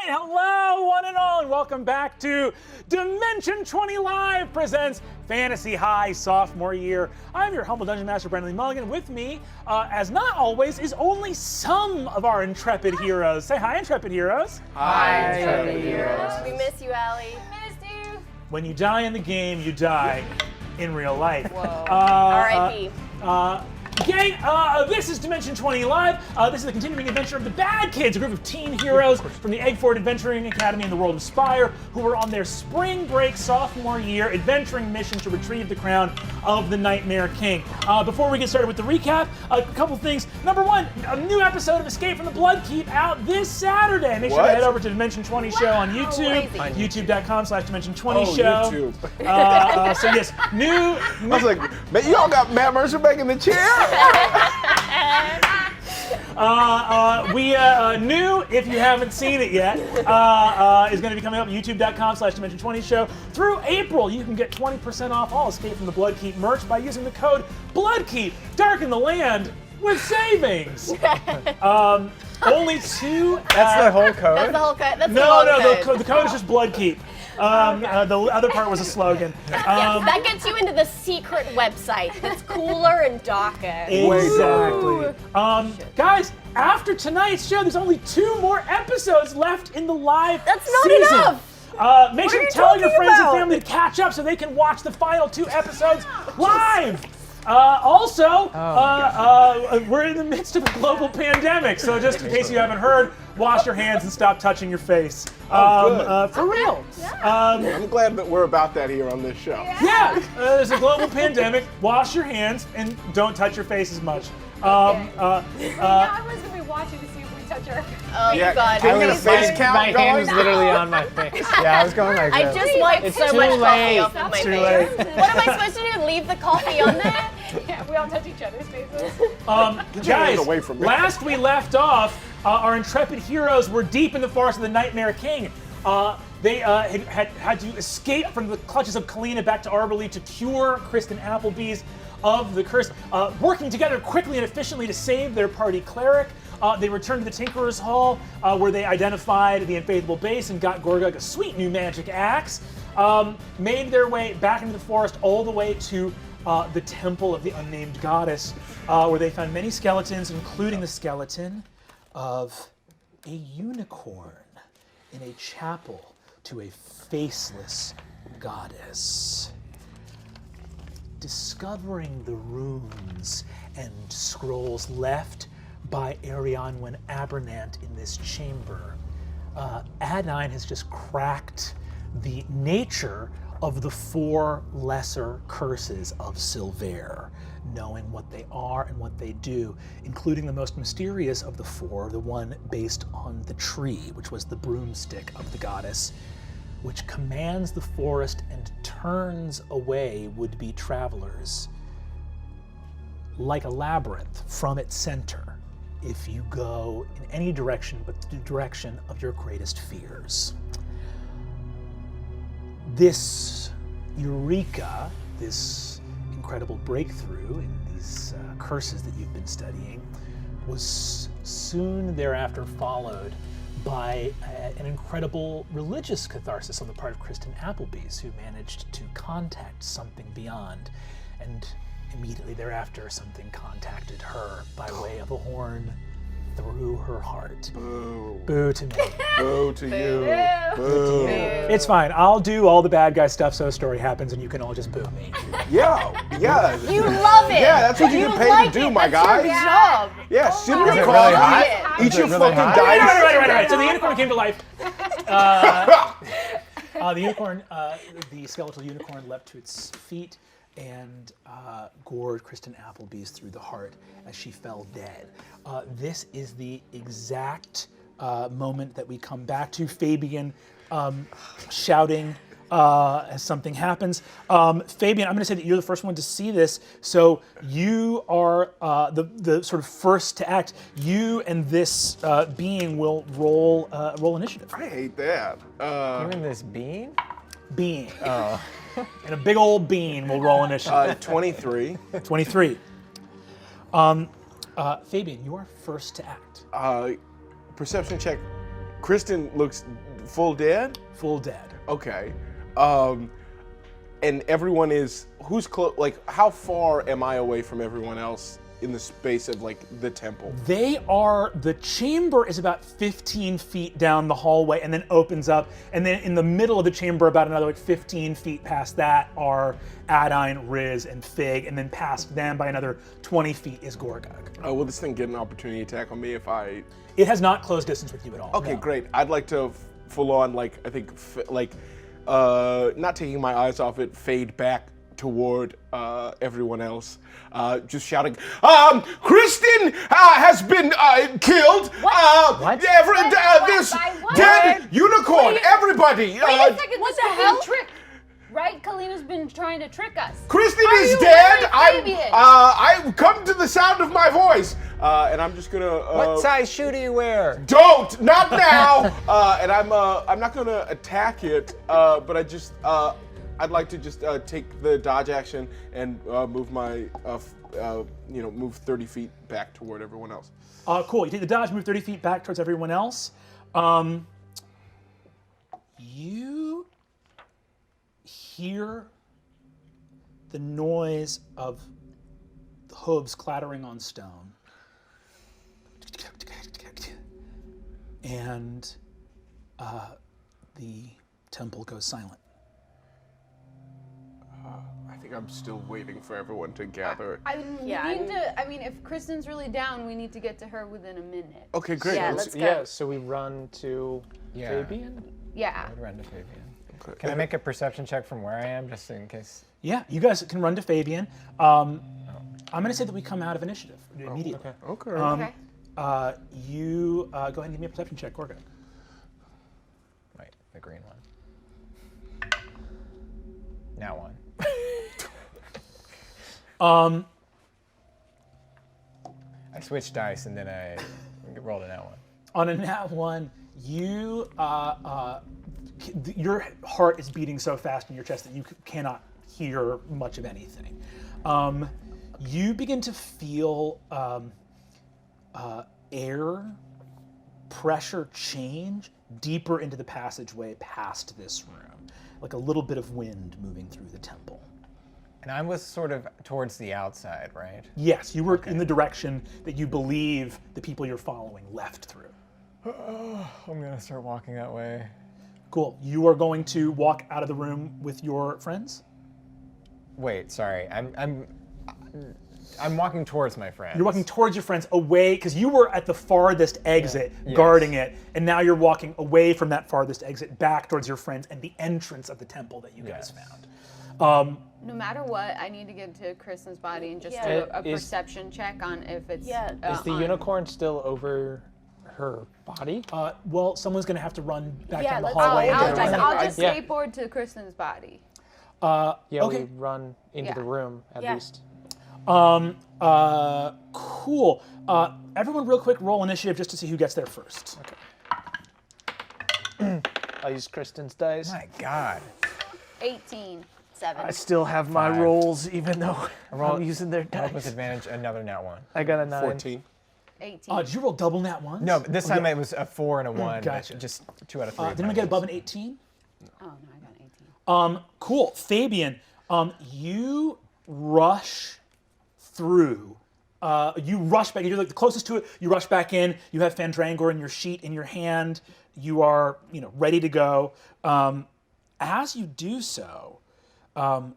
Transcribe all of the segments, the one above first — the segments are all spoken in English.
Hello, one and all, and welcome back to Dimension 20 Live presents Fantasy High Sophomore Year. I'm your humble Dungeon Master, Brendan Lee Mulligan. With me, as not always, is only some of our intrepid heroes. Say hi, intrepid heroes. Hi, intrepid heroes. We miss you, Allie. Missed you. When you die in the game, you die in real life. Whoa. R.I.P. Gang, this is Dimension 20 Live. This is the continuing adventure of the Bad Kids, a group of teen heroes from the Eggford Adventuring Academy in the world of Spire, who are on their spring break sophomore year adventuring mission to retrieve the crown of the Nightmare King. Before we get started with the recap, a couple things. Number one, a new episode of Escape from the Bloodkeep out this Saturday. Make sure to head over to Dimension 20 Show on YouTube, youtube.com/Dimension20Show. YouTube. So yes, new. I was like, man, you all got Matt Mercer back in the chair? We new, if you haven't seen it yet, is going to be coming up on youtube.com/Dimension20Show. Through April, you can get 20% off all Escape from the Bloodkeep merch by using the code BLOODKEEP. Darken the land with savings. Only two. That's the whole code? That's the whole code. That's No, the the code is just BLOODKEEP. The other part was a slogan. Yes, that gets you into the secret website that's cooler and darker. Exactly. Guys, after tonight's show, there's only 2 more episodes left in the live That's not season. enough. Make What sure are to you tell your talking friends about? and family to catch up so they can watch the final 2 episodes live. Also, we're in the midst of a global pandemic, so just in case you haven't heard, wash your hands and stop touching your face. For real. I'm glad that we're about that here on this show. Yeah, there's a global pandemic. Wash your hands and don't touch your face as much. I was going to be watching to see if we touch our... Oh, Yeah, you got can we it. get a face count My going? hand was literally on my face. Yeah, I was going like I this. just wiped It's so too much coffee late. off of my Too face. late. What am I supposed to do? Leave the coffee on there? Yeah, we all touch each other's faces. Get your hands Guys, away from me. last we left off, our intrepid heroes were deep in the forest of the Nightmare King. They had to escape from the clutches of Kalina back to Arborlee to cure Kristen Applebee's of the curse, working together quickly and efficiently to save their party cleric. They returned to the Tinkerer's Hall, where they identified the Unfaithful Base and got Gorgug a sweet new magic axe. Made their way back into the forest all the way to the Temple of the Unnamed Goddess, where they found many skeletons, including the skeleton of a unicorn in a chapel to a faceless goddess. Discovering the runes and scrolls left by Arianwen Abernant in this chamber, Adine has just cracked the nature of the 4 lesser curses of Silver, knowing what they are and what they do, including the most mysterious of the 4, the one based on the tree, which was the broomstick of the goddess, which commands the forest and turns away would-be travelers like a labyrinth from its center if you go in any direction but the direction of your greatest fears. This eureka, this incredible breakthrough in these curses that you've been studying, was soon thereafter followed by an incredible religious catharsis on the part of Kristen Applebee's, who managed to contact something beyond, and immediately thereafter something contacted her by way of a horn through her heart. Boo. Boo to me. Boo to you. Boo. Boo. It's fine. I'll do all the bad guy stuff so a story happens and you can all just boo me. Yeah. You love it. Yeah, that's what you get paid like to do, it. my That's guy. your job. Yeah, sip your Is it coffee, really hot? eat Is your it really fucking hot? dice. Right. So the unicorn came to life. The unicorn, the skeletal unicorn leapt to its feet and gored Kristen Applebee's through the heart as she fell dead. This is the exact moment that we come back to. Fabian shouting as something happens. Fabian, I'm going to say that you're the first one to see this, so you are the sort of first to act. You and this being will roll initiative. I hate that. Even this bean? Being. Oh. And a big old bean will roll initiative. 23. 23. Fabian, you are first to act. Perception check Kristen looks full dead? Full dead. Okay. And everyone is, who's close, like, how far am I away from everyone else in the space of, like, the temple? The chamber is about 15 feet down the hallway and then opens up. And then in the middle of the chamber, about another like 15 feet past that, are Adine, Riz, and Fig. And then past them by another 20 feet is Gorgug. Will this thing get an opportunity attack on me if I... It has not closed distance with you at all. Okay, no. great. I'd like to full on, like, I think, not taking my eyes off it, fade back toward everyone else, just shouting, Kristen has been killed. What? This dead unicorn. Everybody. Wait a second, what the hell? Trick, right? Kalina's been trying to trick us. Kristen Are is you dead. really Fabian? I've come to the sound of my voice, and I'm just gonna. What size shoe do you wear? Don't! Not now! And I'm not gonna attack it, but I'd like to just take the dodge action and move my, move 30 feet back toward everyone else. Cool. You take the dodge, move 30 feet back towards everyone else. You hear the noise of the hooves clattering on stone. And the temple goes silent. I think I'm still waiting for everyone to gather. I mean, if Kristen's really down, we need to get to her within a minute. Okay, great. Yeah, let's go. Yeah, so we run to Fabian? Yeah. I'd run to Fabian. Okay. Can I make a perception check from where I am, just in case? Yeah, you guys can run to Fabian. I'm going to say that we come out of initiative immediately. Okay. Okay. You go ahead and give me a perception check, Gorgug. Wait, the green one. Now one. I switched dice and then I rolled a nat one. On a nat one, you your heart is beating so fast in your chest that you cannot hear much of anything. You begin to feel air pressure change deeper into the passageway past this room, like a little bit of wind moving through the temple. And I was sort of towards the outside, right? Yes, you were in the direction that you believe the people you're following left through. I'm gonna start walking that way. Cool. You are going to walk out of the room with your friends? Wait, sorry. I'm walking towards my friends. You're walking towards your friends, away, because you were at the farthest exit Yes. guarding it, and now you're walking away from that farthest exit back towards your friends and the entrance of the temple that you guys found. No matter what, I need to get to Kristen's body and just Yeah. do a perception check on if it's. Yeah. Is the unicorn still over her body? Well, someone's going to have to run back Yeah, down the let's- hallway. I'll and just, get I'll around. just Yeah. skateboard to Kristen's body. Yeah, okay. we run into Yeah. the room at Yeah. least. Cool. Everyone real quick, roll initiative just to see who gets there first. I'll use Kristen's dice. My God. 18. 7. I still have my 5. rolls, even though roll- I'm using their Roll with dice. advantage, another nat one. I got a 9. 14. 18. Did you roll double nat ones? No, but this time yeah. it was a 4 and a 1. Gotcha. Just 2 out of 3. Did anyone get above an 18? Oh, no, I got 18. Cool. Fabian, you rush through. You rush back. You're like the closest to it. You rush back in. You have Fandrangor and your sheet in your hand. You are, ready to go. As you do so, I'm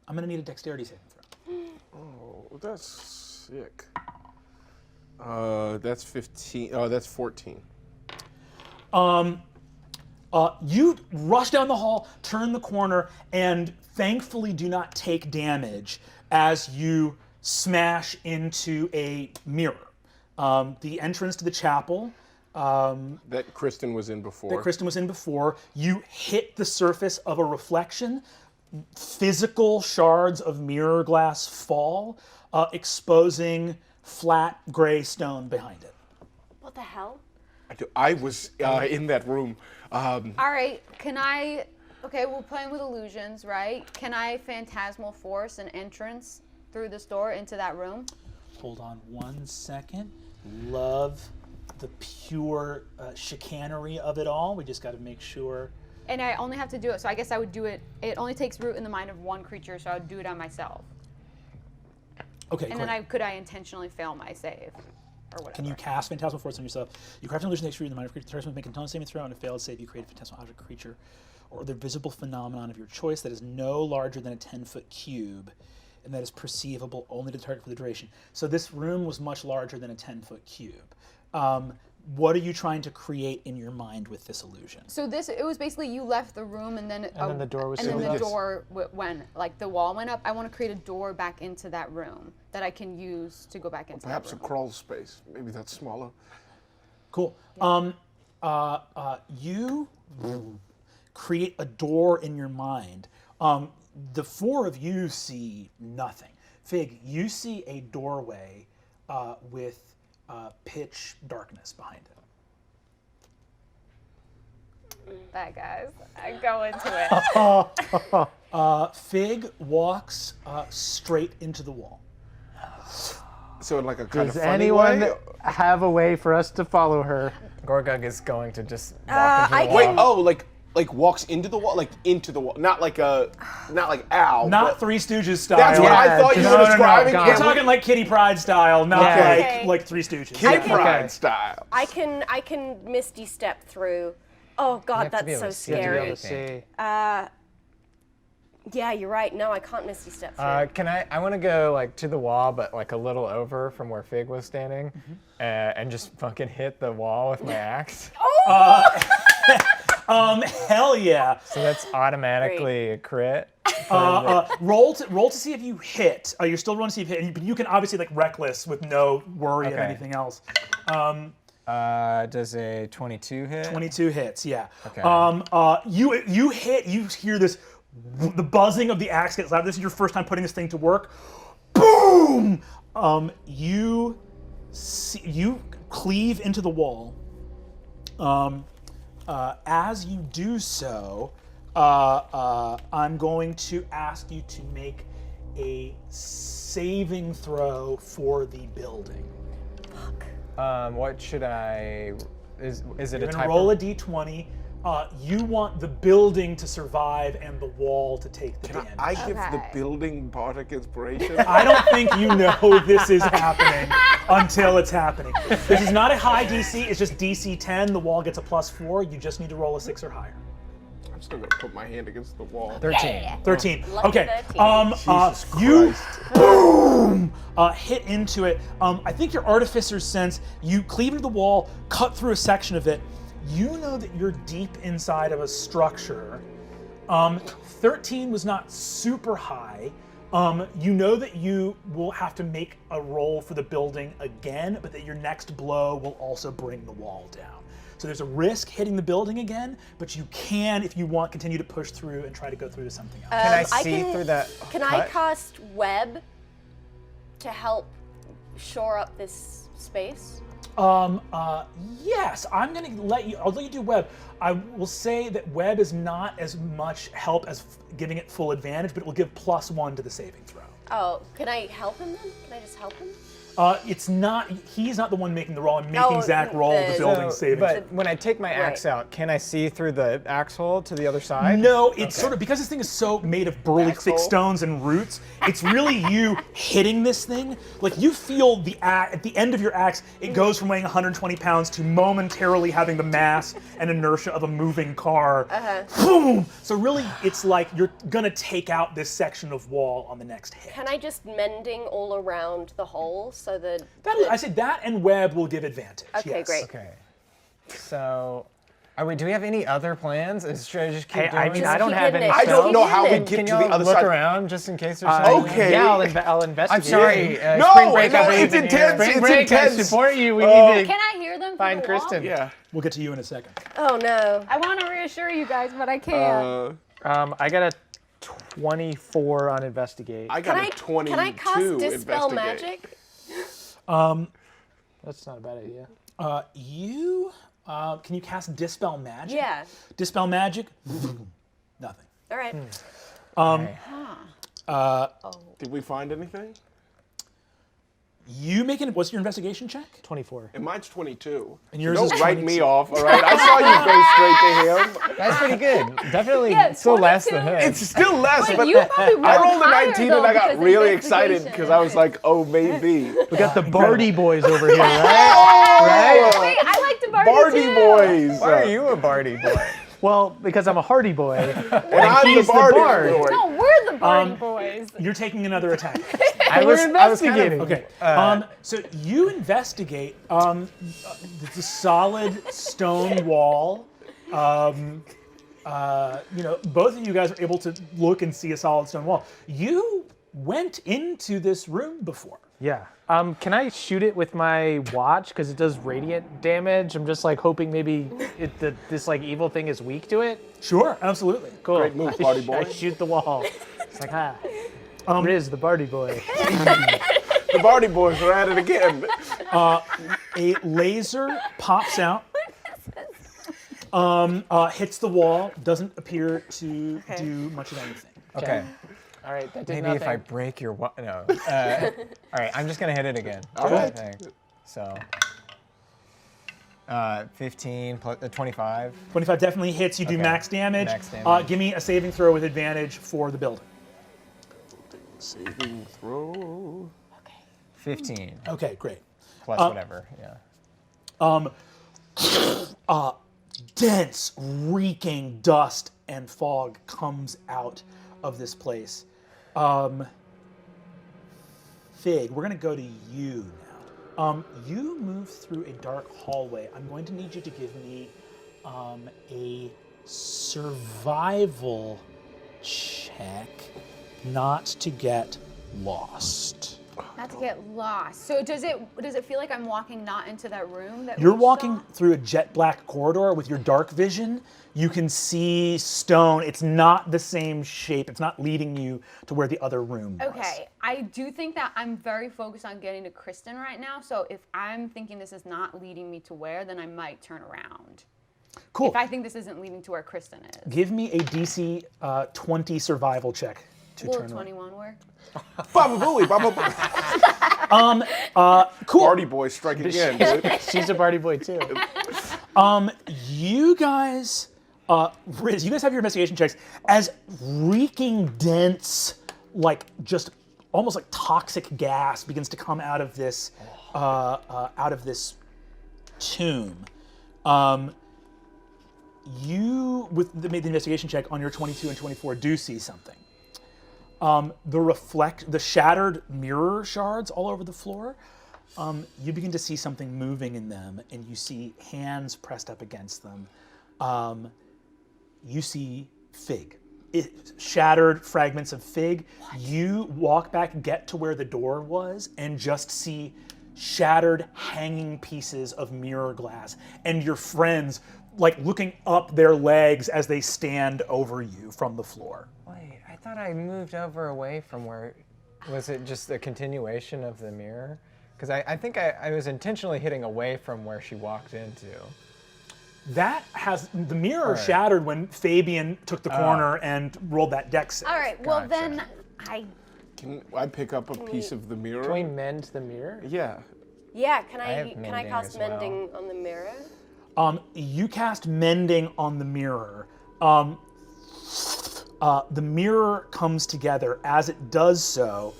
going to need a dexterity saving throw. Oh, that's sick. That's 15. Oh, that's 14. You rush down the hall, turn the corner, and thankfully do not take damage as you smash into a mirror. The entrance to the chapel That Kristen was in before. that Kristen was in before, you hit the surface of a reflection. Physical shards of mirror glass fall, exposing flat gray stone behind it. What the hell? I was in that room. All right, okay, we're playing with illusions, right? Can I phantasmal force an entrance through this door into that room? Hold on one second. love the pure chicanery of it all. We just got to make sure. And I only have to do it, so I guess I would do it. It only takes root in the mind of one creature, so I would do it on myself. Okay, And great. then could I intentionally fail my save, or whatever? Can you cast Phantasmal Force on yourself? You craft an illusion that takes root in the mind of a creature. The target must make an intelligence saving throw, and if failed save, you create a phantasmal object, creature, or other visible phenomenon of your choice that is no larger than a 10-foot cube, and that is perceivable only to the target for the duration. So this room was much larger than a 10-foot cube. What are you trying to create in your mind with this illusion? So it was basically you left the room and then then the door was and then sealed the up. door went, like the wall went up. I want to create a door back into that room that I can use to go back into Perhaps a that room. crawl space. Maybe that's smaller. Cool. You create a door in your mind. The four of you see nothing. Fig, you see a doorway with pitch darkness behind it. That guys, I go into it. Fig walks straight into the wall. So in like a kind Does of funny anyone way? have a way for us to follow her? Gorgug is going to just walk into I the can- wall. Wait, oh, like walks into the wall, like into the wall, not like ow. Not but Three Stooges style. that's what I thought you just- were no, describing. God. We're talking like Kitty Pryde style, not Okay. like Three Stooges. Kid can- Pride style. I can misty step through. Oh God, have to be that's able so to see. To be scary. able to see. Yeah, you're right. No, I can't misty step through. Can I want to go like to the wall, but like a little over from where Fig was standing, and just fucking hit the wall with my axe. Hell yeah. So that's automatically a crit. Roll to see if you hit. You're still rolling to see if you hit, but you can obviously like reckless with no worry and Okay. anything else. Does a 22 hit? 22 hits, yeah. Okay. You hit. You hear this, the buzzing of the axe gets loud. This is your first time putting this thing to work. Boom! You cleave into the wall. As you do so, I'm going to ask you to make a saving throw for the building. What should I? Is it You're a gonna type roll of? a d20. You want the building to survive and the wall to take the Can damage. I give the Okay. building bardic inspiration? I don't think you know this is happening until it's happening. This is not a high DC, it's just DC 10. The wall gets a +4. You just need to roll a 6 or higher. I'm still gonna put my hand against the wall. 13. 13. Lucky Okay. 13. Jesus You Christ. boom hit into it. I think your artificer's sense. You cleave into the wall, cut through a section of it. You know that you're deep inside of a structure. 13 was not super high. You know that you will have to make a roll for the building again, but that your next blow will also bring the wall down. So there's a risk hitting the building again, but you can, if you want, continue to push through and try to go through to something else. Can I I see can- through that? Can I cut? cast web to help shore up this space? Yes, I'm gonna let you. I'll let you do web. I will say that web is not as much help as giving it full advantage, but it will give +1 to the saving throw. Oh, can I help him then? Can I just help him? It's not. He's not the one making the roll. I'm making Oh, Zach roll the the- building So, saving. but when I take my axe out, can I see through the axe hole to the other side? No, it's sort of because this thing is so made of burly, thick stones and roots. It's really you hitting this thing. Like you feel at the end of your axe, it goes from weighing 120 pounds to momentarily having the mass and inertia of a moving car. Boom! So really, it's like you're gonna take out this section of wall on the next hit. Can I just mending all around the hole so that? I said that and web will give advantage. Okay, yes. great. Okay. So, do we have any other plans? Should I just keep Hey, doing I mean, this? I don't keep have hitting any. it. I don't Keep know how we hitting it. get Can to y'all the other look side. around just in case there's something? Okay. Yeah, I'll investigate. I'm sorry. No, spring break no, up it's in here. intense. Spring It's break, I intense. support you. We need Can to I hear them? find through the wall? Kristen. Yeah. We'll get to you in a second. Oh no. I want to reassure you guys, but I can't. I got a 24 on investigate. I Can got I a 22 can I cast dispel investigate. magic? That's not a bad idea. Can you cast Dispel Magic? Yeah. Dispel Magic? Nothing. All right. Did we find anything? You making what's your investigation check? 24. And mine's 22. And yours Don't is write 22. me off, all right? I saw you go straight to him. That's pretty good. Definitely Yeah, still less than 22. him. It's still less, But but you probably I rolled rolled a higher, 19 though, and I got because of really excited investigation. because I was like, oh, maybe. We got the Barty boys over here, right? Right? Wait, I like the Barty Barty too. boys. Why are you a Barty boy? Well, because I'm a Hardy boy. And I'm he's the the Barty bard. boy. No, we're the Barty boys. You're taking another attack. I was investigating. Okay. So you investigate. It's a solid stone wall. Both of you guys are able to look and see a solid stone wall. You went into this room before. Yeah. Can I shoot it with my watch because it does radiant damage? I'm just like hoping maybe this like evil thing is weak to it. Sure, absolutely. Cool. Great move, Barty boy. I shoot the wall. It's like Riz, the Barty boy. The Barty boys are at it again. A laser pops out, hits the wall, doesn't appear to do much of anything. Okay. All right, that did Maybe nothing. if I break your no. All right, I'm just gonna hit it again. right. I think. So. 15 plus 25. 25 definitely hits. You do Okay. max damage. Max damage. Give me a saving throw with advantage for the building. Saving throw. 15 Okay, great. plus whatever. Yeah. Dense, reeking dust and fog comes out of this place. Fig, we're gonna go to you now. You move through a dark hallway. I'm going to need you to give me a survival check, not to get lost. Not to get lost. So does it feel like I'm walking not into that room that You're we walking saw? through a jet black corridor with your dark vision. You can see stone. It's not the same shape. It's not leading you to where the other room was. Okay, I do think that I'm very focused on getting to Kristen right now. So if I'm thinking this is not leading me to where, then I might turn around. Cool. If I think this isn't leading to where Kristen is. Give me a DC 20 survival check to Will turn around. 21 work? Baba Booey, Baba Booey. Cool. Barty boy strike again, dude. She's a Barty boy too. You guys, Riz, you guys have your investigation checks as reeking, dense, like just almost like toxic gas begins to come out of this tomb. You, made the investigation check on your 22 and 24, do see something. The shattered mirror shards all over the floor. You begin to see something moving in them, and you see hands pressed up against them. You see Fig. Shattered fragments of Fig. What? You walk back, get to where the door was, and just see shattered hanging pieces of mirror glass. And your friends, like, looking up their legs as they stand over you from the floor. Wait, I thought I moved over away from where. Was it just a continuation of the mirror? Because I think I was intentionally hitting away from where she walked into. The mirror shattered when Fabian took the corner and rolled that deck save. All right, well Gotcha. then Can I pick up a piece of the mirror? Can we mend the mirror? Yeah. Yeah, I have can I mending cast as well. mending on the mirror? You cast mending on the mirror. The mirror comes together. As it does so,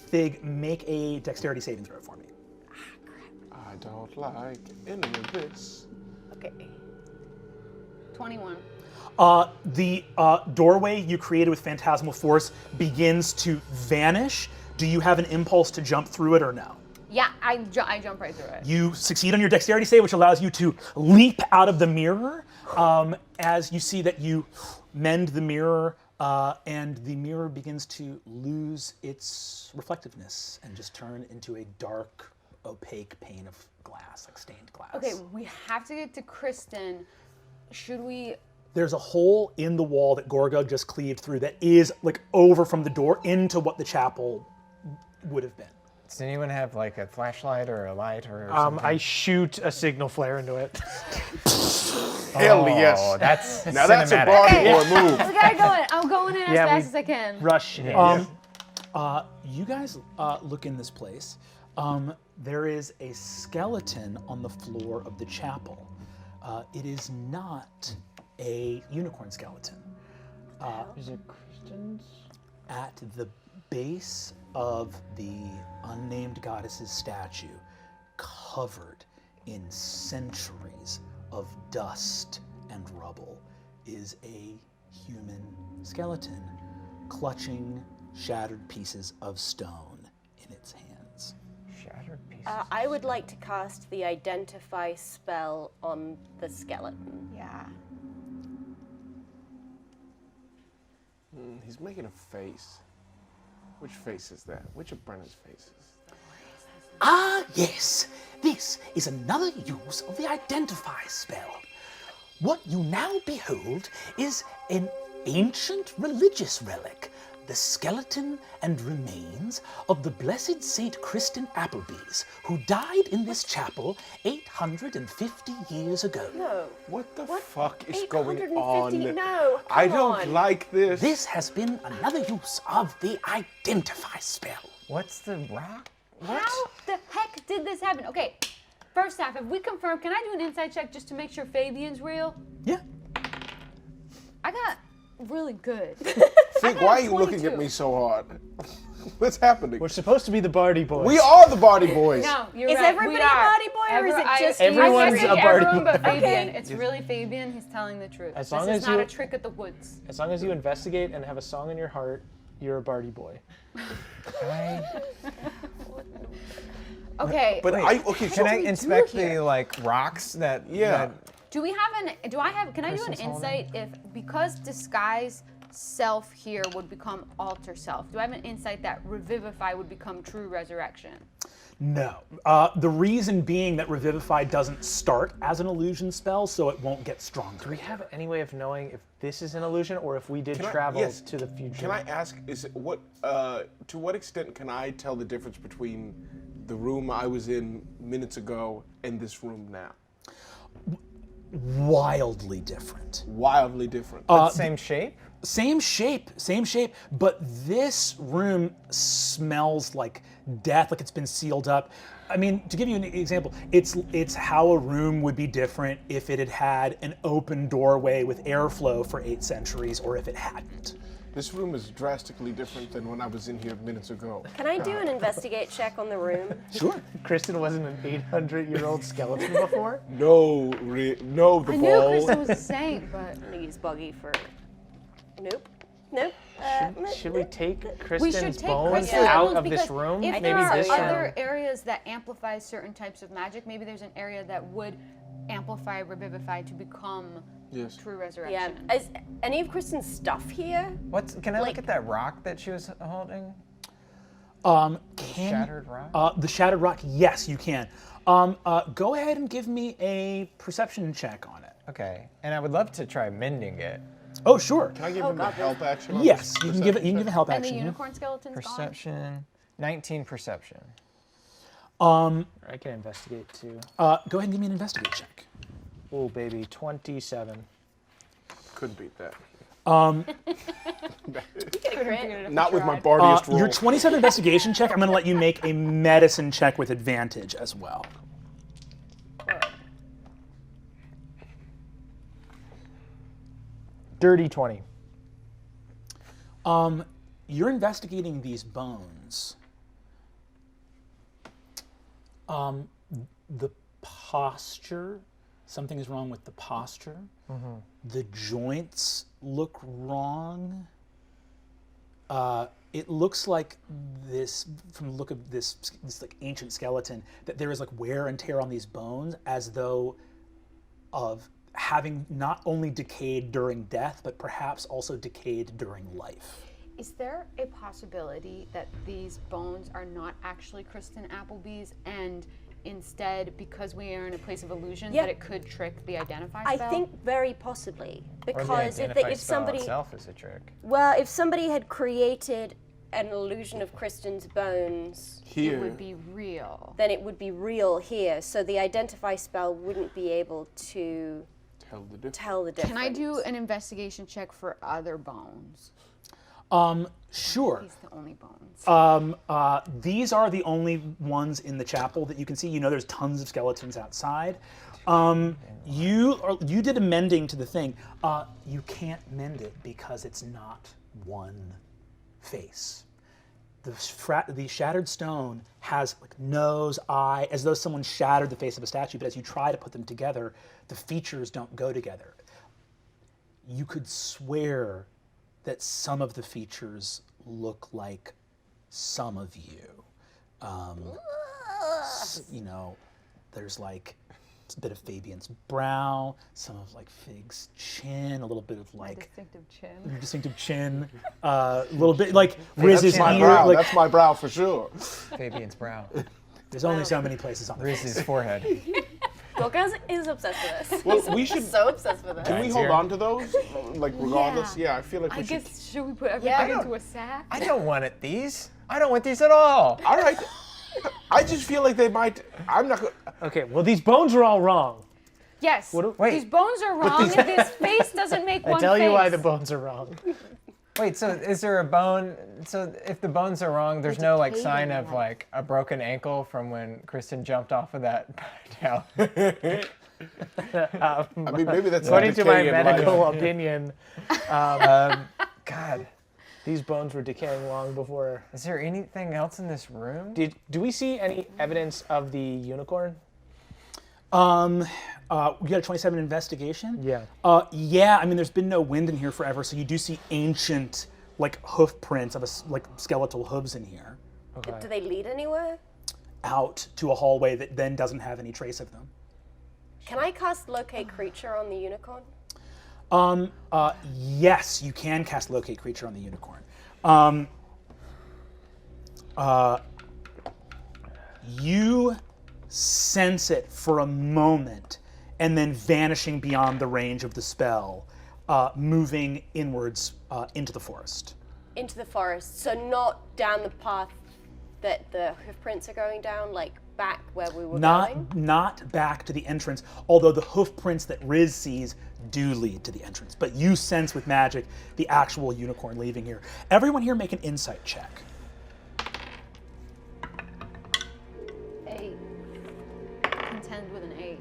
Fig, make a dexterity saving throw for me. I don't like any of this. Okay. 21. The doorway you created with phantasmal force begins to vanish. Do you have an impulse to jump through it or no? Yeah, I jump right through it. You succeed on your dexterity save, which allows you to leap out of the mirror. As you see that you mend the mirror, and the mirror begins to lose its reflectiveness and just turn into a dark, opaque pane of glass, like stained glass. Okay, we have to get to Kristen. Should we? There's a hole in the wall that Gorgug just cleaved through that is like over from the door into what the chapel would have been. Does anyone have like a flashlight or a light or something? I shoot a signal flare into it. Hell Oh, yes. that's Now that's a cinematic. Barty Okay. boy move. We gotta go in. I'm going in as Yeah, fast we- as I can. Rush in. You guys look in this place. There is a skeleton on the floor of the chapel. It is not a unicorn skeleton. Is it Kristen's? At the base of the unnamed goddess's statue, covered in centuries of dust and rubble, is a human skeleton clutching shattered pieces of stone in its hands. Shattered pieces. I would like to cast the identify spell on the skeleton. Yeah. He's making a face. Which face is that? Which of Brennan's faces? Ah, yes. This is another use of the identify spell. What you now behold is an ancient religious relic, the skeleton and remains of the blessed Saint Kristen Appleby's, who died in this chapel 850 years ago. No. What the fuck is going on? 850? No, I come don't on. like this. This has been another use of the identify spell. What's the rock? How the heck did this happen? Okay, first off, if we confirm, can I do an insight check just to make sure Fabian's real? Yeah. I got really good. Think, why are you looking at 22. me so hard? What's happening? We're supposed to be the Barty Boys. We are the Barty Boys. No, you're Is right. everybody we a are. Barty Boy, or is it just Everyone's I a think Barty everyone Boy. but Fabian. Okay. It's really Fabian. He's telling the truth. As This long is as not you- a trick at the woods. As long as you investigate and have a song in your heart, you're a Barty Boy. Okay. But Wait, okay, Can I we do inspect here? the like rocks that? Yeah. Do we have an? Do I have? Can I do an Kristen's insight if because disguise self here would become alter self? Do I have an insight that revivify would become true resurrection? No. The reason being that Revivify doesn't start as an illusion spell, so it won't get stronger. Do we have any way of knowing if this is an illusion or if we did Can I- travel yes. to the future? Can I ask? Is it what? To what extent can I tell the difference between the room I was in minutes ago and this room now? Wildly different. Wildly different. Same shape? Same shape, but this room smells like death, like it's been sealed up. I mean, to give you an example, it's how a room would be different if it had had an open doorway with airflow for 8 centuries, or if it hadn't. This room is drastically different than when I was in here minutes ago. Can I do an investigate check on the room? Sure. Kristen wasn't an 800-year-old skeleton before? No, the I knew ball. Kristen was a saint, but I'm gonna use buggy for. Nope. Nope. Should we take we Kristen's should take bones Kristen's out bones of this because room? If Maybe there are this other room. areas that amplify certain types of magic, maybe there's an area that would amplify revivify to become Yes. true resurrection. Yeah. Is any of Kristen's stuff here? Can I Like- look at that rock that she was holding? Shattered rock? The shattered rock, yes, you can. Go ahead and give me a perception check on it. Okay, and I would love to try mending it. Oh, sure. Can I give him a help action? on Yes, this you can give it. You can give a help And the action. yeah. unicorn skeleton's gone. Perception, 19 perception. I can investigate too. Go ahead and give me an investigate check. Oh, baby, 27. Couldn't beat that. Not with my bardiest roll. Your 27 investigation check, I'm going to let you make a medicine check with advantage as well. Dirty 20. You're investigating these bones. The posture, something is wrong with the posture. The joints look wrong. It looks like this, from the look of this like ancient skeleton, that there is like wear and tear on these bones, as though of having not only decayed during death, but perhaps also decayed during life. Is there a possibility that these bones are not actually Kristen Appleby's and instead, because we are in a place of illusion, Yeah. that it could trick the identify I spell? think very possibly Or the because identify if spell somebody, itself is a trick. well, if somebody had created an illusion of Kristen's bones, Here. it would be real. then it would be real here. So the identify spell wouldn't be able to Tell the difference. tell the difference. Can I do an investigation check for other bones? Sure. He's the only bones. These are the only ones in the chapel that you can see. You know, there's tons of skeletons outside. You did a mending to the thing. You can't mend it because it's not one face. The shattered stone has like nose, eye, as though someone shattered the face of a statue. But as you try to put them together, the features don't go together. You could swear that some of the features look like some of you. You know, there's like a bit of Fabian's brow, some of like Fig's chin, a little bit of like Distinctive chin. a little bit like Riz's My ear. brow. Like, That's my brow for sure. Fabian's brow. there's only so many places on the face. Riz's forehead. Gorgug is obsessed with this. Well, we should. So obsessed with this. Can we hold on to those? Like regardless? Yeah, I feel like we I should. guess, should we put everything Yeah. into a sack? I don't want these. I don't want these at all. All right. I just feel like they might. I'm not gonna. Okay, well, these bones are all wrong. Yes. Wait. These bones are wrong, and this face doesn't make one I tell face. you why the bones are wrong. Wait, so is there a bone? So if the bones are wrong, there's no like decayed sign in of that. like a broken ankle from when Kristen jumped off of that tower. I mean, maybe that's According to my decay in life. medical opinion, God, these bones were decaying long before. is there anything else in this room? Do we see any evidence of the unicorn? You got a 27 investigation? Yeah. Yeah, I mean, there's been no wind in here forever, so you do see ancient, like, hoof prints of like skeletal hooves in here, Do they lead anywhere? out to a hallway that then doesn't have any trace of them. Can I cast locate creature on the unicorn? Yes, you can cast locate creature on the unicorn. You sense it for a moment, and then vanishing beyond the range of the spell, moving inwards into the forest. Into the forest, so not down the path that the hoof prints are going down, like back where we were going? Not back to the entrance, although the hoof prints that Riz sees do lead to the entrance. But you sense with magic the actual unicorn leaving here. Everyone here make an insight check. 8. Contend with an 8.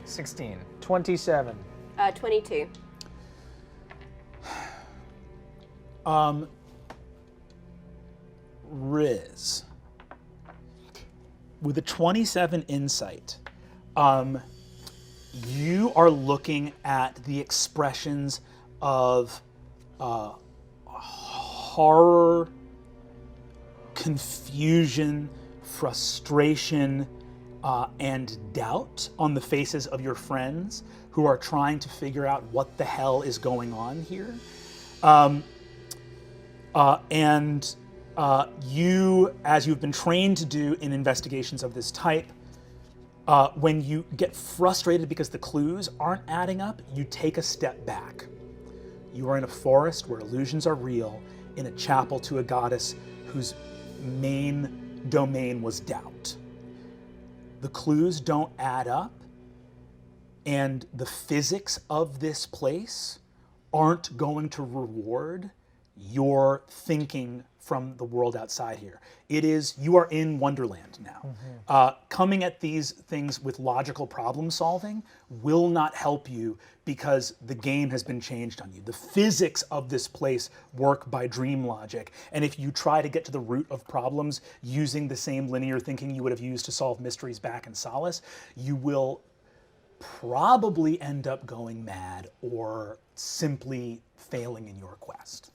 16. 27. 22. Riz, with a 27 insight, you are looking at the expressions of horror, confusion, frustration, and doubt on the faces of your friends who are trying to figure out what the hell is going on here. You, as you've been trained to do in investigations of this type, when you get frustrated because the clues aren't adding up, you take a step back. You are in a forest where illusions are real, in a chapel to a goddess whose main domain was doubt. The clues don't add up, and the physics of this place aren't going to reward your thinking from the world outside here. It is, you are in Wonderland now. Coming at these things with logical problem solving will not help you because the game has been changed on you. The physics of this place work by dream logic. And if you try to get to the root of problems using the same linear thinking you would have used to solve mysteries back in Solace, you will probably end up going mad or simply failing in your quest.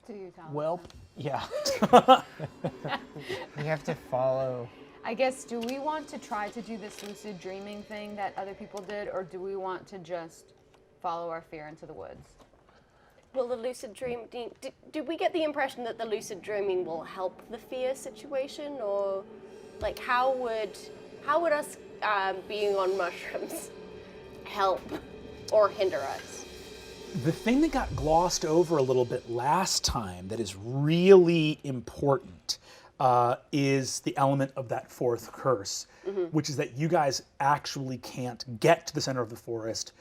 Do you tell us? Well, yeah. You have to follow. I guess, do we want to try to do this lucid dreaming thing that other people did, or do we want to just follow our fear into the woods? Will the lucid dream... Did we get the impression that the lucid dreaming will help the fear situation? Or, like, how would us being on mushrooms help or hinder us? The thing that got glossed over a little bit last time that is really important is the element of that fourth curse, which is that you guys actually can't get to the center of the forest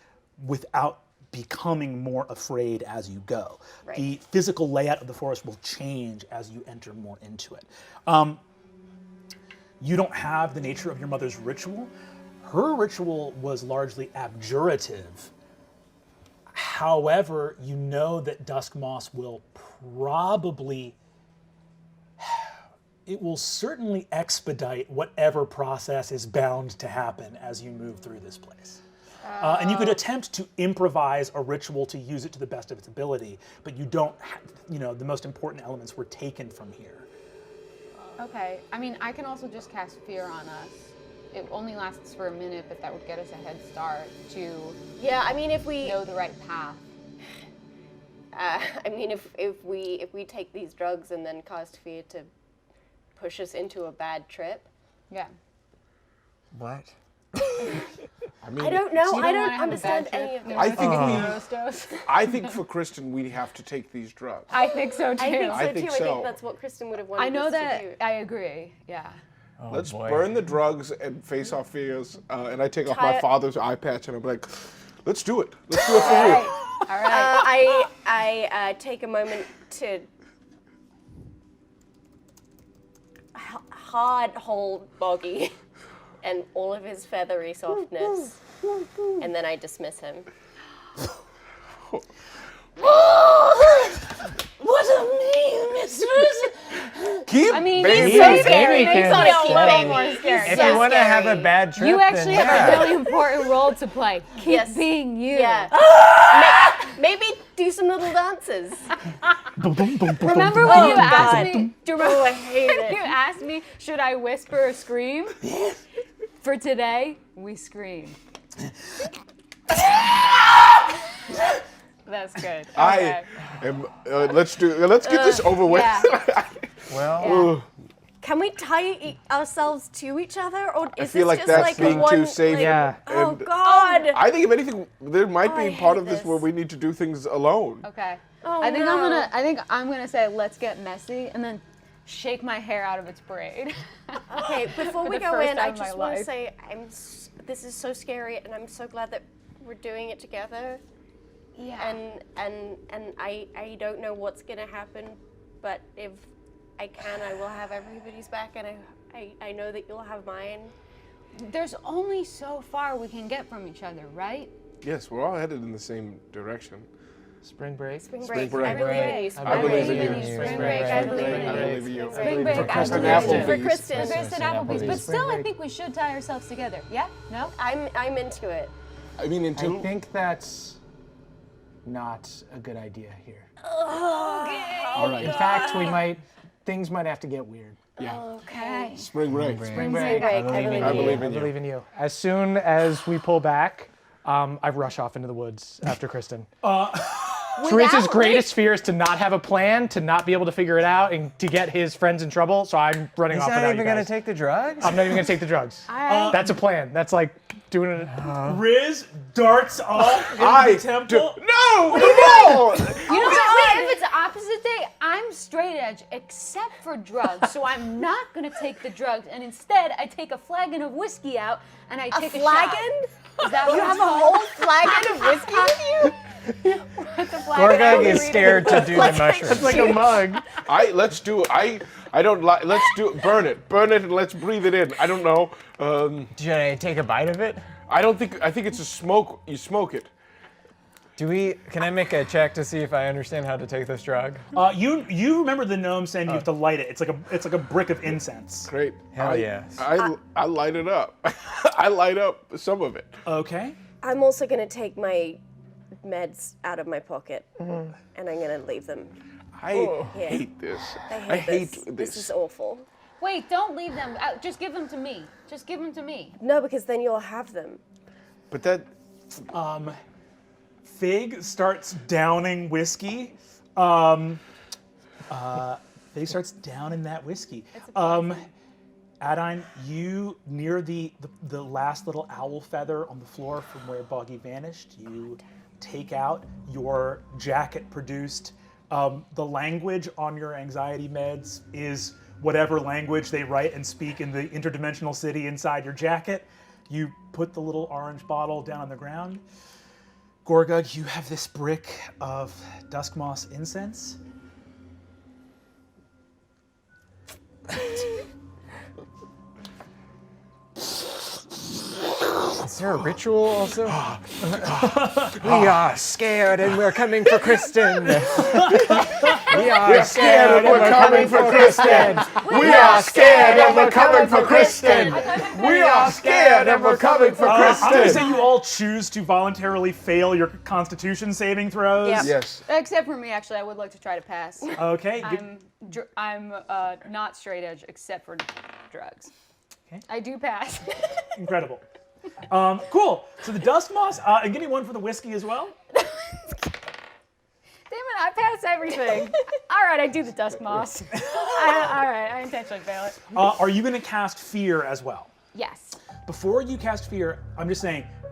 without becoming more afraid as you go. Right. The physical layout of the forest will change as you enter more into it. You don't have the nature of your mother's ritual. Her ritual was largely abjurative. However, you know that Dusk Moss will probably, it will certainly expedite whatever process is bound to happen as you move through this place. And you could attempt to improvise a ritual to use it to the best of its ability, but you don't, the most important elements were taken from here. Okay. I mean, I can also just cast Fear on us. It only lasts for a minute, but that would get us a head start to Yeah, I mean, if we know the right path. I mean, if we take these drugs and then cast fear to push us into a bad trip, Yeah. What? I mean, I don't know. So you I don't don't wanna have a understand bad any trip? of this. I think I I think for Kristen, we have to take these drugs. think so too. I think so I too. think I so. think that's what Kristen would have wanted I know us to do. that. I agree. Yeah. Oh, Let's boy. burn the drugs and face our fears. And I take off Tie my it- father's eye patch and I'm like, let's do it. Let's do it for real. All right. I take a moment to hard hold Boggy and all of his feathery softness, and then I dismiss him. What a mean mistress! Keep I mean, baby. he's so scary. Baby He's can a stay. little more scary. If so you want to have a scary. bad trip, You actually then have yeah. a really important role to play. Keep Yes. being you. Yeah. Maybe do some little dances. Remember when you asked me? Do you remember Oh, I hate when you it. asked me, should I whisper or scream? For today, we scream. That's good. I am. Let's get this over with. Yeah. Well, Can we tie ourselves to each other, or is feel this like just that's like being one? too safe. Like, Yeah. Oh And God. I think if anything, there might I be part hate of this this. where we need to do things alone. Okay. Oh, I think no. I'm gonna say let's get messy and then shake my hair out of its braid. Okay, before For we the go first in, I time in my just want to life. say this is so scary, and I'm so glad that we're doing it together. Yeah. And I don't know what's gonna happen, but if I can, I will have everybody's back, and I know that you'll have mine. There's only so far we can get from each other, right? Yes, we're all headed in the same direction. Spring break. Spring Spring break. I break. believe in you. I believe in you. Spring break. I believe in I you. believe in you. Spring break. Spring break. I Kristen believe in you. Applebee's. For Kristen. Kristen Applebee's. But Spring still, I break. think we should tie ourselves together. Yeah? No? I'm into it. I mean, I until think that's not a good idea here. all right. In fact, things might have to get weird. Yeah. Okay. Spring break. Spring Spring break. break. I believe I in you. believe I in you. believe in you. As soon as we pull back, I rush off into the woods after Kristen. Teresa's greatest fear is to not have a plan, to not be able to figure it out, and to get his friends in trouble. So I'm running he's off not without even you going to guys. take the drugs? I'm not even gonna take the drugs. That's a plan. That's like doing it. Riz darts off into I the temple. No! No! You know what? Wait, if it's the opposite day, I'm straight edge except for drugs. So I'm not going to take the drugs. And instead, I take a flagon of whiskey out and I take a shot. Flagon? Is that what You it's have a called? whole flagon of whiskey with you? What's a flagon? Gorgug is scared to do the mushrooms. It's like a mug. Let's do it. I don't like. Let's do it. Burn it, and let's breathe it in. I don't know. Should I take a bite of it? I don't think. I think it's a smoke. You smoke it. Can I make a check to see if I understand how to take this drug? You remember the gnome saying you have to light it. It's like a brick of incense. Great. Hell yes. I light it up. I light up some of it. Okay. I'm also gonna take my meds out of my pocket, and I'm gonna leave them. I Yeah. hate this. I hate this. This is awful. Wait, don't leave them. Just give them to me. Just give them to me. No, because then you'll have them. But that. Fig starts downing whiskey. Fig starts downing that whiskey. Adine, you near the last little owl feather on the floor from where Boggy vanished. You take out your jacket produced. The language on your anxiety meds is whatever language they write and speak in the interdimensional city inside your jacket. You put the little orange bottle down on the ground. Gorgug, you have this brick of dusk moss incense. Is there a ritual also? We are scared and we're coming for Kristen. We are scared and we're coming for Kristen. We are scared and we're coming for Kristen. We are scared and we're coming for I'm going to Kristen. say you all choose to voluntarily fail your Constitution saving throws. Yeah. Yes. Except for me, actually, I would like to try to pass. Okay. I'm not straight edge except for drugs. Okay. I do pass. Incredible. Cool. So the dusk moss, and give me one for the whiskey as well. Damn it, I pass everything. All right, I do the dusk moss. All right, I intentionally fail it. Are you going to cast fear as well? Yes. Before you cast fear, I'm just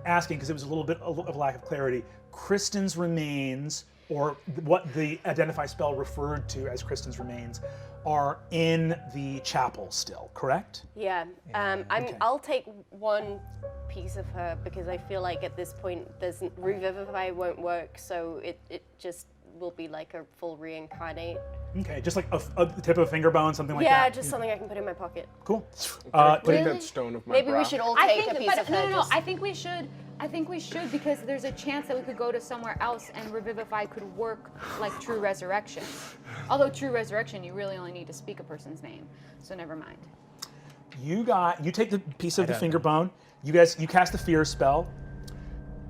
asking because it was a little bit of lack of clarity. Kristen's remains, or what the identify spell referred to as Kristen's remains, are in the chapel still, correct? Yeah. I'll take one piece of her because I feel like at this point, revivify won't work, so it just will be like a full reincarnate. Okay, just like a tip of a finger bone, something like that. Yeah, just something I can put in my pocket. Cool. Putting Really? that stone of my Maybe brow. we should all I take think, a piece but of no, her. no, no. just- I think we should because there's a chance that we could go to somewhere else and revivify could work like true resurrection. Although true resurrection, you really only need to speak a person's name, so never mind. You take the piece of the don't finger bone. You cast the fear spell.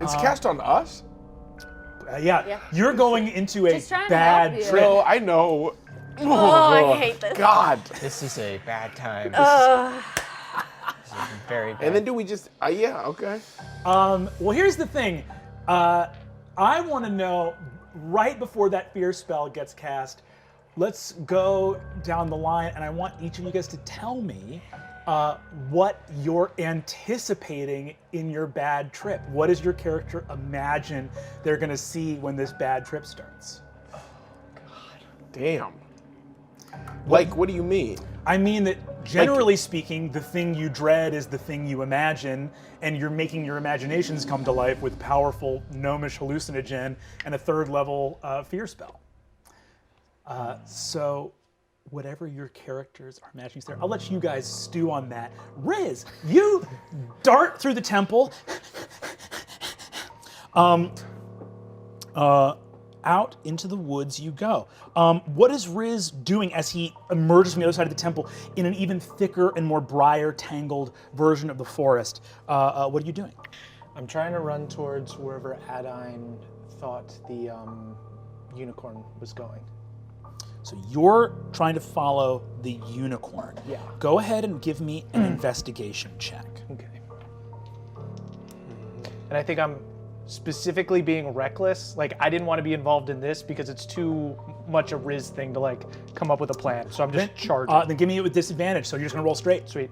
It's cast on us? Yeah, you're going into a Just trying to bad help you. trip. No, I know. Oh, I hate this. God. This is a bad time. This is very bad. And then do we just, yeah, okay. Well, here's the thing. I want to know, right before that fear spell gets cast, let's go down the line, and I want each of you guys to tell me what you're anticipating in your bad trip. What does your character imagine they're going to see when this bad trip starts? Damn. Like, what do you mean? I mean that, generally speaking, the thing you dread is the thing you imagine, and you're making your imaginations come to life with powerful gnomish hallucinogen and a third level fear spell. So whatever your characters are imagining there, I'll let you guys stew on that. Riz, you dart through the temple. Out into the woods you go. What is Riz doing as he emerges from the other side of the temple in an even thicker and more briar-tangled version of the forest? What are you doing? I'm trying to run towards wherever Adine thought the unicorn was going. So you're trying to follow the unicorn. Yeah. Go ahead and give me an investigation check. Okay. And I think I'm specifically being reckless. Like, I didn't want to be involved in this because it's too much a Riz thing to, like, come up with a plan. So I'm just charging. Then give me it with disadvantage, so you're just gonna roll straight. Sweet.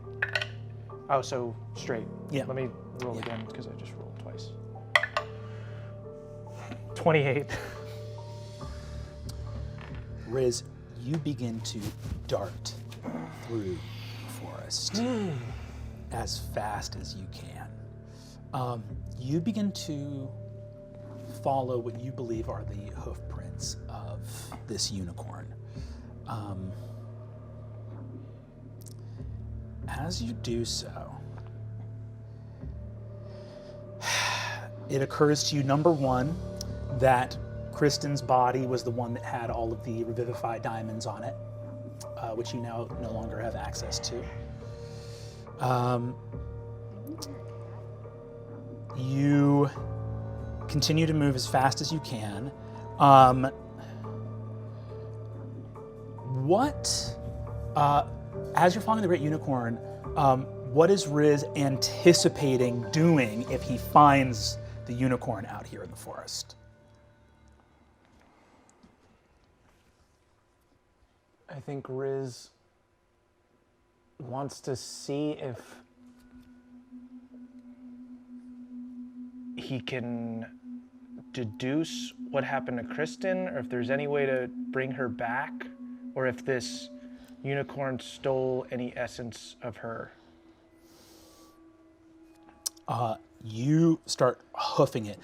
Oh, so straight. Yeah. Let me roll again because I just rolled twice. 28. Riz, you begin to dart through the forest as fast as you can. You begin to follow what you believe are the hoof prints of this unicorn. As you do so, it occurs to you, number one, that Kristen's body was the one that had all of the Revivify diamonds on it, which you now no longer have access to. You continue to move as fast as you can. As you're following the Great Unicorn, what is Riz anticipating doing if he finds the unicorn out here in the forest? I think Riz wants to see if he can deduce what happened to Kristen, or if there's any way to bring her back, or if this unicorn stole any essence of her. you start hoofing it.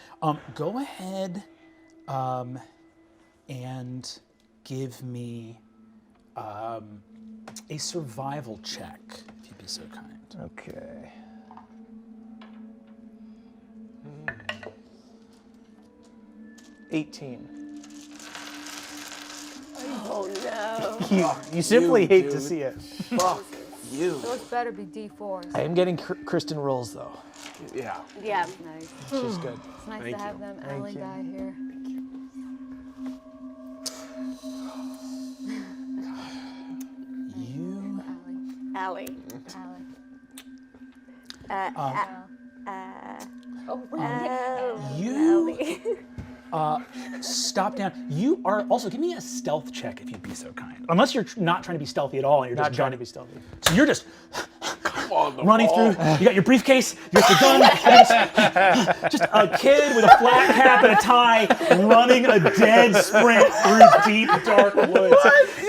Go ahead and give me a survival check, if you'd be so kind. Okay. Mm. 18. Oh no. You simply hate to dude. see it. Fuck you. Those better be D4s. I am getting Kristen rolls though, Yeah. Yeah. Nice. which is good. It's nice Thank to have you. them Thank Allie you. guy here. You Allie. Allie. Allie. Oh, you stop down. You are also give me a stealth check if you'd be so kind. Unless you're not trying to be stealthy at all, and you're Not just trying to gunning. be stealthy. So you're just On the running wall. through. You got your briefcase, you got your gun, and just a kid with a flat cap and a tie running a dead sprint through deep, dark woods.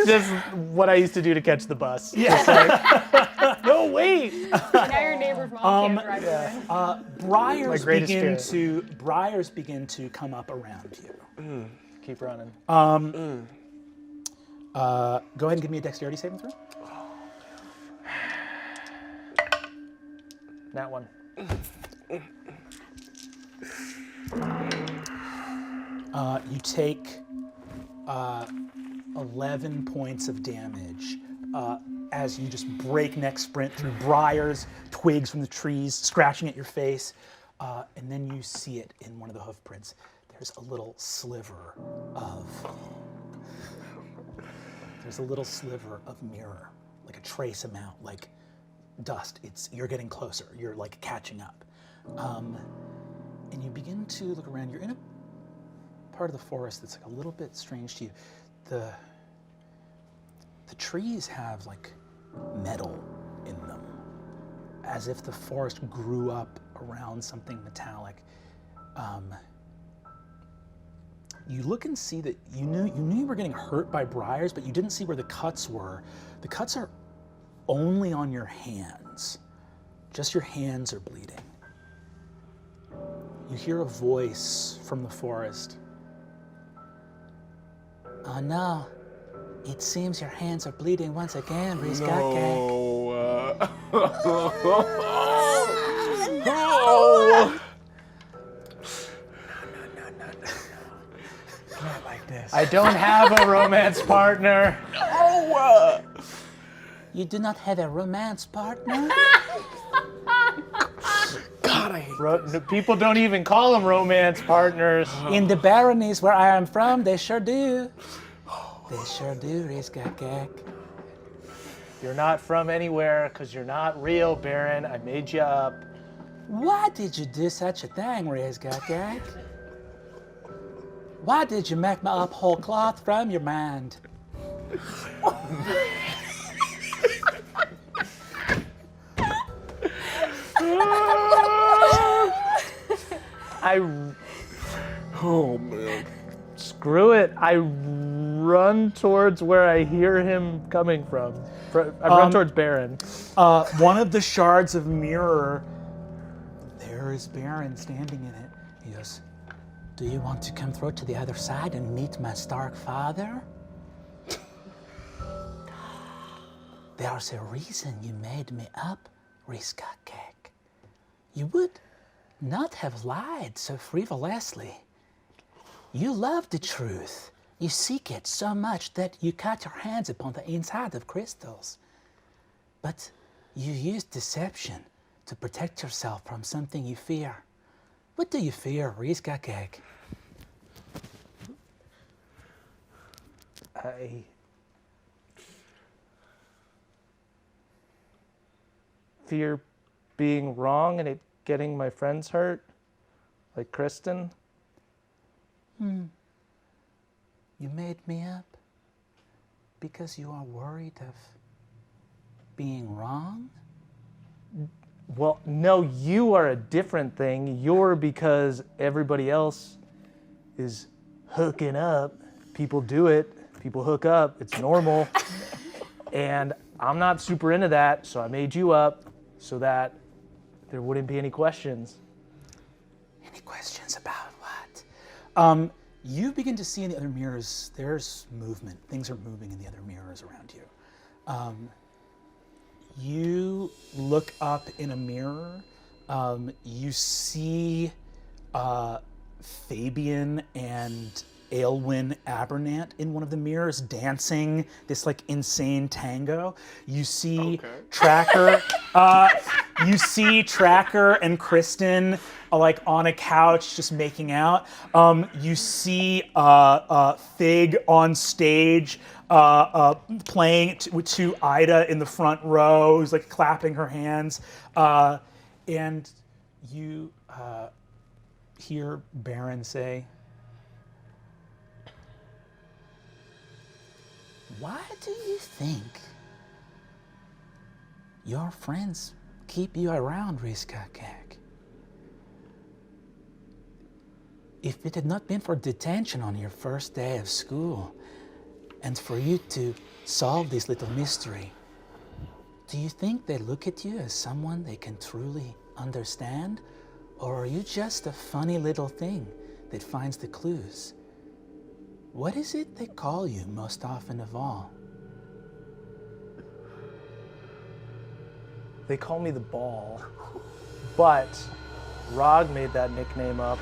Just what I used to do to catch the bus. Yeah. No, wait. now your neighbor's mom can't drive you in. Briars My greatest begin to come up around you. Keep running. Go ahead and give me a dexterity saving throw. That one. You take 11 points of damage as you just breakneck sprint through briars, twigs from the trees, scratching at your face, and then you see it in one of the hoof prints. There's a little sliver of mirror, like a trace amount, like dust. You're getting closer. You're like catching up, and you begin to look around. You're in a part of the forest that's like a little bit strange to you. The trees have like metal in them, as if the forest grew up around something metallic. You look and see that you knew you were getting hurt by briars, but you didn't see where the cuts were. The cuts are only on your hands. Just your hands are bleeding. You hear a voice from the forest. Oh no, it seems your hands are bleeding once again, Rizgakak. No. Not like this. I don't have a romance partner. You do not have a romance partner? God, I hate People don't even call them romance partners. In the baronies where I am from, they sure do. They sure do, Rizgakak. You're not from anywhere because you're not real, Baron. I made you up. Why did you do such a thing, Rizgakak? Why did you make me up whole cloth from your mind? Oh man. Screw it. I run towards where I hear him coming from. I run towards Baron. One of the shards of mirror, there is Baron standing in it. He goes, do you want to come through to the other side and meet my Stark father? There's a reason you made me up, Rizgakak. You would not have lied so frivolously. You love the truth. You seek it so much that you cut your hands upon the inside of crystals. But you use deception to protect yourself from something you fear. What do you fear, Rizgakak? I fear being wrong and it getting my friends hurt, like Kristen. You made me up because you are worried of being wrong? Well, no, you are a different thing. You're because everybody else is hooking up. People do it. People hook up. It's normal. And I'm not super into that, so I made you up so that there wouldn't be any questions. questions about what? You begin to see in the other mirrors, there's movement. Things are moving in the other mirrors around you. You look up in a mirror. You see Fabian and Aelwyn Abernant in one of the mirrors dancing this like insane tango. You see Tracker. You see Tracker and Kristen like on a couch just making out. You see Fig on stage playing to Ida in the front row, who's like clapping her hands. And you hear Baron say, "Why do you think your friends keep you around, Rizkakak? If it had not been for detention on your first day of school, and for you to solve this little mystery, do you think they look at you as someone they can truly understand? Or are you just a funny little thing that finds the clues? What is it they call you most often of all?" They call me the Ball, but Rog made that nickname up,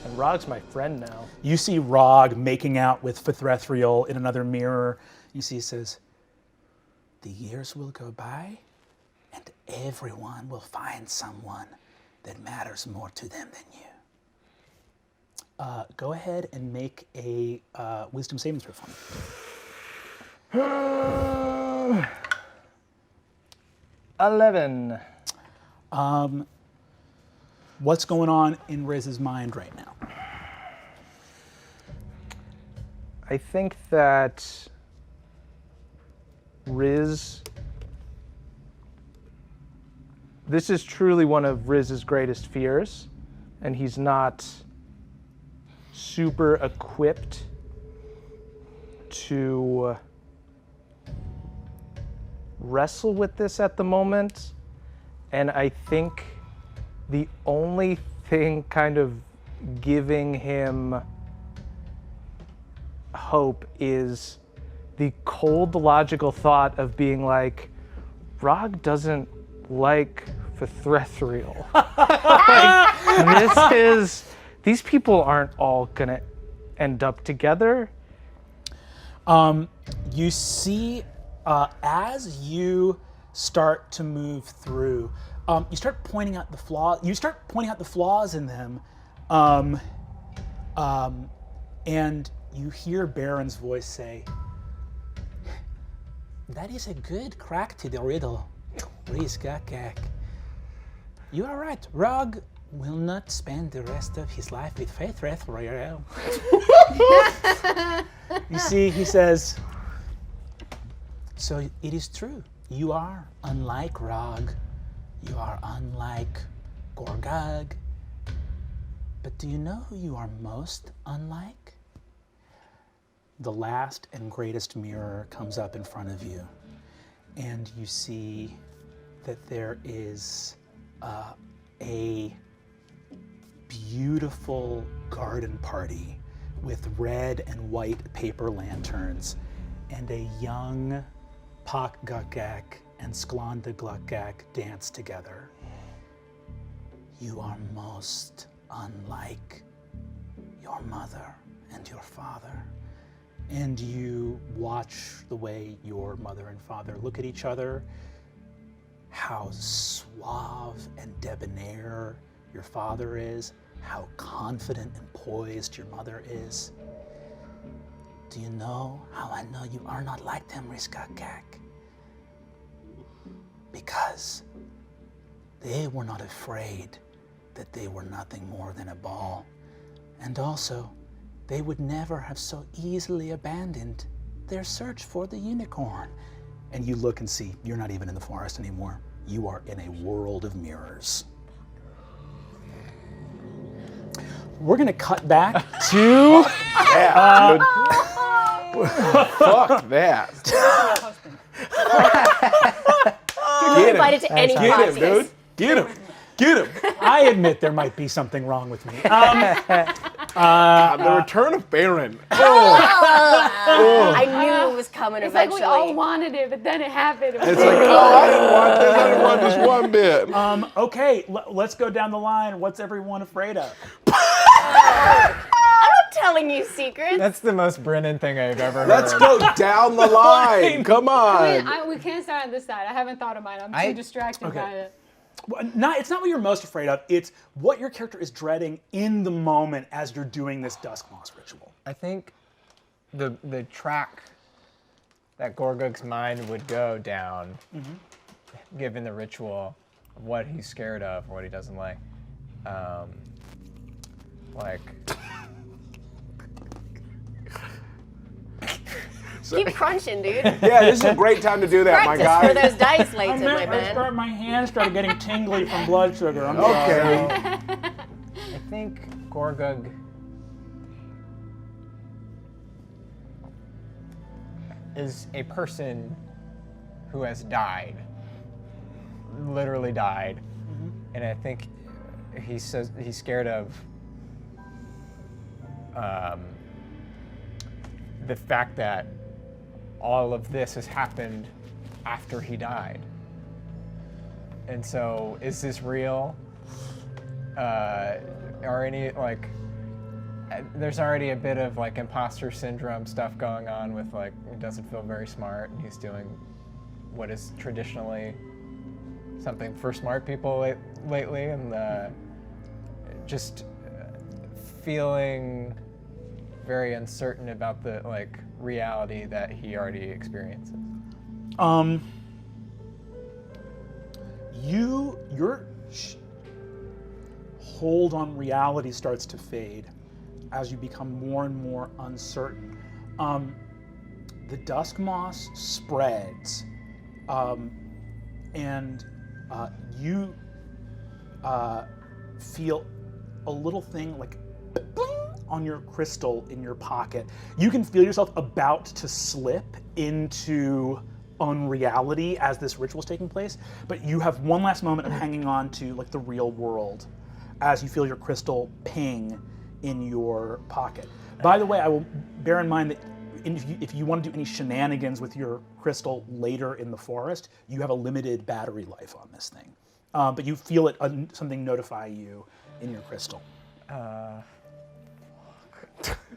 and Rog's my friend now. You see Rog making out with Fithrethriel in another mirror. You see he says, "The years will go by, and everyone will find someone that matters more to them than you." Go ahead and make a wisdom saving throw for me. 11. What's going on in Riz's mind right now? I think that Riz, this is truly one of Riz's greatest fears, and he's not super equipped to wrestle with this at the moment. And I think the only thing kind of giving him hope is the cold logical thought of being like, Rog doesn't like Fithrethriel. These people aren't all gonna end up together. You see, as you start to move through, you start pointing out the flaw. You start pointing out the flaws in them, and you hear Baron's voice say, "That is a good crack to the riddle, Rizkakak. You are right. Rog will not spend the rest of his life with Fithrethriel." You see, he says, "So it is true. You are unlike Rog. You are unlike Gorgug. But do you know who you are most unlike?" The last and greatest mirror comes up in front of you, and you see that there is a beautiful garden party with red and white paper lanterns, and a young Pakgakak and Sklandaglukkak dance together. You are most unlike your mother and your father. And you watch the way your mother and father look at each other, how suave and debonair your father is, how confident and poised your mother is. Do you know how I know you are not like them, Rizkakak? Because they were not afraid that they were nothing more than a ball. And also, they would never have so easily abandoned their search for the unicorn. And you look and see, you're not even in the forest anymore. You are in a world of mirrors. We're gonna cut back to... Fuck that. You're not invited to any Get him, parties. dude. Get him. Get him! I admit there might be something wrong with me. The return of Baron. I knew it was coming It's like eventually. we all wanted it, but then it happened. It's like, I didn't want this. I didn't want this one bit. Okay, let's go down the line. What's everyone afraid of? I'm not telling you secrets. That's the most Brennan thing I've ever heard. Let's go down the line. Come on. We can't start on this side. I haven't thought of mine. I'm too distracted by it. Well, it's not what you're most afraid of. It's what your character is dreading in the moment as you're doing this Dusk Moss ritual. I think the track that Gorgug's mind would go down, given the ritual, of what he's scared of, or what he doesn't like. Keep crunching, dude. Yeah, this is a great time to do that, my Practice for guy. those dice later, my man. My hands started getting tingly from blood sugar. I'm Okay. I think Gorgug is a person who has died, literally died, and I think he says he's scared of the fact that all of this has happened after he died. And so, is this real? Are any, like, there's already a bit of, like, imposter syndrome stuff going on with, like, he doesn't feel very smart, and he's doing what is traditionally something for smart people lately, and just feeling very uncertain about the, like, reality that he already experiences. Your hold on reality starts to fade as you become more and more uncertain. The Dusk Moss spreads, and you feel a little thing like on your crystal in your pocket. You can feel yourself about to slip into unreality as this ritual is taking place, but you have one last moment of hanging on to like the real world as you feel your crystal ping in your pocket. By the way, I will bear in mind that if you want to do any shenanigans with your crystal later in the forest, you have a limited battery life on this thing. But you feel it something notify you in your crystal.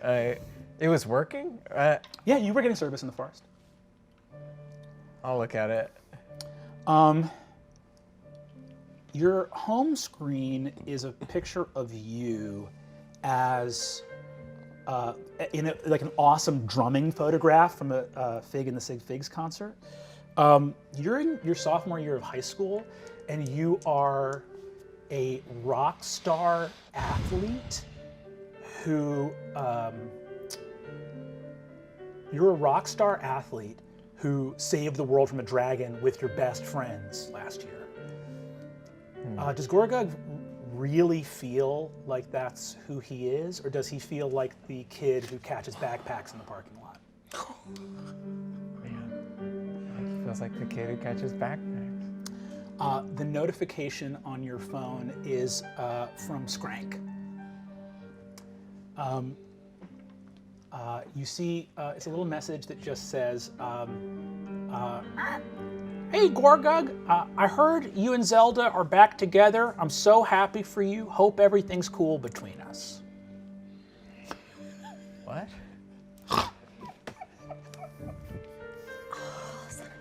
It was working? Yeah, you were getting service in the forest. I'll look at it. Your home screen is a picture of you as in like an awesome drumming photograph from a Fig and the Sig Figs concert. You're in your sophomore year of high school, and you are a rock star athlete who saved the world from a dragon with your best friends last year. Does Gorgug really feel like that's who he is, or does he feel like the kid who catches backpacks in the parking lot? Man, it feels like the kid who catches backpacks. The notification on your phone is from Skrank. You see, it's a little message that just says, "Hey Gorgug, I heard you and Zelda are back together. I'm so happy for you. Hope everything's cool between us." What?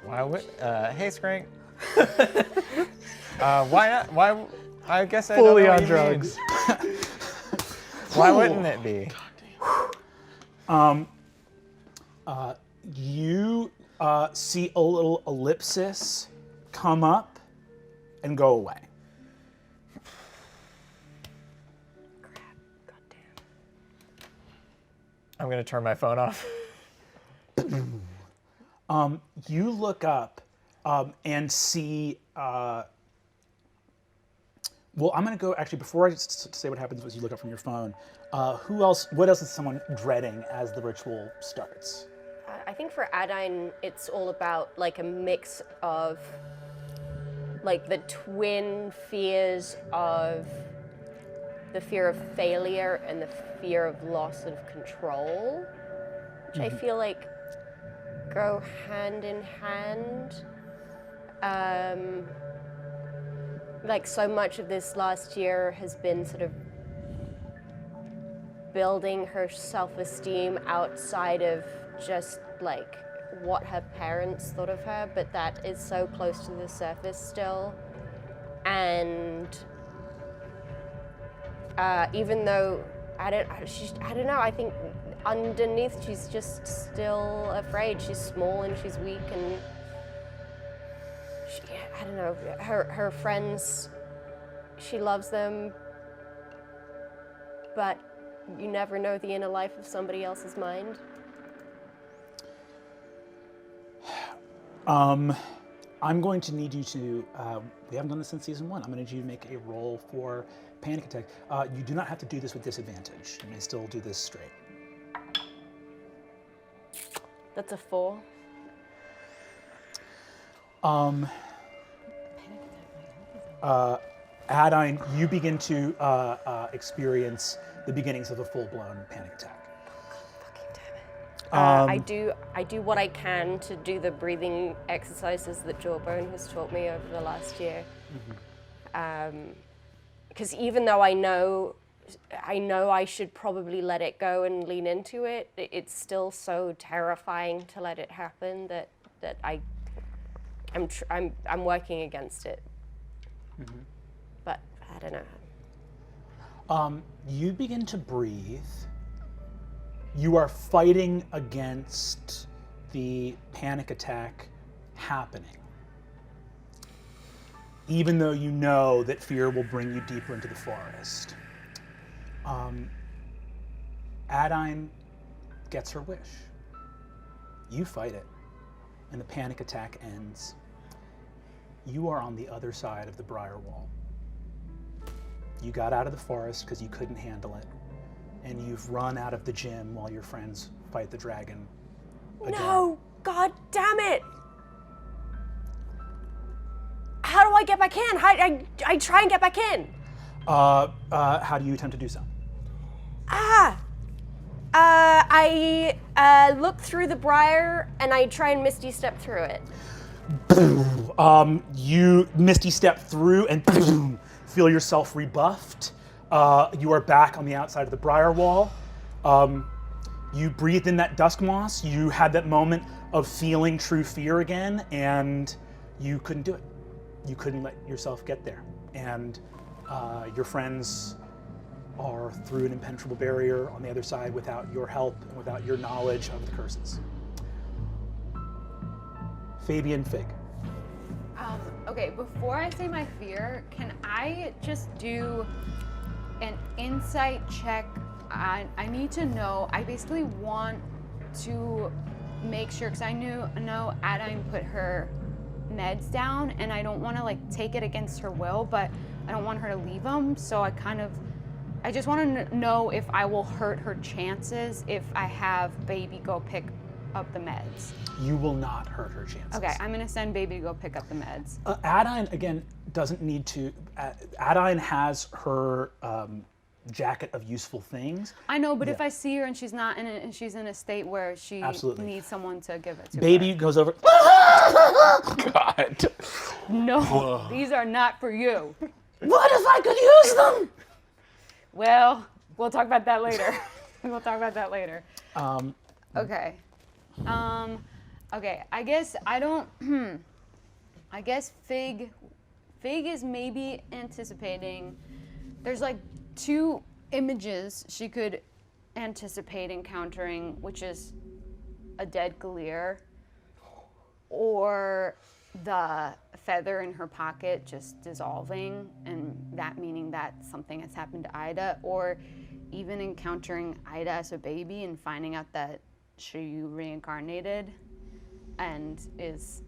Why would? Hey, Skrank. Why not? Why? I guess I Fully don't know on what you mean. drugs. Why wouldn't it be? You see a little ellipsis come up and go away. I'm gonna turn my phone off. You look up and see. Well, I'm going to go actually before I say what happens as you look up from your phone. Who else? What else is someone dreading as the ritual starts? I think for Adine, it's all about like a mix of like the twin fears of the fear of failure and the fear of loss of control, which I feel like go hand in hand. Like so much of this last year has been sort of building her self-esteem outside of just like what her parents thought of her, but that is so close to the surface still. And even though I don't know, I think underneath she's just still afraid. She's small and she's weak, and I don't know, her friends, she loves them, but you never know the inner life of somebody else's mind. I'm going to need you to, we haven't done this since season 1. I'm going to need you to make a roll for panic attack. You do not have to do this with disadvantage. You may still do this straight. That's a 4. Adine, you begin to experience the beginnings of a full-blown panic attack. I do what I can to do the breathing exercises that Jawbone has taught me over the last year. Because even though I know I should probably let it go and lean into it, it's still so terrifying to let it happen that I'm working against it. But I don't know. You begin to breathe. You are fighting against the panic attack happening, even though you know that fear will bring you deeper into the forest. Adine gets her wish. You fight it, and the panic attack ends. You are on the other side of the briar wall. You got out of the forest because you couldn't handle it, and you've run out of the gym while your friends fight the dragon again. No! God damn it! How do I get back in? I try and get back in. How do you attempt to do so? I look through the briar and I try and misty step through it. You misty step through and feel yourself rebuffed. You are back on the outside of the briar wall. You breathed in that dusk moss. You had that moment of feeling true fear again, and you couldn't do it. You couldn't let yourself get there. And your friends are through an impenetrable barrier on the other side without your help and without your knowledge of the curses. Fabian, Fig. Okay, before I say my fear, can I just do an insight check? I need to know. I basically want to make sure, because I know Adine put her meds down, and I don't want to like take it against her will, but I don't want her to leave them. So I just want to know if I will hurt her chances if I have Baby go pick up the meds. You will not hurt her chances. Okay, I'm gonna send Baby to go pick up the meds. Adine, again, doesn't need to. Adine has her jacket of useful things. I know, but if I see her and she's not she's in a state where she Absolutely. needs someone to give it to Baby her. goes over. God. No, these are not for you. What if I could use them? Well, we'll talk about that later. We'll talk about that later. Okay. Okay, I guess I don't, I guess Fig is maybe anticipating, there's like 2 images she could anticipate encountering, which is a dead Galir, or the feather in her pocket just dissolving, and that meaning that something has happened to Ida, or even encountering Ida as a baby and finding out that she reincarnated and is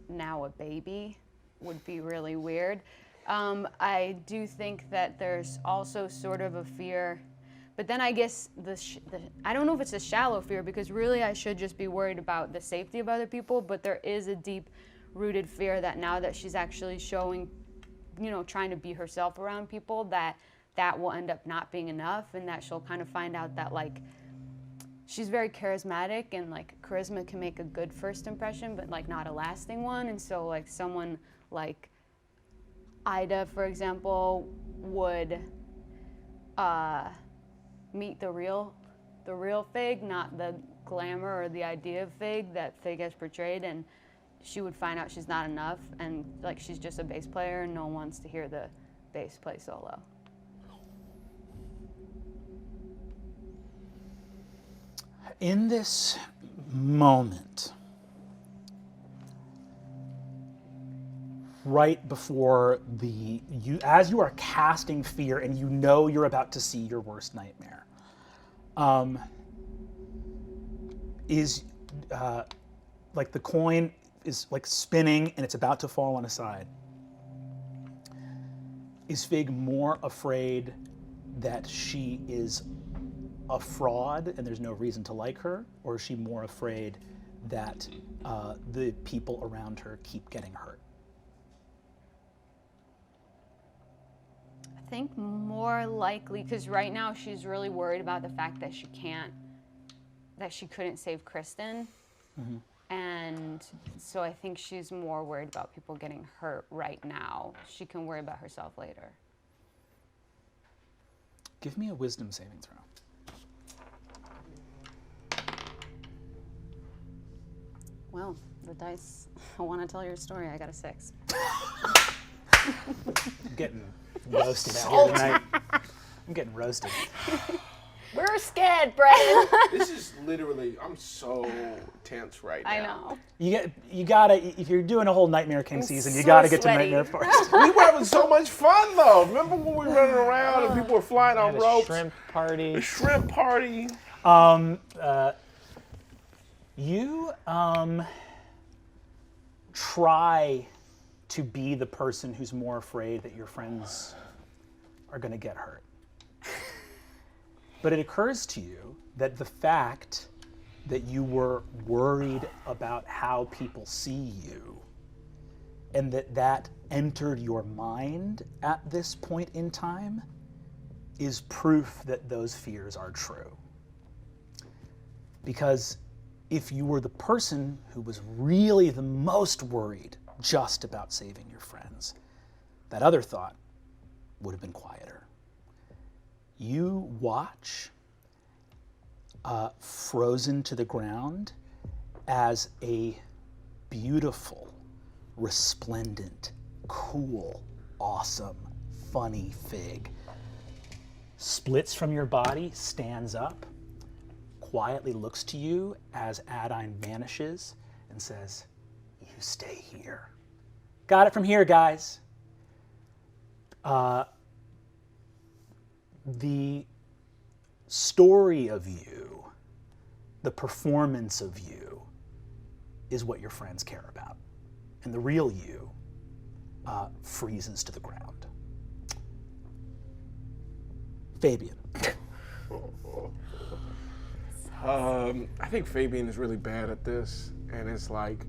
now a baby would be really weird. I do think that there's also sort of a fear, but then I guess I don't know if it's a shallow fear, because really I should just be worried about the safety of other people, but there is a deep rooted fear that now that she's actually showing, trying to be herself around people, that will end up not being enough, and that she'll kind of find out that like she's very charismatic, and like charisma can make a good first impression but like not a lasting one. And so like someone like Ida, for example, would meet the real Fig, not the glamour or the idea of Fig that Fig has portrayed, and she would find out she's not enough, and like she's just a bass player and no one wants to hear the bass play solo. In this moment, right before as you are casting fear and you're about to see your worst nightmare, is like the coin is like spinning and it's about to fall on a side. Is Fig more afraid that she is a fraud and there's no reason to like her, or is she more afraid that the people around her keep getting hurt? I think more likely, because right now she's really worried about the fact that she couldn't save Kristen. Mm-hmm. And so I think she's more worried about people getting hurt right now. She can worry about herself later. Give me a wisdom saving throw. Well, the dice, I want to tell your story. I got a 6. I'm getting roasted out here tonight. I'm getting roasted. We're scared, Brandon. This is literally, I'm so tense right now. I know. You gotta, if you're doing a whole Nightmare King season, you so gotta get to sweaty. Nightmare first. We were having so much fun though. Remember when we were running around and people were flying on Had a ropes? shrimp party. A shrimp party. You try to be the person who's more afraid that your friends are gonna get hurt. But it occurs to you that the fact that you were worried about how people see you, and that entered your mind at this point in time, is proof that those fears are true. Because if you were the person who was really the most worried just about saving your friends, that other thought would have been quieter. You watch, frozen to the ground, as a beautiful, resplendent, cool, awesome, funny Fig splits from your body, stands up, quietly looks to you as Adine vanishes, and says, "You stay here." Got it from here, guys. The story of you, the performance of you, is what your friends care about. And the real you freezes to the ground. Fabian. I think Fabian is really bad at this and is like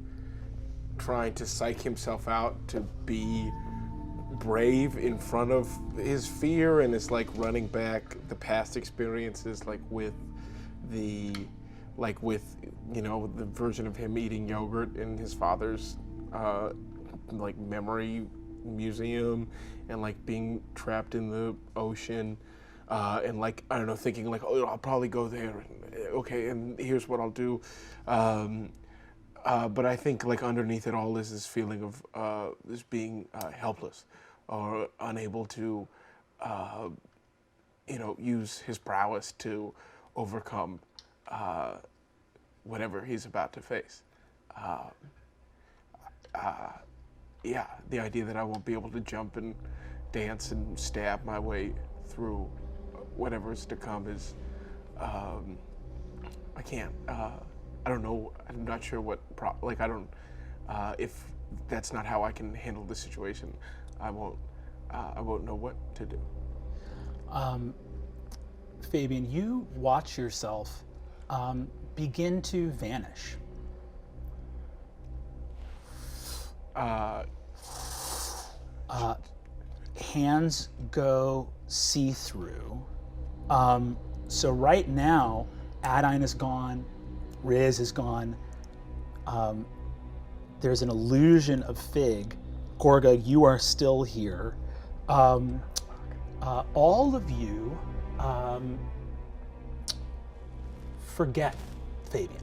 trying to psych himself out to be brave in front of his fear, and is like running back the past experiences, like with the the version of him eating yogurt in his father's like memory museum, and like being trapped in the ocean, and like I don't know, thinking like, oh, I'll probably go there, okay, and here's what I'll do. But I think like underneath it all is this feeling of this being helpless or unable to, use his prowess to overcome whatever he's about to face. The idea that I won't be able to jump and dance and stab my way through whatever is to come is, I can't. I don't know. I'm not sure what. I don't. If that's not how I can handle the situation, I won't know what to do. Fabian, you watch yourself begin to vanish. Hands go see-through. So right now, Adine is gone, Riz is gone. There's an illusion of Fig. Gorgug, you are still here. All of you forget Fabian.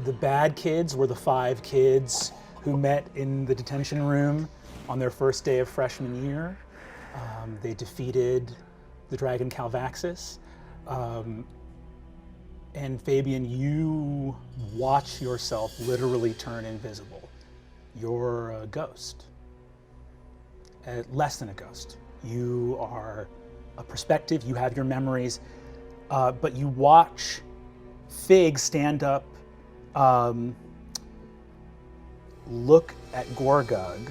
The bad kids were the 5 kids who met in the detention room on their first day of freshman year. They defeated the dragon Calvaxis. And Fabian, you watch yourself literally turn invisible. You're a ghost. Less than a ghost. You are a perspective, you have your memories, but you watch Fig stand up, look at Gorgug,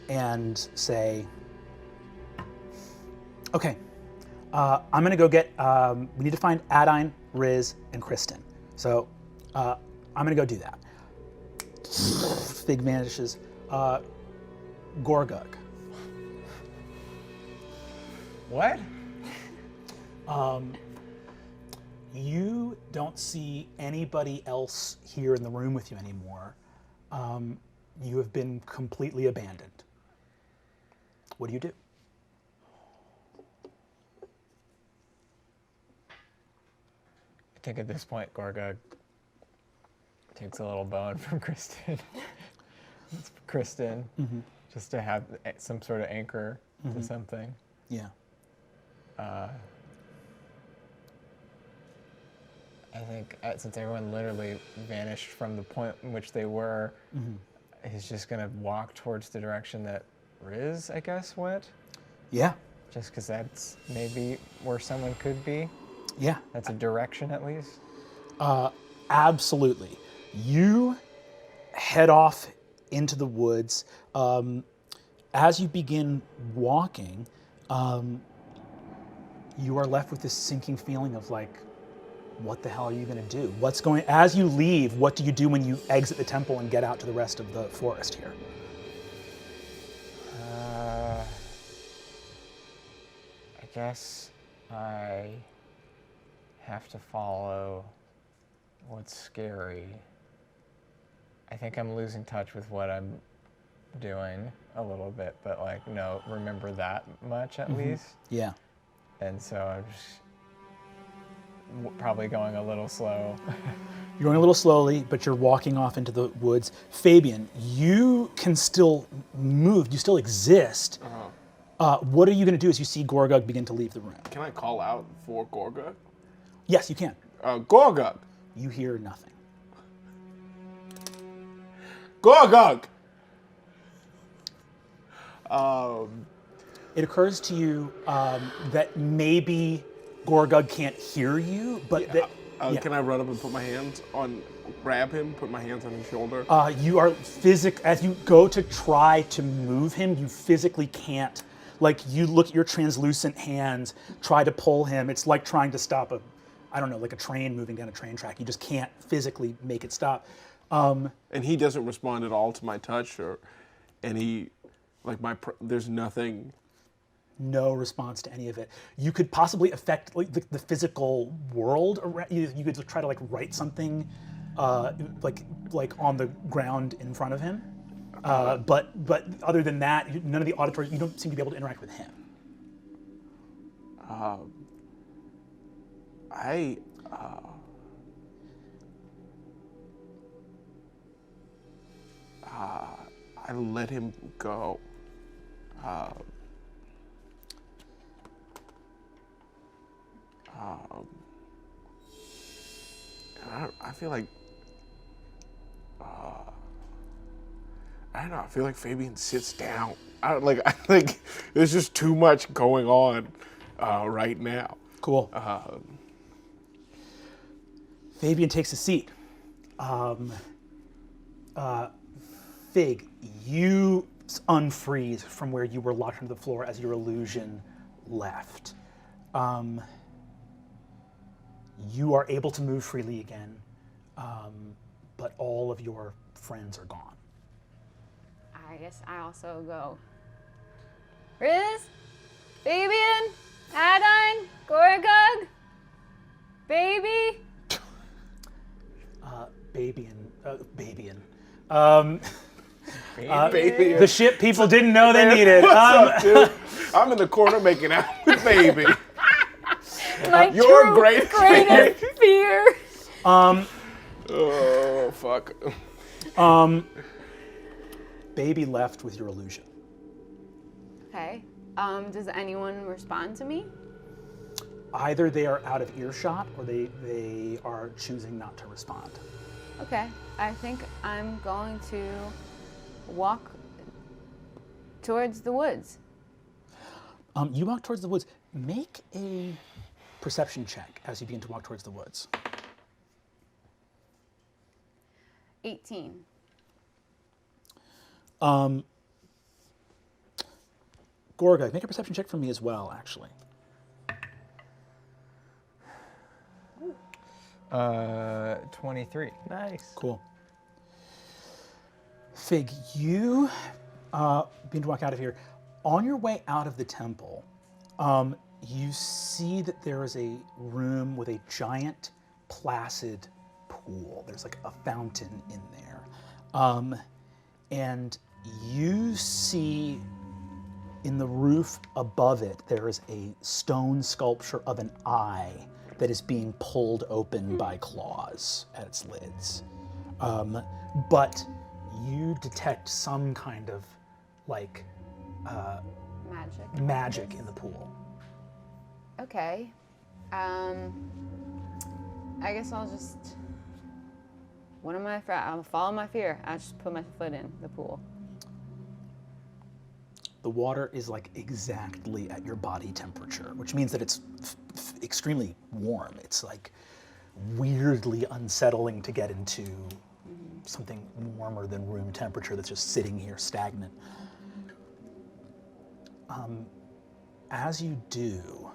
and say, okay, I'm gonna go get, we need to find Adine, Riz, and Kristen. So I'm gonna go do that. Fig vanishes. Gorgug. What? You don't see anybody else here in the room with you anymore. You have been completely abandoned. What do you do? I think at this point, Gorgug takes a little bone from Kristen. It's Kristen, just to have some sort of anchor to something. Yeah. I think since everyone literally vanished from the point in which they were, he's just going to walk towards the direction that Riz, I guess, went. Yeah. Just because that's maybe where someone could be. Yeah. That's a direction, at least. Absolutely. You head off into the woods. As you begin walking, you are left with this sinking feeling of like, what the hell are you going to do? As you leave, what do you do when you exit the temple and get out to the rest of the forest here? I guess I have to follow what's scary. I think I'm losing touch with what I'm doing a little bit, but like, no, remember that much at least. Yeah. And so I'm just probably going a little slow. You're going a little slowly, but you're walking off into the woods. Fabian, you can still move. You still exist. What are you going to do as you see Gorgug begin to leave the room? Can I call out for Gorgug? Yes, you can. Gorgug! You hear nothing. Gorgug! It occurs to you that maybe Gorgug can't hear you, but can I run up and grab him, put my hands on his shoulder? you are as you go to try to move him, you physically can't. Like, you look at your translucent hands, try to pull him. It's like trying to stop like a train moving down a train track. You just can't physically make it stop. And he doesn't respond at all to my touch or any, there's nothing. No response to any of it. You could possibly affect the physical world around you. You could try to write something like on the ground in front of him. But other than that, none of the auditory, you don't seem to be able to interact with him. I let him go. I feel like I don't know. I feel like Fabian sits down. I think there's just too much going on right now. Cool. Fabian takes a seat. Fig, you unfreeze from where you were locked into the floor as your illusion left. You are able to move freely again, but all of your friends are gone. I guess I also go. Riz, Fabian, Adine, Gorgug, baby. Babian. Baby. The shit people didn't know they needed. What's up, dude? I'm in the corner making out with baby. My Your true greatest greatest fear. Oh, fuck. Baby left with your illusion. Okay. Does anyone respond to me? Either they are out of earshot or they are choosing not to respond. Okay. I think I'm going to walk towards the woods. You walk towards the woods. Make a perception check as you begin to walk towards the woods. 18. Gorgug, make a perception check for me as well, actually. 23. Nice. Cool. Fig, you begin to walk out of here. On your way out of the temple, you see that there is a room with a giant, placid pool. There's like a fountain in there. And you see in the roof above it, there is a stone sculpture of an eye that is being pulled open by claws at its lids. But you detect some kind of like magic in the pool. Okay. I guess I'll just. I'll follow my fear. I'll just put my foot in the pool. The water is like exactly at your body temperature, which means that it's extremely warm. It's like weirdly unsettling to get into something warmer than room temperature that's just sitting here stagnant. As you do,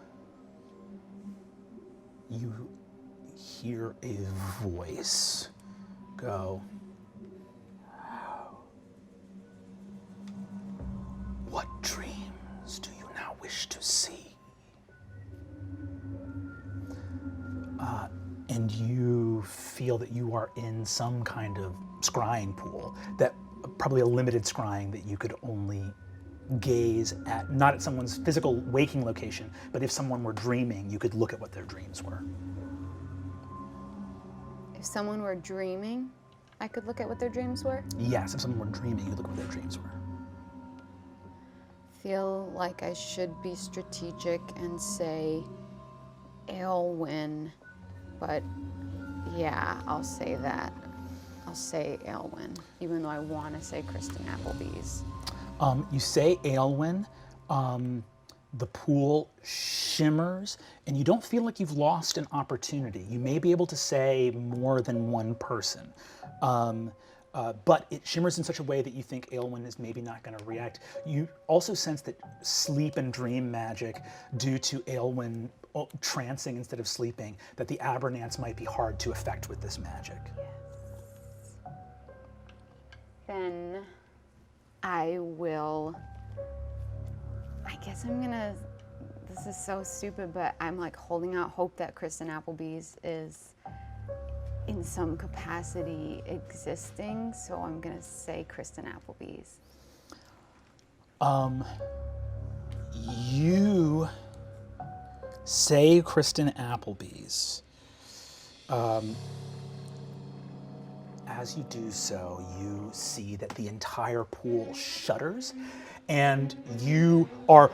you hear a voice go, "What dreams do you now wish to see?" And you feel that you are in some kind of scrying pool, that probably a limited scrying that you could only gaze at, not at someone's physical waking location, but if someone were dreaming, you could look at what their dreams were. If someone were dreaming, I could look at what their dreams were? Yes, if someone were dreaming, you could look at what their dreams were. Feel like I should be strategic and say Aelwyn, but yeah, I'll say that. I'll say Aelwyn, even though I want to say Kristen Applebee's. You say Aelwyn, the pool shimmers, and you don't feel like you've lost an opportunity. You may be able to say more than one person, but it shimmers in such a way that you think Aelwyn is maybe not going to react. You also sense that sleep and dream magic, due to Aelwyn trancing instead of sleeping, that the Abernants might be hard to affect with this magic. Then I guess I'm gonna, this is so stupid, but I'm like holding out hope that Kristen Applebee's is in some capacity existing, so I'm gonna say Kristen Applebee's. You say Kristen Applebee's. As you do so, you see that the entire pool shudders, and you are,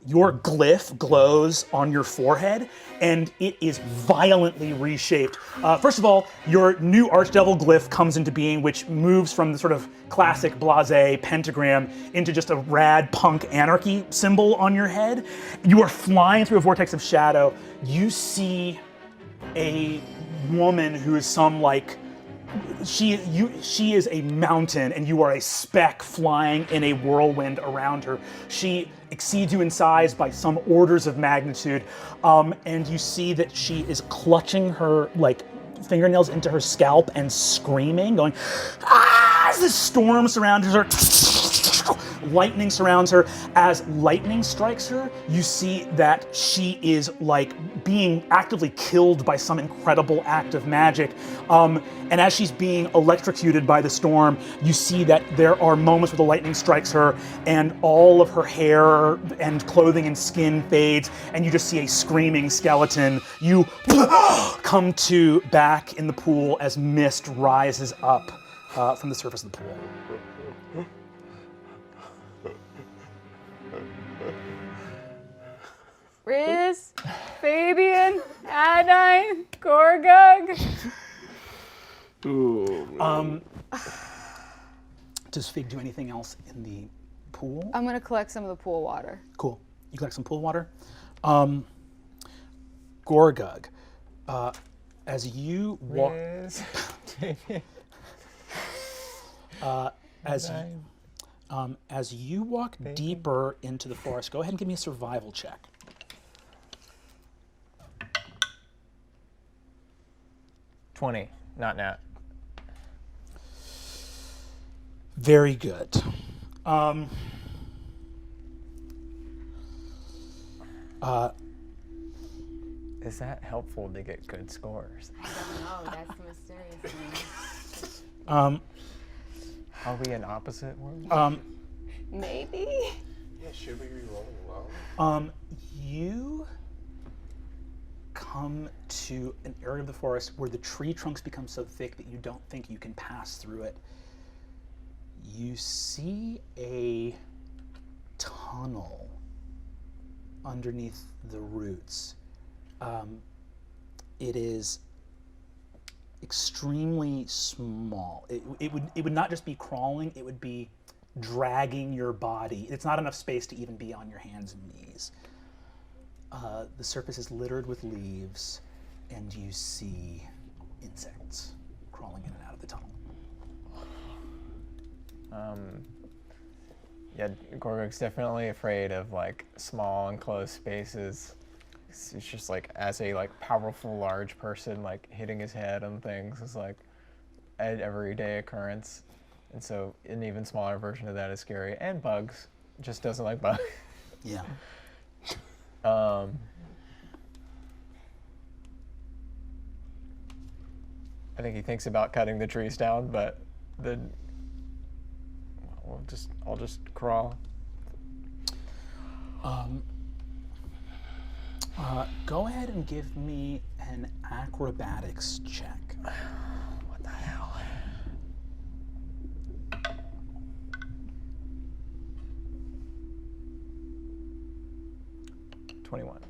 your glyph glows on your forehead, and it is violently reshaped. First of all, your new Archdevil glyph comes into being, which moves from the sort of classic blasé pentagram into just a rad punk anarchy symbol on your head. You are flying through a vortex of shadow. You see a woman who is some like she is a mountain, and you are a speck flying in a whirlwind around her. She exceeds you in size by some orders of magnitude, and you see that she is clutching her fingernails into her scalp and screaming, going, "Ah!" As the storm surrounds her. Lightning surrounds her. As lightning strikes her, you see that she is being actively killed by some incredible act of magic. And as she's being electrocuted by the storm, you see that there are moments where the lightning strikes her and all of her hair and clothing and skin fades, and you just see a screaming skeleton. You come to back in the pool as mist rises up from the surface of the pool. Riz, Fabian, Adine, Gorgug. Does Fig do anything else in the pool? I'm gonna collect some of the pool water. Cool. You collect some pool water. Gorgug, as you walk, as you walk deeper into the forest, go ahead and give me a survival check. $20, not nat. Very good. Is that helpful to get good scores? I don't know. That's the mysterious thing. Are we in opposite worlds? Maybe. Yeah, should we be rolling low? You come to an area of the forest where the tree trunks become so thick that you don't think you can pass through it. You see a tunnel underneath the roots. It is extremely small. It would not just be crawling, it would be dragging your body. It's not enough space to even be on your hands and knees. The surface is littered with leaves, and you see insects crawling in and out of the tunnel. Yeah, Gorgug's definitely afraid of small enclosed spaces. It's just as a powerful large person hitting his head on things is an everyday occurrence, and so an even smaller version of that is scary. And bugs, just doesn't like bugs. Yeah. I think he thinks about cutting the trees down, but then I'll just crawl. Go ahead and give me an acrobatics check. What the hell? 21.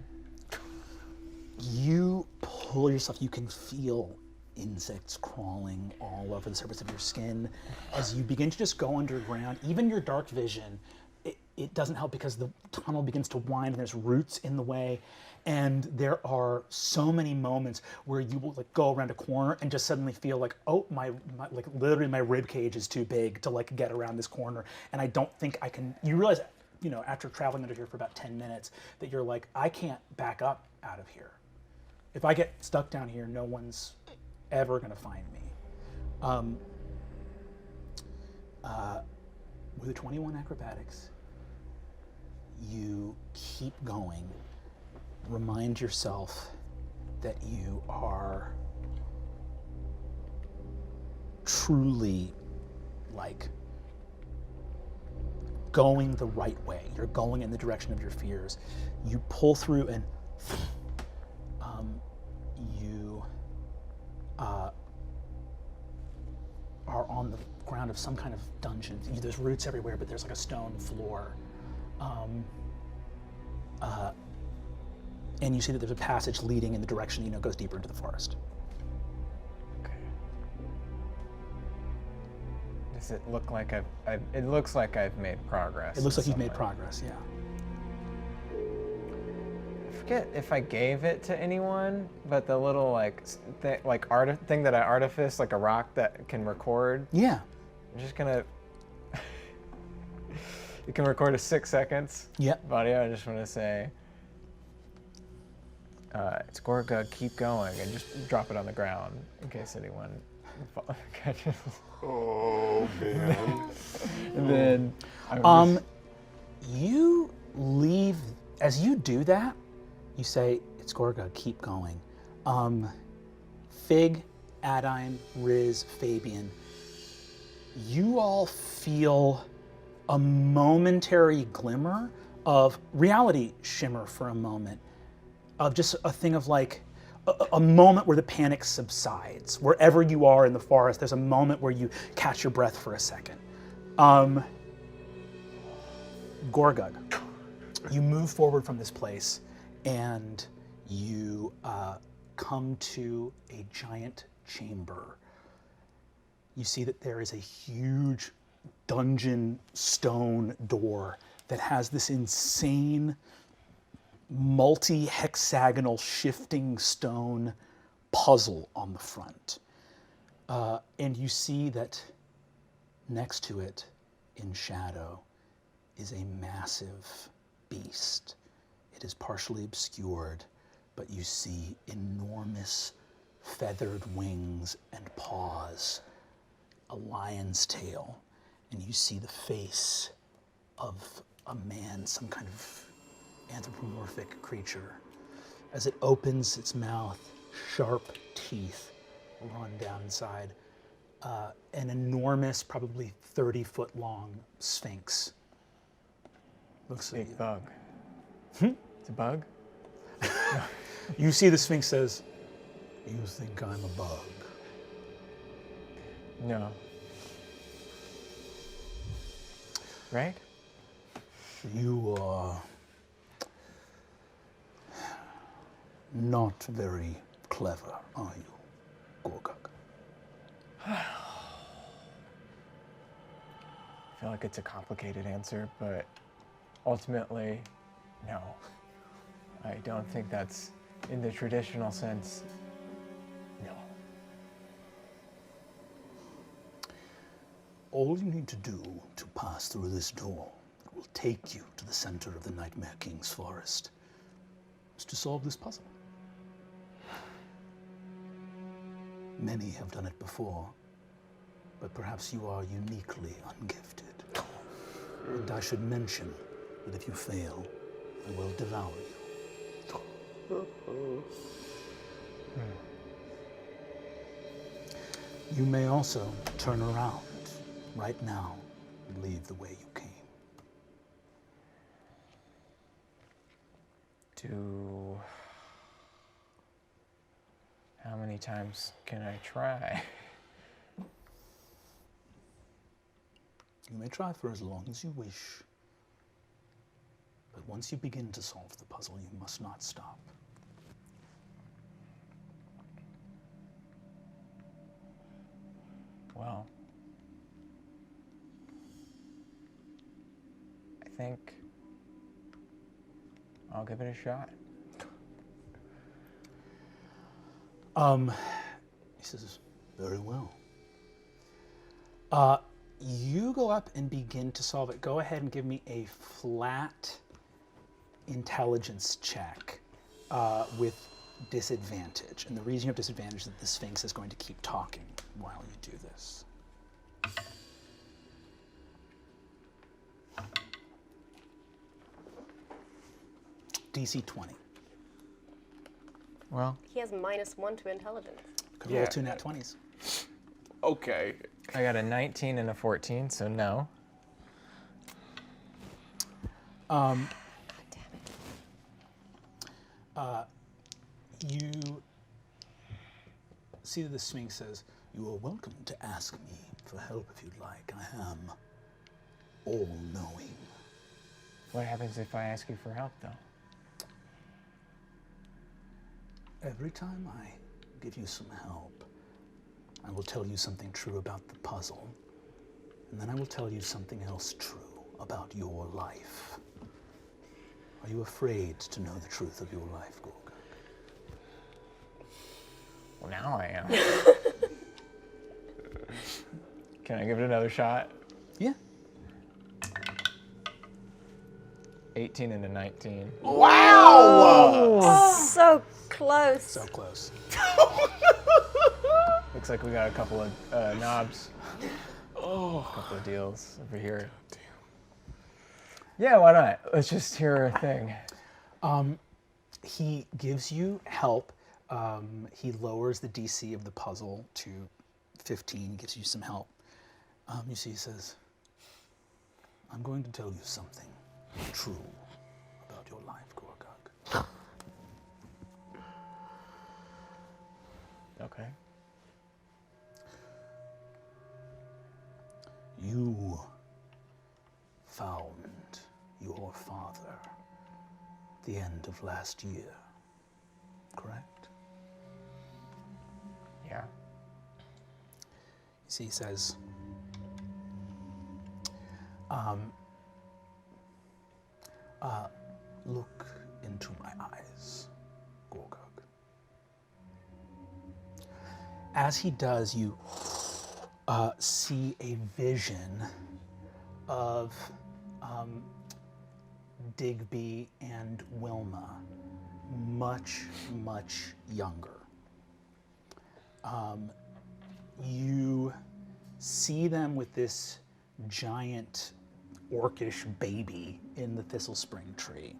You pull yourself, you can feel insects crawling all over the surface of your skin. As you begin to just go underground, even your dark vision, it doesn't help because the tunnel begins to wind and there's roots in the way. And there are so many moments where you will go around a corner and just suddenly feel oh, my literally my rib cage is too big to get around this corner. And I don't think I can, you realize, after traveling under here for about 10 minutes, that you're I can't back up out of here. If I get stuck down here, no one's ever gonna find me. With a 21 acrobatics, you keep going. Remind yourself that you are truly going the right way. You're going in the direction of your fears. You pull through and you are on the ground of some kind of dungeon. There's roots everywhere, but there's a stone floor. And you see that there's a passage leading in the direction goes deeper into the forest. Okay. Does it look like it looks like I've made progress? It looks like you've made progress, yeah. forget if I gave it to anyone, but the little thing that I artificed, like a rock that can record. Yeah. I'm just gonna. It can record a 6 seconds. Yep. Audio. I just want to say. It's Gorgug, keep going, and just drop it on the ground in case anyone catches. Oh man. And then You leave, as you do that, you say, it's Gorgug, keep going. Fig, Adine, Riz, Fabian, you all feel a momentary glimmer of reality shimmer for a moment, of just a thing of like, a moment where the panic subsides. Wherever you are in the forest, there's a moment where you catch your breath for a second. Gorgug, you move forward from this place and you come to a giant chamber. You see that there is a huge dungeon stone door that has this insane multi-hexagonal shifting stone puzzle on the front. And you see that next to it, in shadow, is a massive beast. It is partially obscured, but you see enormous feathered wings and paws, a lion's tail, and you see the face of a man, some kind of anthropomorphic creature. As it opens its mouth, sharp teeth run down inside. An enormous, probably 30-foot long Sphinx. Looks at you. big bug. It's a bug? You see the Sphinx says, "You think I'm a bug?" No. Right? You are not very clever, are you, Gorgug? I feel like it's a complicated answer, but ultimately, no. I don't think that's, in the traditional sense, no. All you need to do to pass through this door that will take you to the center of the Nightmare King's forest is to solve this puzzle. Many have done it before, but perhaps you are uniquely ungifted. And I should mention that if you fail, I will devour you. You may also turn around right now and leave the way you came. How many times can I try? You may try for as long as you wish, but once you begin to solve the puzzle, you must not stop. Well, I think I'll give it a shot. He says, very well. You go up and begin to solve it. Go ahead and give me a flat intelligence check with disadvantage. And the reason you have disadvantage is that the Sphinx is going to keep talking while you do this. DC 20. Well, He has -1 to intelligence. Could roll 2 nat 20s. Okay. I got a 19 and a 14, so no. Damn it. You see that the Sphinx says, "You are welcome to ask me for help if you'd like. I am all-knowing." What happens if I ask you for help, though? Every time I give you some help, I will tell you something true about the puzzle, and then I will tell you something else true about your life. Are you afraid to know the truth of your life, Gorgug? Well, now I am. Can I give it another shot? Yeah. 18 into 19. Wow! So close. So close. Looks like we got a couple of knobs. A couple of deals over here. Yeah, why not? Let's just hear a thing. He gives you help. He lowers the DC of the puzzle to 15, gives you some help. You see, he says, I'm going to tell you something true about your life, Gorgug. Okay. You found your father at the end of last year, correct? Yeah. You see, he says, look into my eyes, Gorgug. As he does, you see a vision of Digby and Wilma, much, much younger. You see them with this giant orcish baby in the thistle spring tree.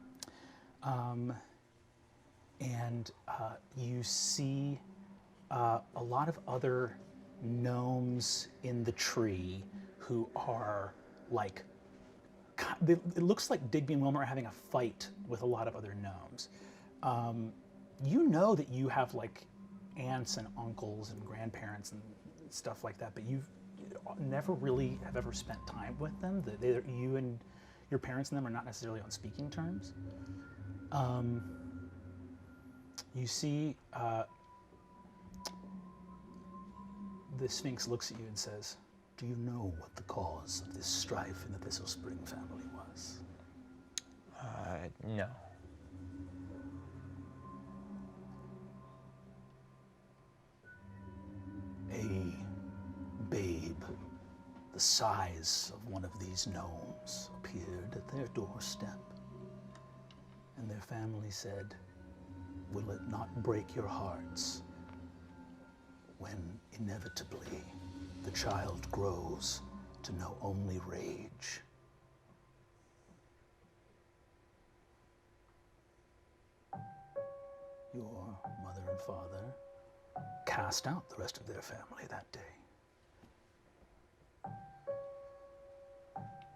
And you see a lot of other gnomes in the tree who are like, it looks like Digby and Wilma are having a fight with a lot of other gnomes. You know that you have like aunts and uncles and grandparents and stuff like that, but you've never really have ever spent time with them. You and your parents and them are not necessarily on speaking terms. You see the Sphinx looks at you and says, do you know what the cause of this strife in the Thistle Spring family was? No. A babe the size of one of these gnomes appeared at their doorstep, and their family said, will it not break your hearts when inevitably the child grows to know only rage? Your mother and father cast out the rest of their family that day.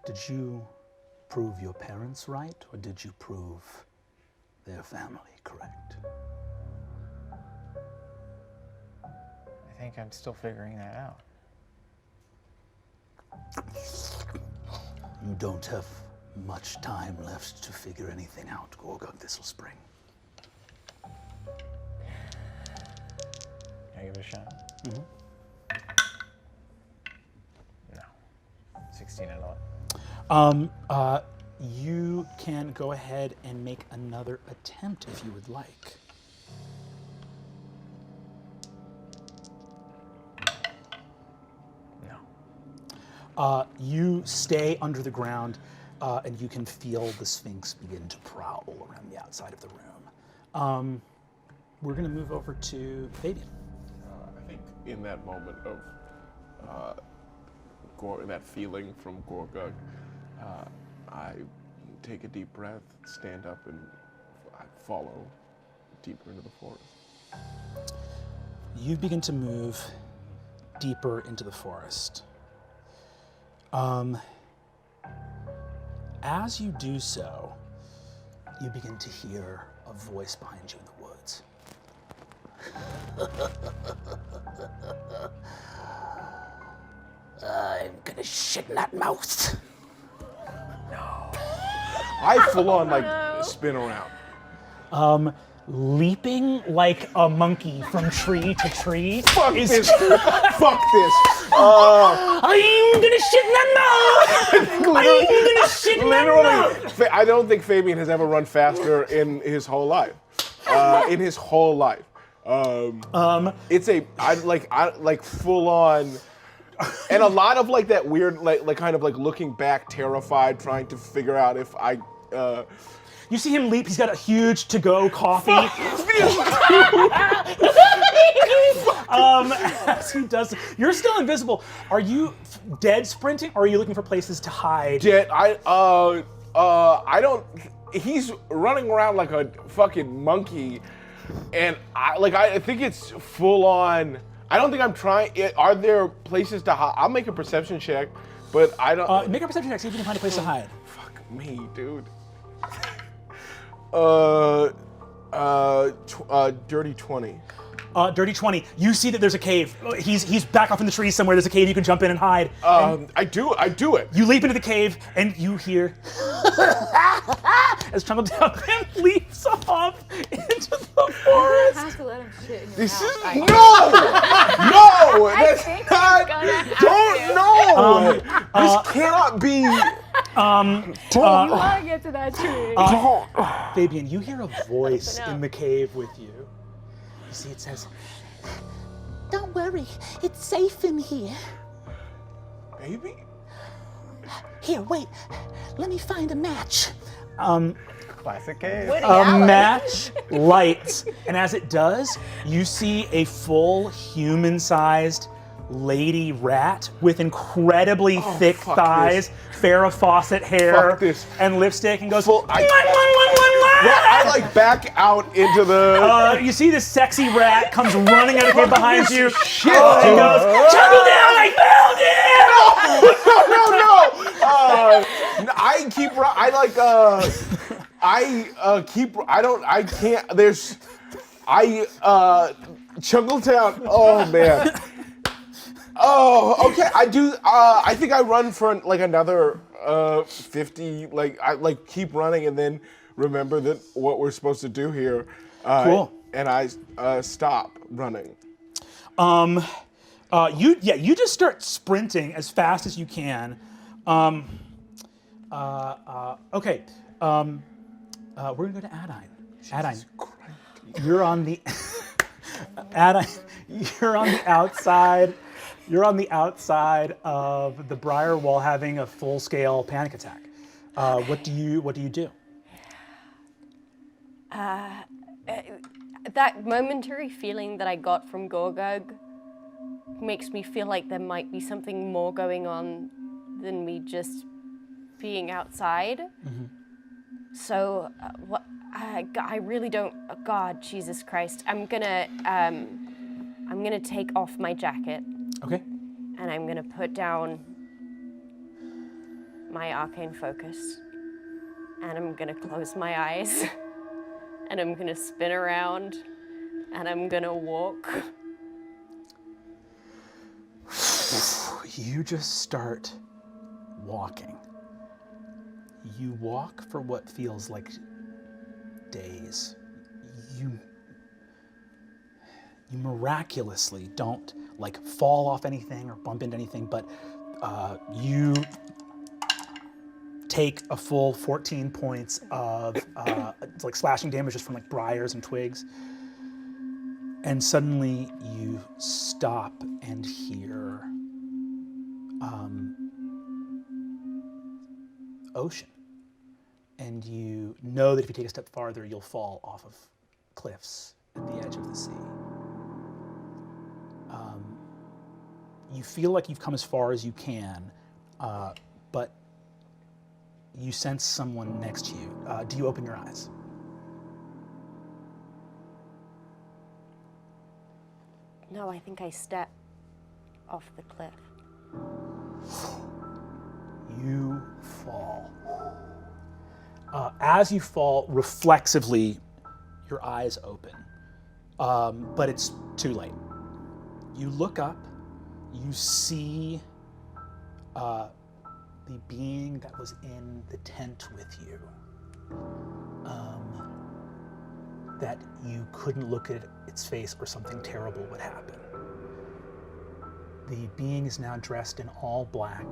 Did you prove your parents right, or did you prove their family correct? I think I'm still figuring that out. You don't have much time left to figure anything out, Gorgug Thistle Spring. Can I give it a shot? Mm-hmm. No. 16 and 11. You can go ahead and make another attempt if you would like. No. You stay under the ground, and you can feel the Sphinx begin to prowl around the outside of the room. We're going to move over to Fabian. I think in that moment of that feeling from Gorgug, I take a deep breath, stand up, and I follow deeper into the forest. You begin to move deeper into the forest. As you do so, you begin to hear a voice behind you in the woods. I'm gonna shit in that mouth. I full on spin around. Leaping like a monkey from tree to tree. Fuck this! Fuck this! I'm gonna shit Literally, I don't think Fabian has ever run faster in his whole life. It's I full on, and a lot of like that weird like kind of like looking back, terrified, trying to figure out if I. You see him leap. He's got a huge to-go coffee. As he does, you're still invisible. Are you dead sprinting, or are you looking for places to hide? Dead. I don't. He's running around like a fucking monkey, and I think it's full on. I don't think I'm trying. Are there places to hide? I'll make a perception check, but I don't. Make a perception check. See if you can find a place to hide. Fuck me, dude. Dirty 20. Dirty 20. You see that there's a cave. He's back off in the trees somewhere. There's a cave you can jump in and hide. I do it. You leap into the cave and you hear as Trundle Down leaps off into the forest. have to let him shit in your This house. is no, that's think not. we're gonna have Don't to. know. This cannot be. You want to get to that tree. Fabian, you hear a voice in the cave with you. You see, it says, "Don't worry, it's safe in here." Baby. Here, wait. Let me find a match. Classic cave. A match lights, and as it does, you see a full human-sized lady rat with incredibly thick fuck thighs, Farrah Fawcett hair, Fuck this. and lipstick, and goes. Well, I like back out into the. You see this sexy rat comes running out of the cave behind you. Shit, and dude. goes, "Chuckle down, I found it!" No. I keep. I like. I can't. There's. Chungletown. Oh man. Oh, okay. I do. I think I run for like another 50. Like I keep running and then remember that what we're supposed to do here. Cool. And I stop running. You just start sprinting as fast as you can. Okay. We're gonna go to Adine. Adine, you're on the. Adine, you're on the outside. You're on the outside of the Briar Wall, having a full-scale panic attack. What do you do? That momentary feeling that I got from Gorgug makes me feel like there might be something more going on than me just being outside. Mm-hmm. So, I really don't. Oh God, Jesus Christ! I'm gonna take off my jacket. Okay. And I'm gonna put down my arcane focus. And I'm gonna close my eyes. And I'm gonna spin around. And I'm gonna walk. You just start walking. You walk for what feels like days. You miraculously don't like fall off anything or bump into anything, but you take a full 14 points of like slashing damage just from like briars and twigs, and suddenly you stop and hear ocean, and you know that if you take a step farther, you'll fall off of cliffs at the edge of the sea. You feel like you've come as far as you can, but you sense someone next to you. Do you open your eyes? No, I think I step off the cliff. You fall. As you fall, reflexively, your eyes open, but it's too late. You look up, you see the being that was in the tent with you, that you couldn't look at its face or something terrible would happen. The being is now dressed in all black,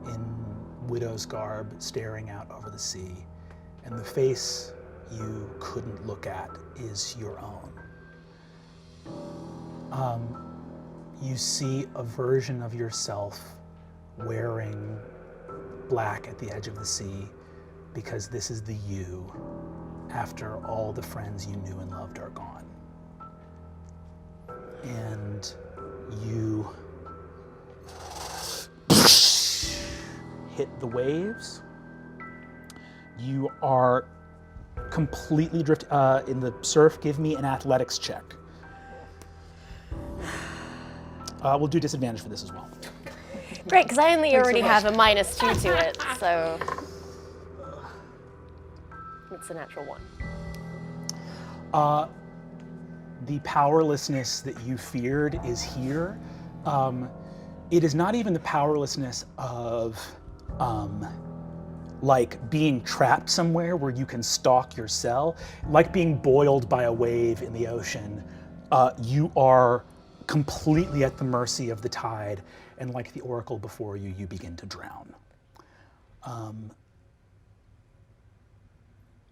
in widow's garb, staring out over the sea, and the face you couldn't look at is your own. You see a version of yourself wearing black at the edge of the sea, because this is the you after all the friends you knew and loved are gone. And you hit the waves. You are completely drift in the surf. Give me an athletics check. We'll do disadvantage for this as well. Great, because I already have a -2 to it, so it's a natural 1. The powerlessness that you feared is here. It is not even the powerlessness of like being trapped somewhere where you can stalk your cell, like being boiled by a wave in the ocean. You are completely at the mercy of the tide, and like the oracle before you, you begin to drown.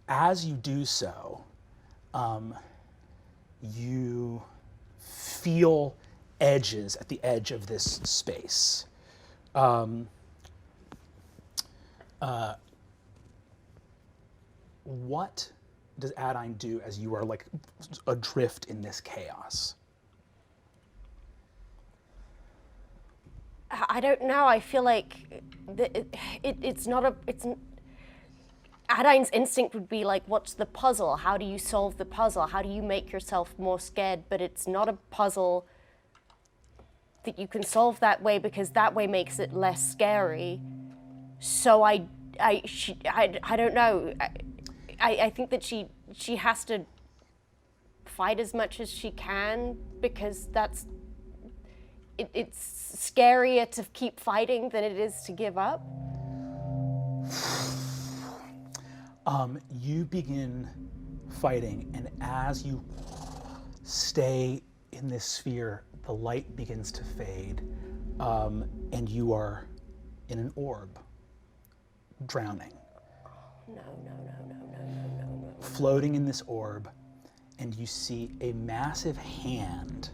As you do so, you feel edges at the edge of this space. What does Adine do as you are like adrift in this chaos? I don't know. I feel like Adine's instinct would be like, what's the puzzle? How do you solve the puzzle? How do you make yourself more scared? But it's not a puzzle that you can solve that way, because that way makes it less scary. So I don't know. I think that she has to fight as much as she can, because it's scarier to keep fighting than it is to give up. You begin fighting, and as you stay in this sphere, the light begins to fade, and you are in an orb, drowning. No. Floating in this orb, and you see a massive hand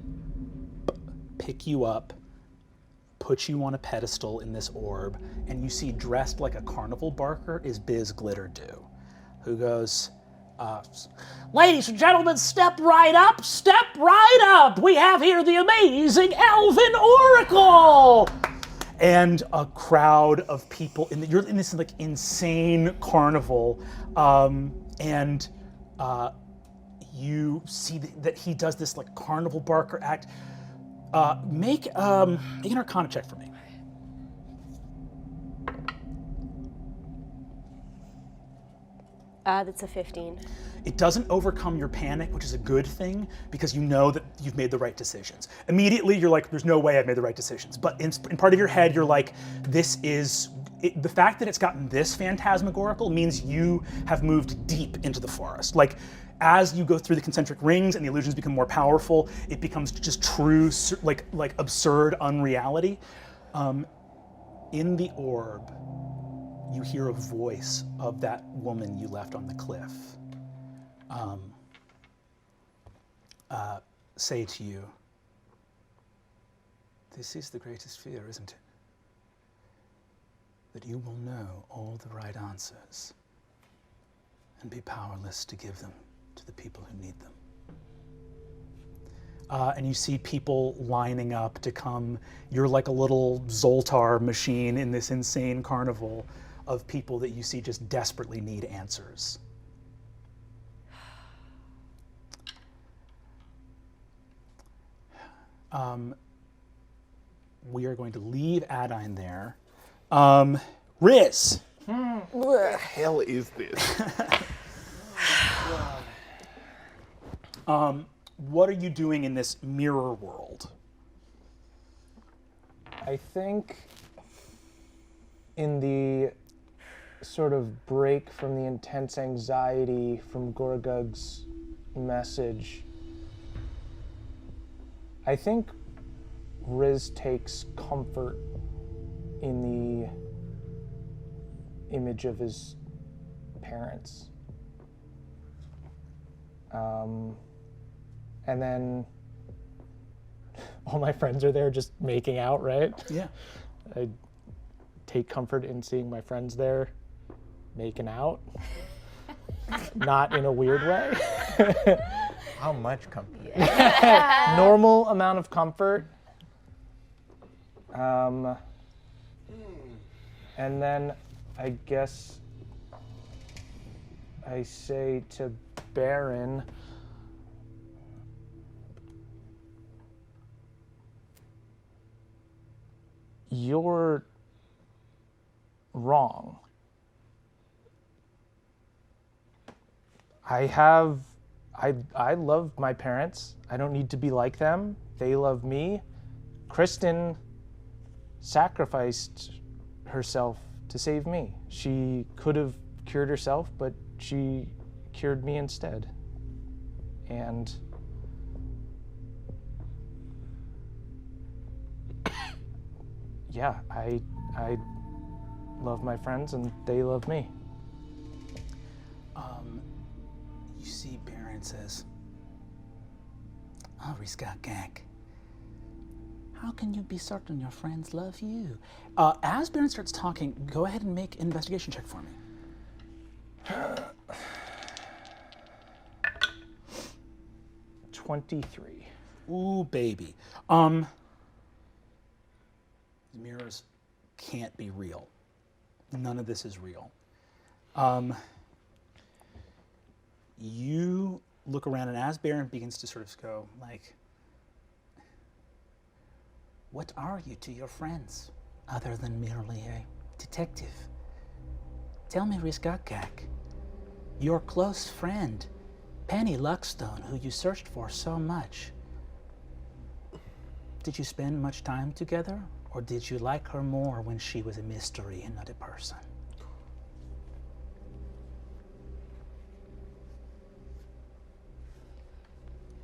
pick you up, put you on a pedestal in this orb, and you see, dressed like a carnival barker, is Biz Glitterdew, who goes, Ladies and gentlemen, step right up, step right up. We have here the amazing Elven Oracle. and a crowd of people you're in this like insane carnival, and you see that he does this like carnival barker act. Make an Arcana check for me. That's a 15. It doesn't overcome your panic, which is a good thing, because you know that you've made the right decisions. Immediately, you're like, there's no way I've made the right decisions. But in part of your head, you're like, the fact that it's gotten this phantasmagorical means you have moved deep into the forest. Like, as you go through the concentric rings and the illusions become more powerful, it becomes just true, like absurd unreality. In the orb, you hear a voice of that woman you left on the cliff say to you, "This is the greatest fear, isn't it? That you will know all the right answers and be powerless to give them to the people who need them." And you see people lining up to come. You're like a little Zoltar machine in this insane carnival of people that you see just desperately need answers. We are going to leave Adine there. Riz. What the hell is this? What are you doing in this mirror world? I think in the sort of break from the intense anxiety from Gorgug's message, I think Riz takes comfort in the image of his parents. And then all my friends are there just making out, right? Yeah. I take comfort in seeing my friends there making out. Not in a weird way. How much comfort? Normal amount of comfort. And then I guess I say to Baron, you're wrong. I love my parents. I don't need to be like them. They love me. Kristen sacrificed herself to save me. She could have cured herself, but she cured me instead. And yeah, I love my friends and they love me. You see Baron says, "Oh, Gorgug, how can you be certain your friends love you?" As Baron starts talking, go ahead and make an investigation check for me. 23. Ooh, baby. Mirrors can't be real. None of this is real. You look around, and as Baron begins to sort of go, like, what are you to your friends, other than merely a detective? Tell me, Gorgug, your close friend, Penny Luckstone, who you searched for so much, did you spend much time together, or did you like her more when she was a mystery and not a person?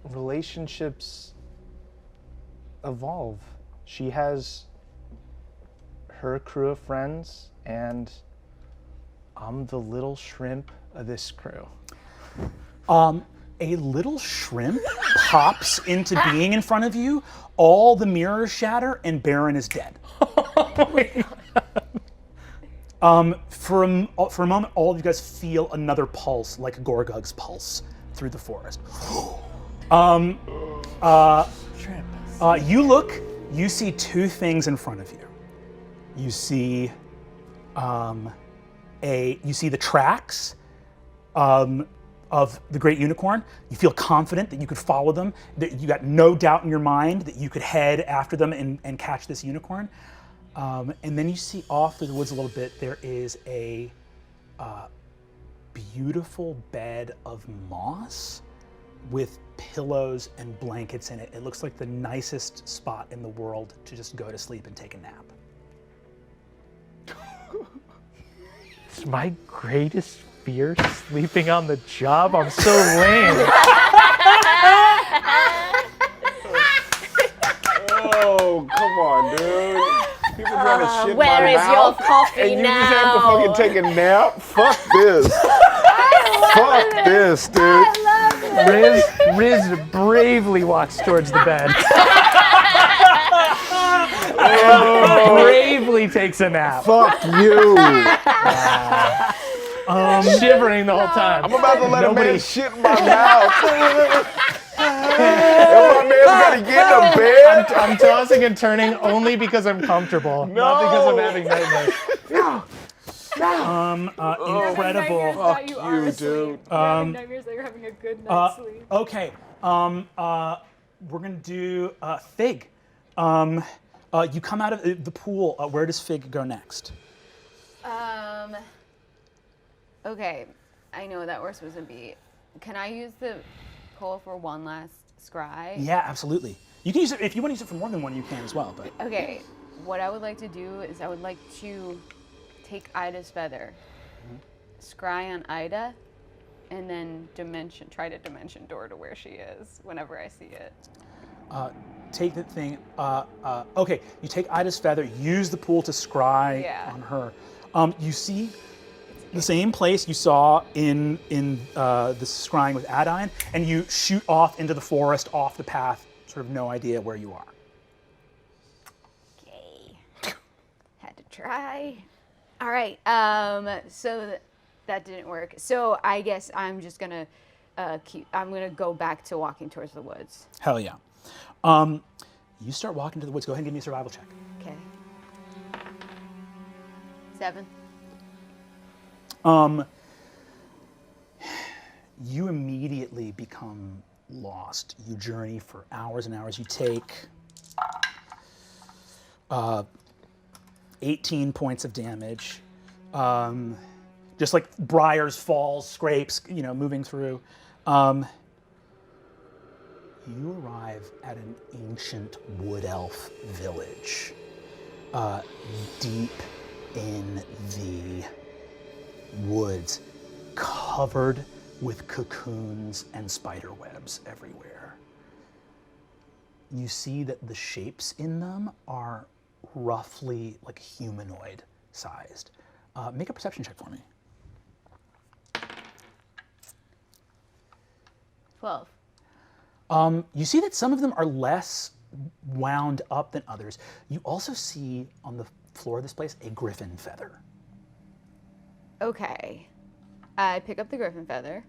Relationships evolve. She has her crew of friends, and I'm the little shrimp of this crew. A little shrimp pops into being in front of you, all the mirrors shatter, and Baron is dead. For a moment, all of you guys feel another pulse, like Gorgug's pulse, through the forest. You look, you see two things in front of you. You see you see the tracks of the Great Unicorn. You feel confident that you could follow them, that you got no doubt in your mind that you could head after them and catch this unicorn. And then you see off through the woods a little bit, there is a beautiful bed of moss with pillows and blankets in it. It looks like the nicest spot in the world to just go to sleep and take a nap. It's my greatest fear, sleeping on the job. I'm so lame. Oh, come on, dude. People trying to shit where my is mouth, your coffee and you now? just have to fucking take a nap? Fuck this. Fuck this, dude. Riz bravely walks towards the bed. Bravely takes a nap. Fuck you. Shivering the whole time. I'm about to let a man shit in my mouth. And my man's gotta get in the bed. I'm tossing and turning only because I'm comfortable, not because I'm having nightmares. Incredible. Fuck you, dude. Nightmares that you're having a good night's sleep. Okay, we're gonna do Fig. You come out of the pool. Where does Fig go next? Okay, I know that we're supposed to be. Can I use the pole for one last scry? Yeah, absolutely. You can use it if you want to use it for more than one. You can as well. But Okay, what I would like to do is I would like to take Ida's feather, scry on Ida, and then try to dimension door to where she is whenever I see it. take that thing. Okay, you take Ida's feather. Use the pool to scry Yeah. on her. You see the same place you saw in the scrying with Adine, and you shoot off into the forest, off the path, sort of no idea where you are. Okay. Had to try. All right. So that didn't work. So I guess I'm just gonna I'm gonna go back to walking towards the woods. Hell yeah. You start walking to the woods. Go ahead and give me a survival check. Okay. 7. You immediately become lost. You journey for hours and hours. You take 18 points of damage. Just like briars, falls, scrapes, moving through. You arrive at an ancient wood elf village, deep in the woods, covered with cocoons and spider webs everywhere. You see that the shapes in them are roughly like humanoid sized. Make a perception check for me. 12. You see that some of them are less wound up than others. You also see on the floor of this place a griffin feather. Okay. I pick up the griffin feather.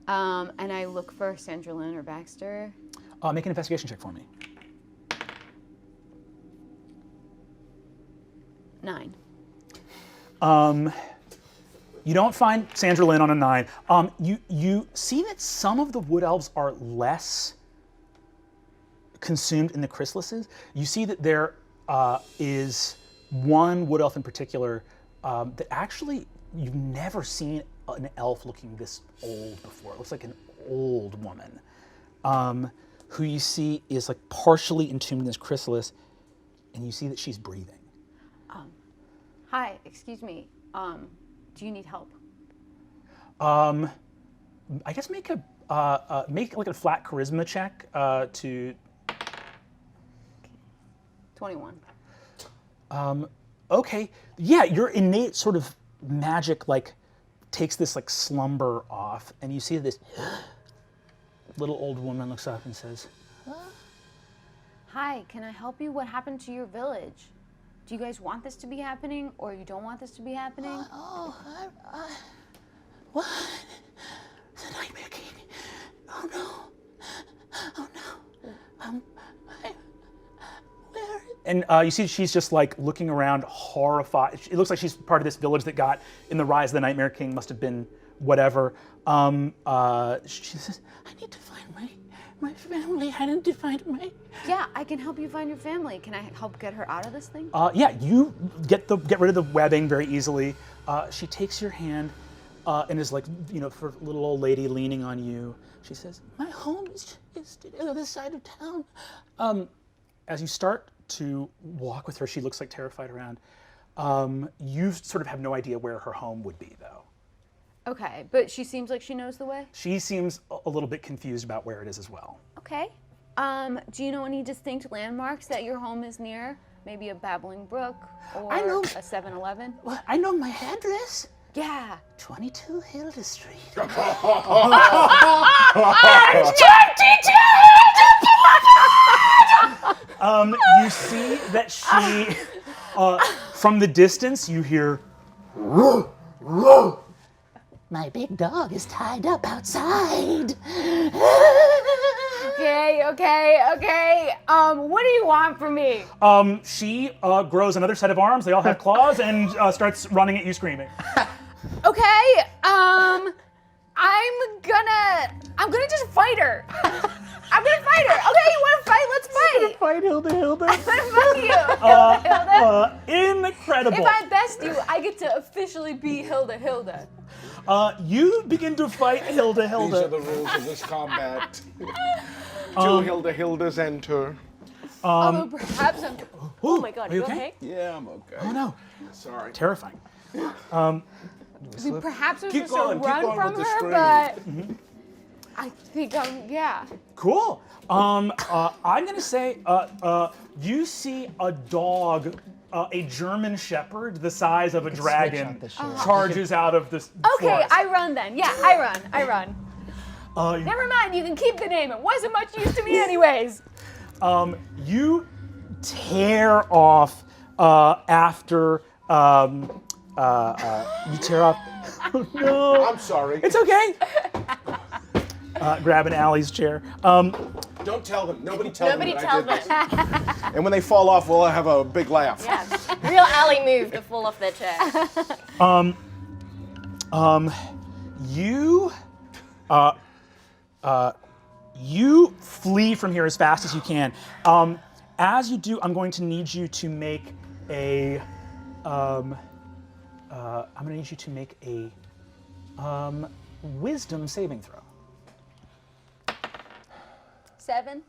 And I look for Sandra Lynn or Baxter. Make an investigation check for me. 9. You don't find Sandra Lynn on a 9. You see that some of the wood elves are less consumed in the chrysalises. You see that there is one wood elf in particular that actually you've never seen an elf looking this old before. It looks like an old woman who you see is like partially entombed in this chrysalis, and you see that she's breathing. Hi, excuse me. Do you need help? I guess make like a flat charisma check to. 21. Okay, yeah, your innate sort of magic like takes this like slumber off, and you see this little old woman looks up and says, Hi, can I help you? What happened to your village? Do you guys want this to be happening, or you don't want this to be happening? What? The Nightmare King. Oh no. Oh no. Where? And you see she's just like looking around horrified. It looks like she's part of this village that got in the rise of the Nightmare King, must have been whatever. She says, I need to find my family. I need to find my... Yeah, I can help you find your family. Can I help get her out of this thing? Yeah, you get rid of the webbing very easily. She takes your hand and is like, for a little old lady leaning on you. She says, my home is to the other side of town. As you start to walk with her, she looks like terrified around. You sort of have no idea where her home would be, though. Okay, but she seems like she knows the way? She seems a little bit confused about where it is as well. Okay. Do you know any distinct landmarks that your home is near? Maybe a babbling brook or I know. a 7-Eleven? Well, I know my address. Yeah. 22 Hilda Street. You see that she, from the distance, you hear, my big dog is tied up outside. Okay. What do you want from me? She grows another set of arms. They all have claws and starts running at you screaming. Okay. I'm gonna just fight her. I'm gonna fight her. Okay, you wanna fight? Let's fight. Fight Hilda. I'm gonna fight you. Hilda. Incredible. If I best you, I get to officially be Hilda. You begin to fight Hilda. These are the rules of this combat. Two Hildas enter. Perhaps I'm. Oh my God, are you you okay? okay? Yeah, I'm okay. Oh no. Sorry. Terrifying. Perhaps I'm Keep supposed going, to keep run going from with the her, scream. but I think yeah. Cool. I'm gonna say you see a dog a German shepherd the size of a dragon out the shit. charges out of this Okay, forest. I run then. Yeah, I run. Never mind, you can keep the name. It wasn't much use to me anyways. You tear off after you tear off. Oh no! I'm sorry. It's okay. Grabbing Allie's chair. Don't tell them. Nobody tell them. Nobody that I tell did them. this. And when they fall off, we'll have a big laugh. Yeah, real alley move to fall off their chair. You flee from here as fast as you can. As you do, I'm going to need you to make a. I'm going to need you to make a wisdom saving throw. 7.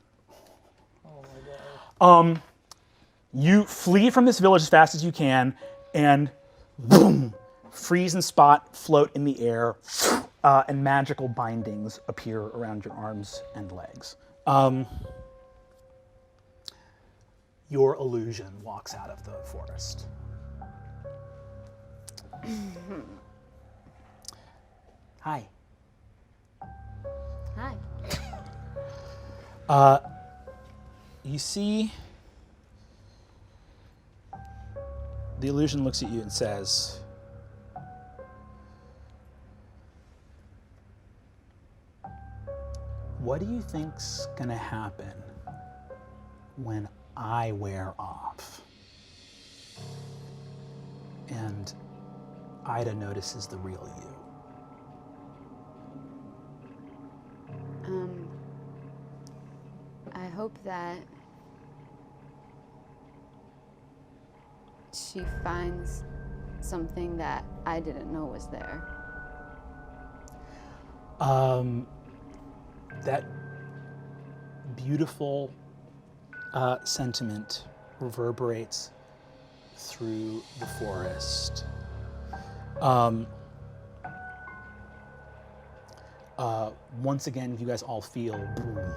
You flee from this village as fast as you can, and boom, freeze and spot float in the air, and magical bindings appear around your arms and legs. Your illusion walks out of the forest. Hi. Hi. You see, the illusion looks at you and says, "What do you think's gonna happen when I wear off?" And Ida notices the real you. I hope that she finds something that I didn't know was there. That beautiful sentiment reverberates through the forest. Once again, you guys all feel boom.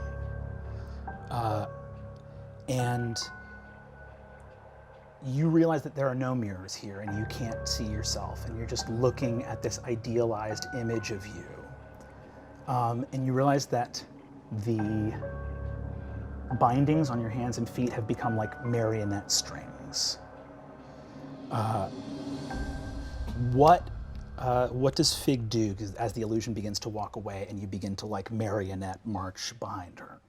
And you realize that there are no mirrors here and you can't see yourself and you're just looking at this idealized image of you. And you realize that the bindings on your hands and feet have become like marionette strings. What does Fig do as the illusion begins to walk away and you begin to like marionette march behind her?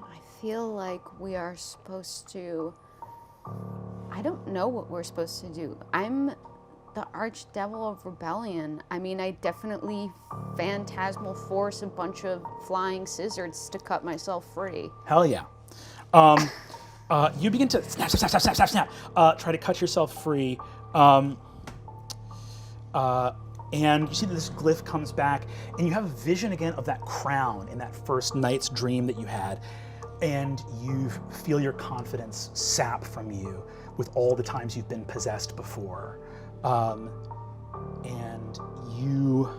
I feel like we are supposed to. I don't know what we're supposed to do. I'm the archdevil of rebellion. I mean, I definitely phantasmal force a bunch of flying scissors to cut myself free. Hell yeah. You begin to snap, try to cut yourself free. And you see that this glyph comes back, and you have a vision again of that crown in that first night's dream that you had. And you feel your confidence sap from you with all the times you've been possessed before. And you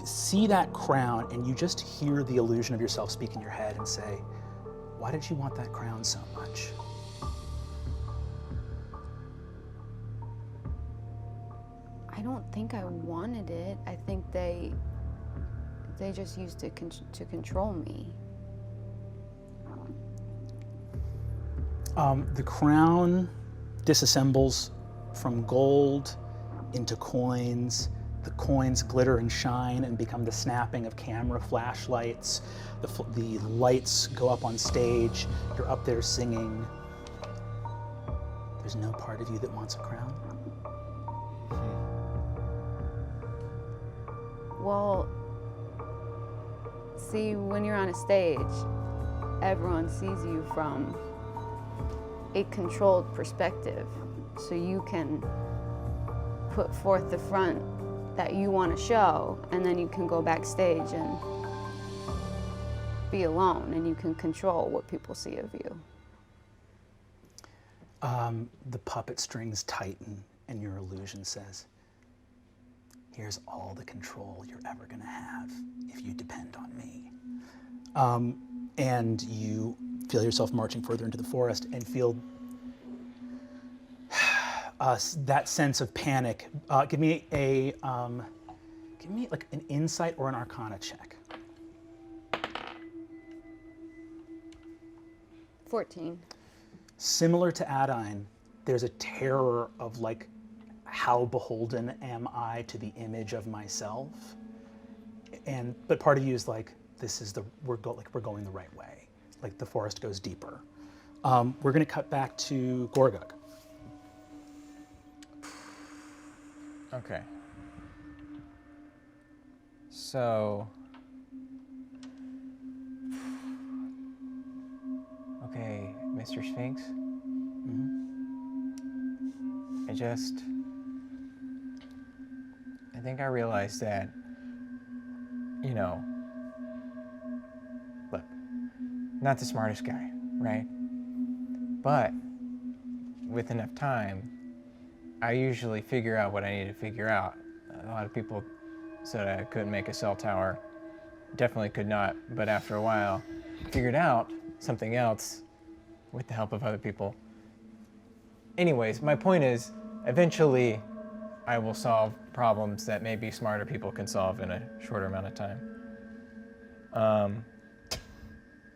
see that crown, and you just hear the illusion of yourself speak in your head and say, "Why did you want that crown so much?" I don't think I wanted it. I think they just used it to control me. The crown disassembles from gold into coins. The coins glitter and shine and become the snapping of camera flashlights. The lights go up on stage. You're up there singing. There's no part of you that wants a crown? Well, see, when you're on a stage, everyone sees you from a controlled perspective. So you can put forth the front that you want to show, and then you can go backstage and be alone, and you can control what people see of you. The puppet strings tighten, and your illusion says, here's all the control you're ever going to have if you depend on me. And you feel yourself marching further into the forest and feel that sense of panic. Give me like an insight or an arcana check. 14. Similar to Adine, there's a terror of like, how beholden am I to the image of myself? But part of you is like, we're going the right way. Like the forest goes deeper. We're gonna cut back to Gorgug. Okay. So. Okay, Mr. Sphinx. I think I realized that, look, not the smartest guy, right? But with enough time, I usually figure out what I need to figure out. A lot of people said I couldn't make a cell tower. Definitely could not, but after a while, I figured out something else with the help of other people. Anyways, my point is, eventually, I will solve problems that maybe smarter people can solve in a shorter amount of time.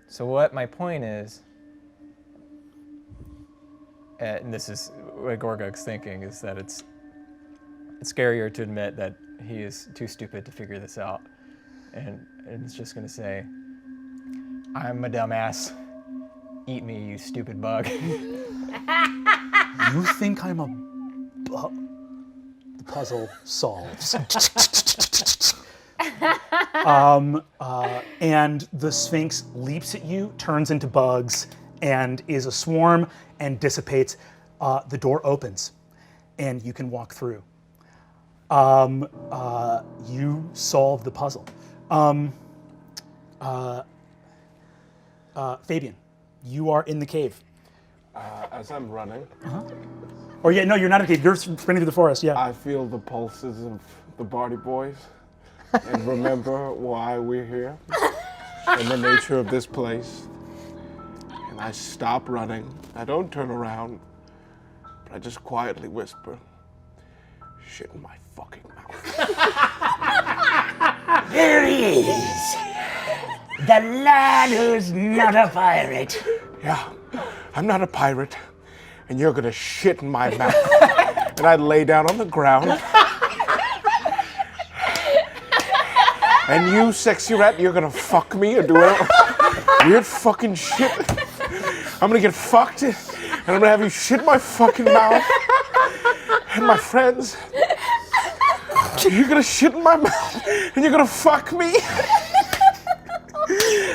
So what my point is, and this is what Gorgug's thinking, is that it's scarier to admit that he is too stupid to figure this out. And it's just gonna say, I'm a dumbass. Eat me, you stupid bug. You think I'm the puzzle solves. And the Sphinx leaps at you, turns into bugs, and is a swarm and dissipates. The door opens, and you can walk through. You solve the puzzle. Fabian, you are in the cave. As I'm running, Or yeah, no, you're not in the cave. You're sprinting through the forest. Yeah. I feel the pulses of the Barty Boys and remember why we're here and the nature of this place. And I stop running. I don't turn around, but I just quietly whisper, shit in my fucking mouth. There he is. The lad who's not a pirate. Yeah, I'm not a pirate, and you're gonna shit in my mouth. And I lay down on the ground. And you, sexy rat, you're gonna fuck me or do weird fucking shit. I'm gonna get fucked, and I'm gonna have you shit in my fucking mouth. And my friends, you're gonna shit in my mouth, and you're gonna fuck me.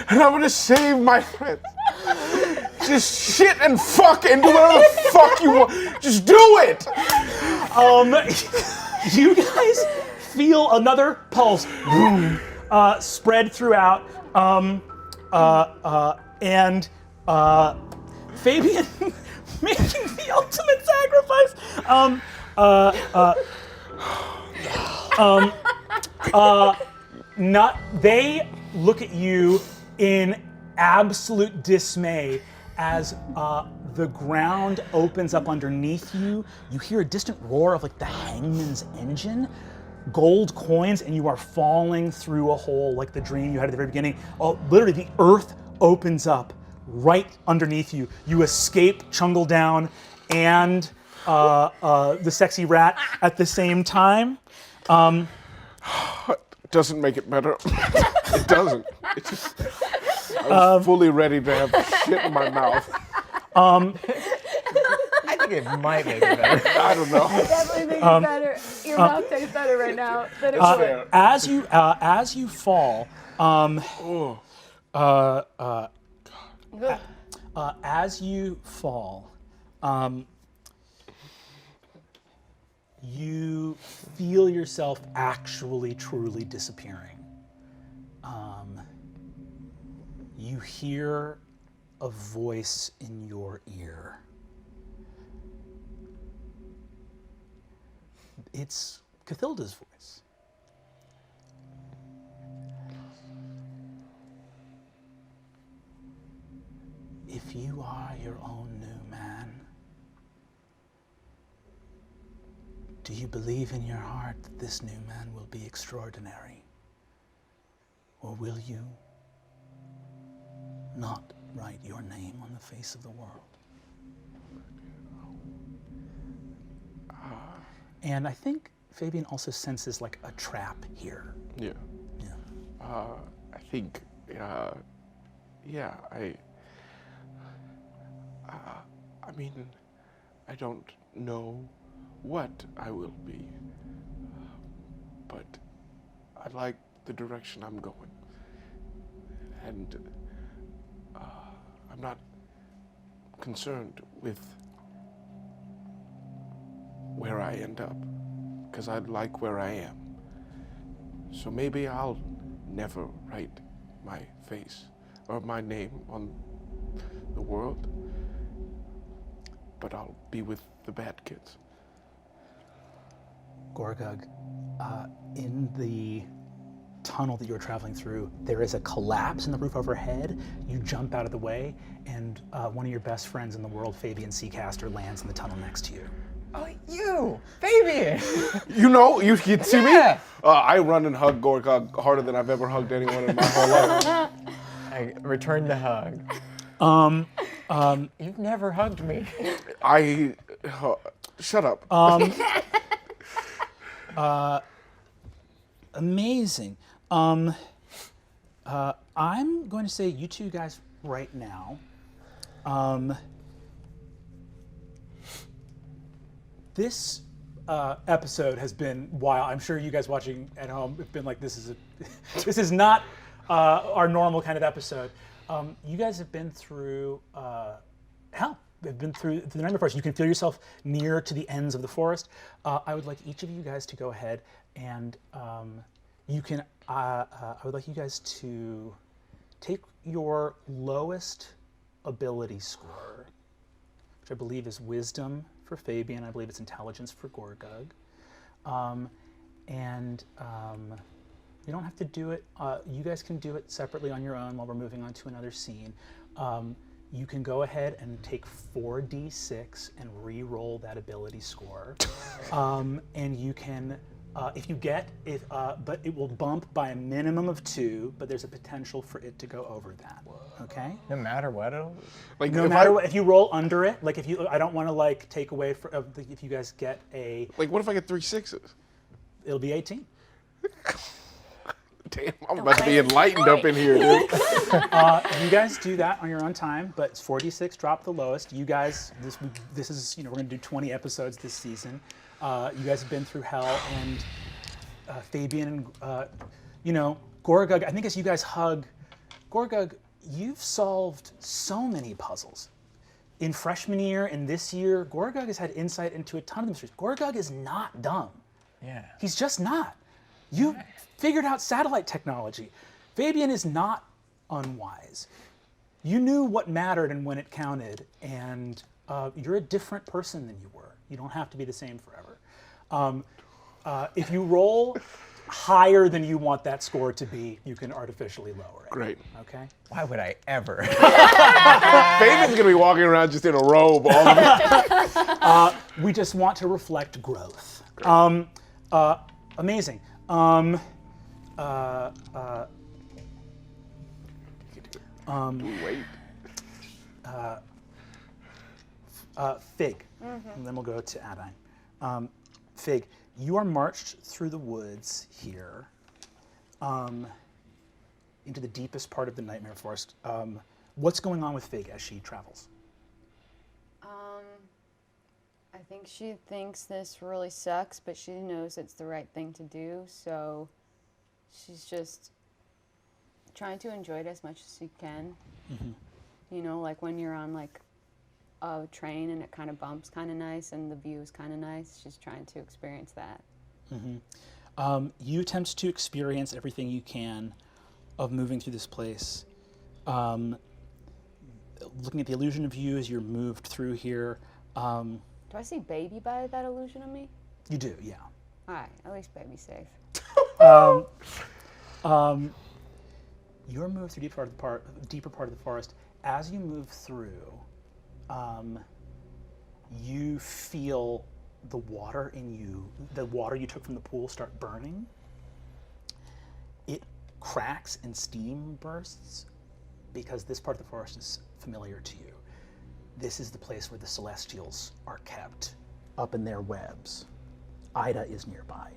And I'm gonna save my friends. Just shit and fuck and do whatever the fuck you want. Just do it! You guys feel another pulse spread throughout, and Fabian making the ultimate sacrifice. They look at you in absolute dismay as the ground opens up underneath you. You hear a distant roar of like the hangman's engine, gold coins, and you are falling through a hole like the dream you had at the very beginning. Oh, literally the earth opens up right underneath you. You escape Chungle Down and the sexy rat at the same time. It doesn't make it better. It doesn't. It's just, I was fully ready to have shit in my mouth. I think it might make it better. I don't know. Definitely makes it better. Your mouth tastes better right now than it would. As you fall, you feel yourself actually, truly disappearing. You hear a voice in your ear. It's Cathilda's voice. If you are your own new man, do you believe in your heart that this new man will be extraordinary? Or will you not write your name on the face of the world? And I think Fabian also senses like a trap here. Yeah. Yeah. I think, I mean, I don't know what I will be, but I like the direction I'm going. And I'm not concerned with where I end up, because I like where I am. So maybe I'll never write my face or my name on the world, but I'll be with the bad kids. Gorgug, in the tunnel that you're traveling through, there is a collapse in the roof overhead. You jump out of the way, and one of your best friends in the world, Fabian Seacaster, lands in the tunnel next to you. Oh, you, Fabian. You know, you can see Yeah. me? I run and hug Gorgug harder than I've ever hugged anyone in my whole life. I returned the hug. You've never hugged me. Shut up. Amazing. I'm going to say you two guys right now. This episode has been wild. I'm sure you guys watching at home have been like, this is not our normal kind of episode. You guys have been through hell. They've been through the Nightmare Forest. You can feel yourself near to the ends of the forest. I would like each of you guys to go ahead and you can. I would like you guys to take your lowest ability score, which I believe is Wisdom for Fabian. I believe it's Intelligence for Gorgug. You don't have to do it. You guys can do it separately on your own while we're moving on to another scene. You can go ahead and take 4d6 and re-roll that ability score. And you can, if you get it, but it will bump by a minimum of 2, but there's a potential for it to go over that. Okay? No matter what, Like, No matter what, if you roll under it, like if you, I don't want to like take away if you guys get a, Like, what if I get 3 6s? it'll be 18. Damn, I'm about to be enlightened up in here, dude. You guys do that on your own time, but it's 46, drop the lowest. You guys, this is, we're going to do 20 episodes this season. You guys have been through hell, and Fabian and, Gorgug, I think as you guys hug, Gorgug, you've solved so many puzzles. In freshman year and this year, Gorgug has had insight into a ton of mysteries. Gorgug is not dumb. yeah. He's just not. You figured out satellite technology. Fabian is not unwise. You knew what mattered and when it counted, and you're a different person than you were. You don't have to be the same forever. If you roll higher than you want that score to be, you can artificially lower it. Great. Okay? Why would I ever? Fabian's gonna be walking around just in a robe all of it. We just want to reflect growth. Amazing. Wait. Fig, and then we'll go to Adine. Fig, you are marched through the woods here into the deepest part of the Nightmare Forest. What's going on with Fig as she travels? I think she thinks this really sucks, but she knows it's the right thing to do, so she's just trying to enjoy it as much as she can. Like when you're on like a train and it kind of bumps kind of nice and the view is kind of nice, she's trying to experience that. You attempt to experience everything you can of moving through this place. Looking at the illusion of you as you're moved through here. Do I see Baby by that illusion of me? You do, yeah. All right, at least Baby's safe. You're moved through deeper part of the forest. As you move through, you feel the water in you, the water you took from the pool, start burning. It cracks and steam bursts because this part of the forest is familiar to you. This is the place where the Celestials are kept, up in their webs. Ida is nearby.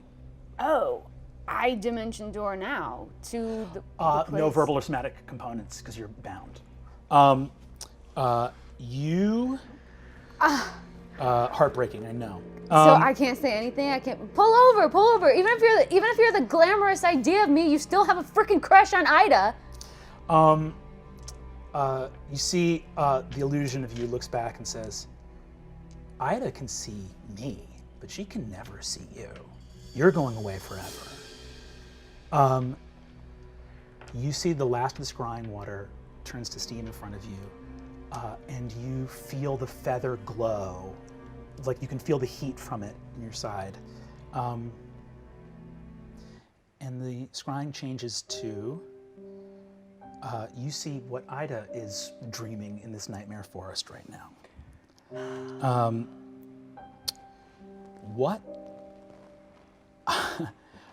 Oh, I dimension door now to the place. No verbal or somatic components because you're bound. Heartbreaking, I know. So I can't say anything. I can't pull over. Even if you're the glamorous idea of me, you still have a freaking crush on Ida. You see the illusion of you looks back and says, Ida can see me, but she can never see you. You're going away forever. You see the last of the scrying water turns to steam in front of you, and you feel the feather glow. Like you can feel the heat from it in your side. And the scrying changes to, you see what Ida is dreaming in this nightmare forest right now.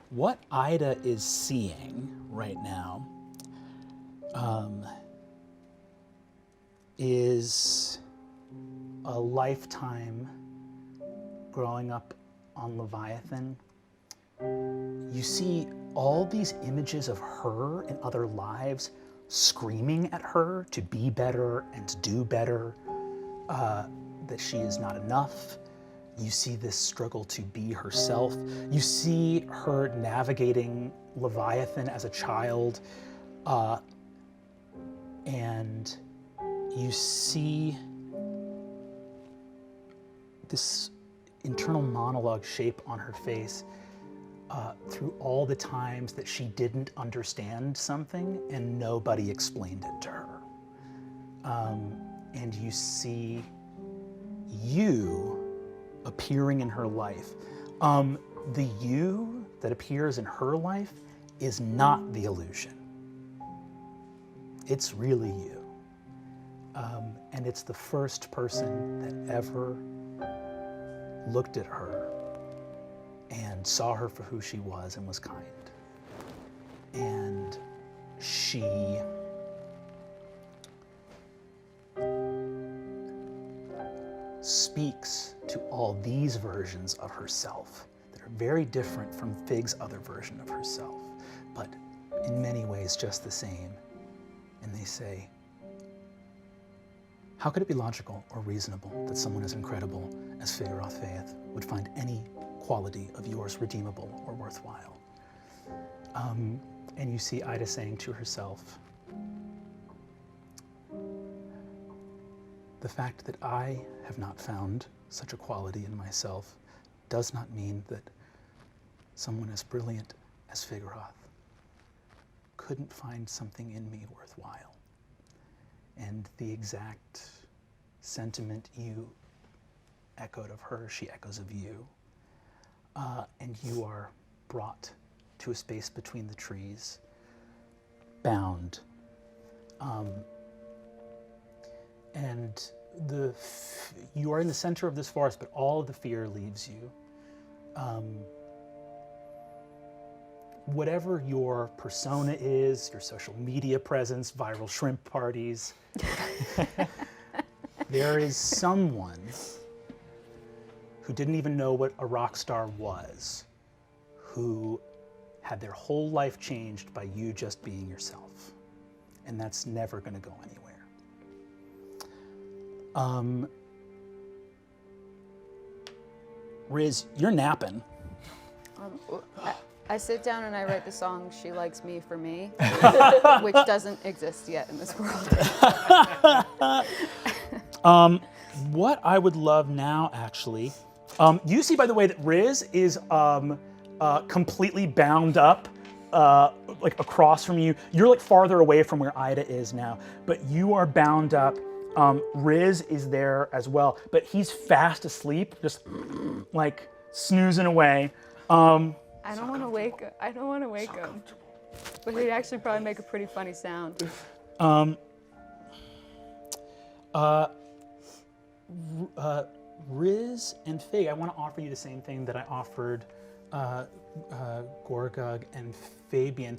What Ida is seeing right now is a lifetime growing up on Leviathan. You see all these images of her in other lives screaming at her to be better and to do better, that she is not enough. You see this struggle to be herself. You see her navigating Leviathan as a child, and you see this internal monologue shape on her face through all the times that she didn't understand something and nobody explained it to her. And you see you appearing in her life. The you that appears in her life is not the illusion. It's really you. And it's the first person that ever looked at her and saw her for who she was and was kind. And she speaks to all these versions of herself that are very different from Fig's other version of herself, but in many ways just the same. And they say, how could it be logical or reasonable that someone as incredible as Figurath Faith would find any quality of yours redeemable or worthwhile? And you see Ida saying to herself, the fact that I have not found such a quality in myself does not mean that someone as brilliant as Figurath couldn't find something in me worthwhile. And the exact sentiment you echoed of her, she echoes of you. And you are brought to a space between the trees, bound. And you are in the center of this forest, but all of the fear leaves you. Whatever your persona is, your social media presence, viral shrimp parties, there is someone who didn't even know what a rock star was, who had their whole life changed by you just being yourself. And that's never going to go anywhere. Riz, you're napping. I sit down and I write the song "She Likes Me for Me," which doesn't exist yet in this world. What I would love now, actually, you see, by the way, that Riz is completely bound up, like across from you. You're like farther away from where Ida is now, but you are bound up. Riz is there as well, but he's fast asleep, just like snoozing away. I don't want to wake him. But he'd actually probably make a pretty funny sound. Riz and Fig, I want to offer you the same thing that I offered Gorgug and Fabian.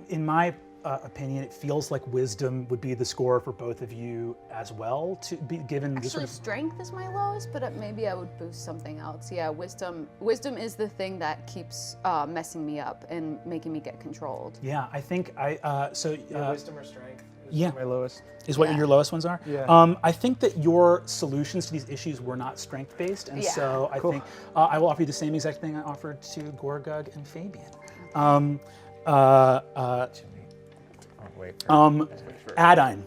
In my opinion, it feels like wisdom would be the score for both of you as well, to be given the Actually, sort of. strength is my lowest, but maybe I would boost something else. Yeah, wisdom is the thing that keeps messing me up and making me get controlled. Yeah, I think Wisdom or strength is yeah. my lowest. Is what Yeah. your lowest ones are? Yeah. I think that your solutions to these issues were not strength-based, and Yeah. so I Cool. think I will offer you the same exact thing I offered to Gorgug and Fabian. Oh, wait. Adine.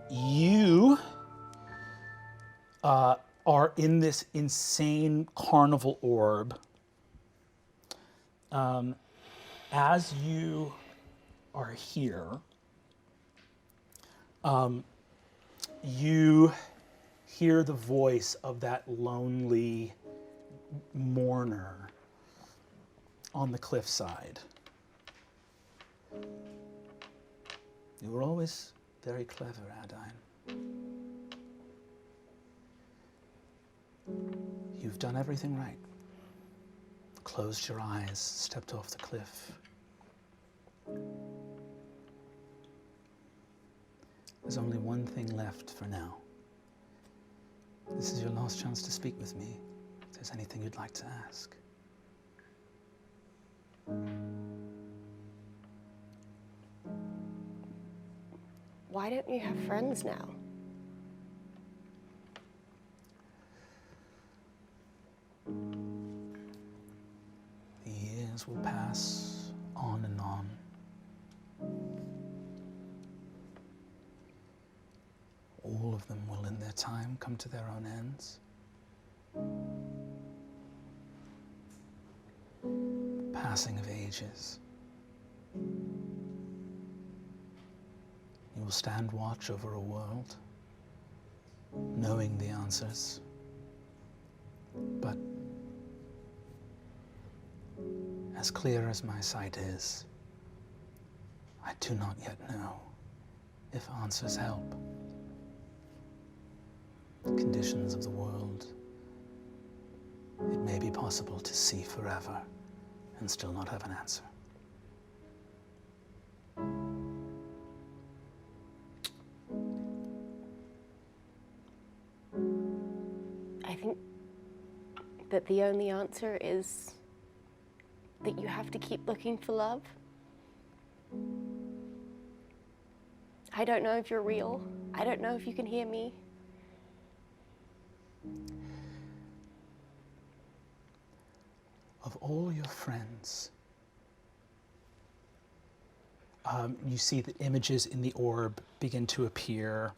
You are in this insane carnival orb. As you are here, you hear the voice of that lonely mourner on the cliffside. You were always very clever, Adine. You've done everything right. Closed your eyes, stepped off the cliff. There's only one thing left for now. This is your last chance to speak with me. If there's anything you'd like to ask. Why don't you have friends now? The years will pass on and on. All of them will in their time come to their own ends. Passing of ages. You will stand watch over a world, knowing the answers, but as clear as my sight is, I do not yet know if answers help. The conditions of the world, it may be possible to see forever and still not have an answer. I think that the only answer is that you have to keep looking for love. I don't know if you're real. I don't know if you can hear me. Of all your friends, you see the images in the orb begin to appear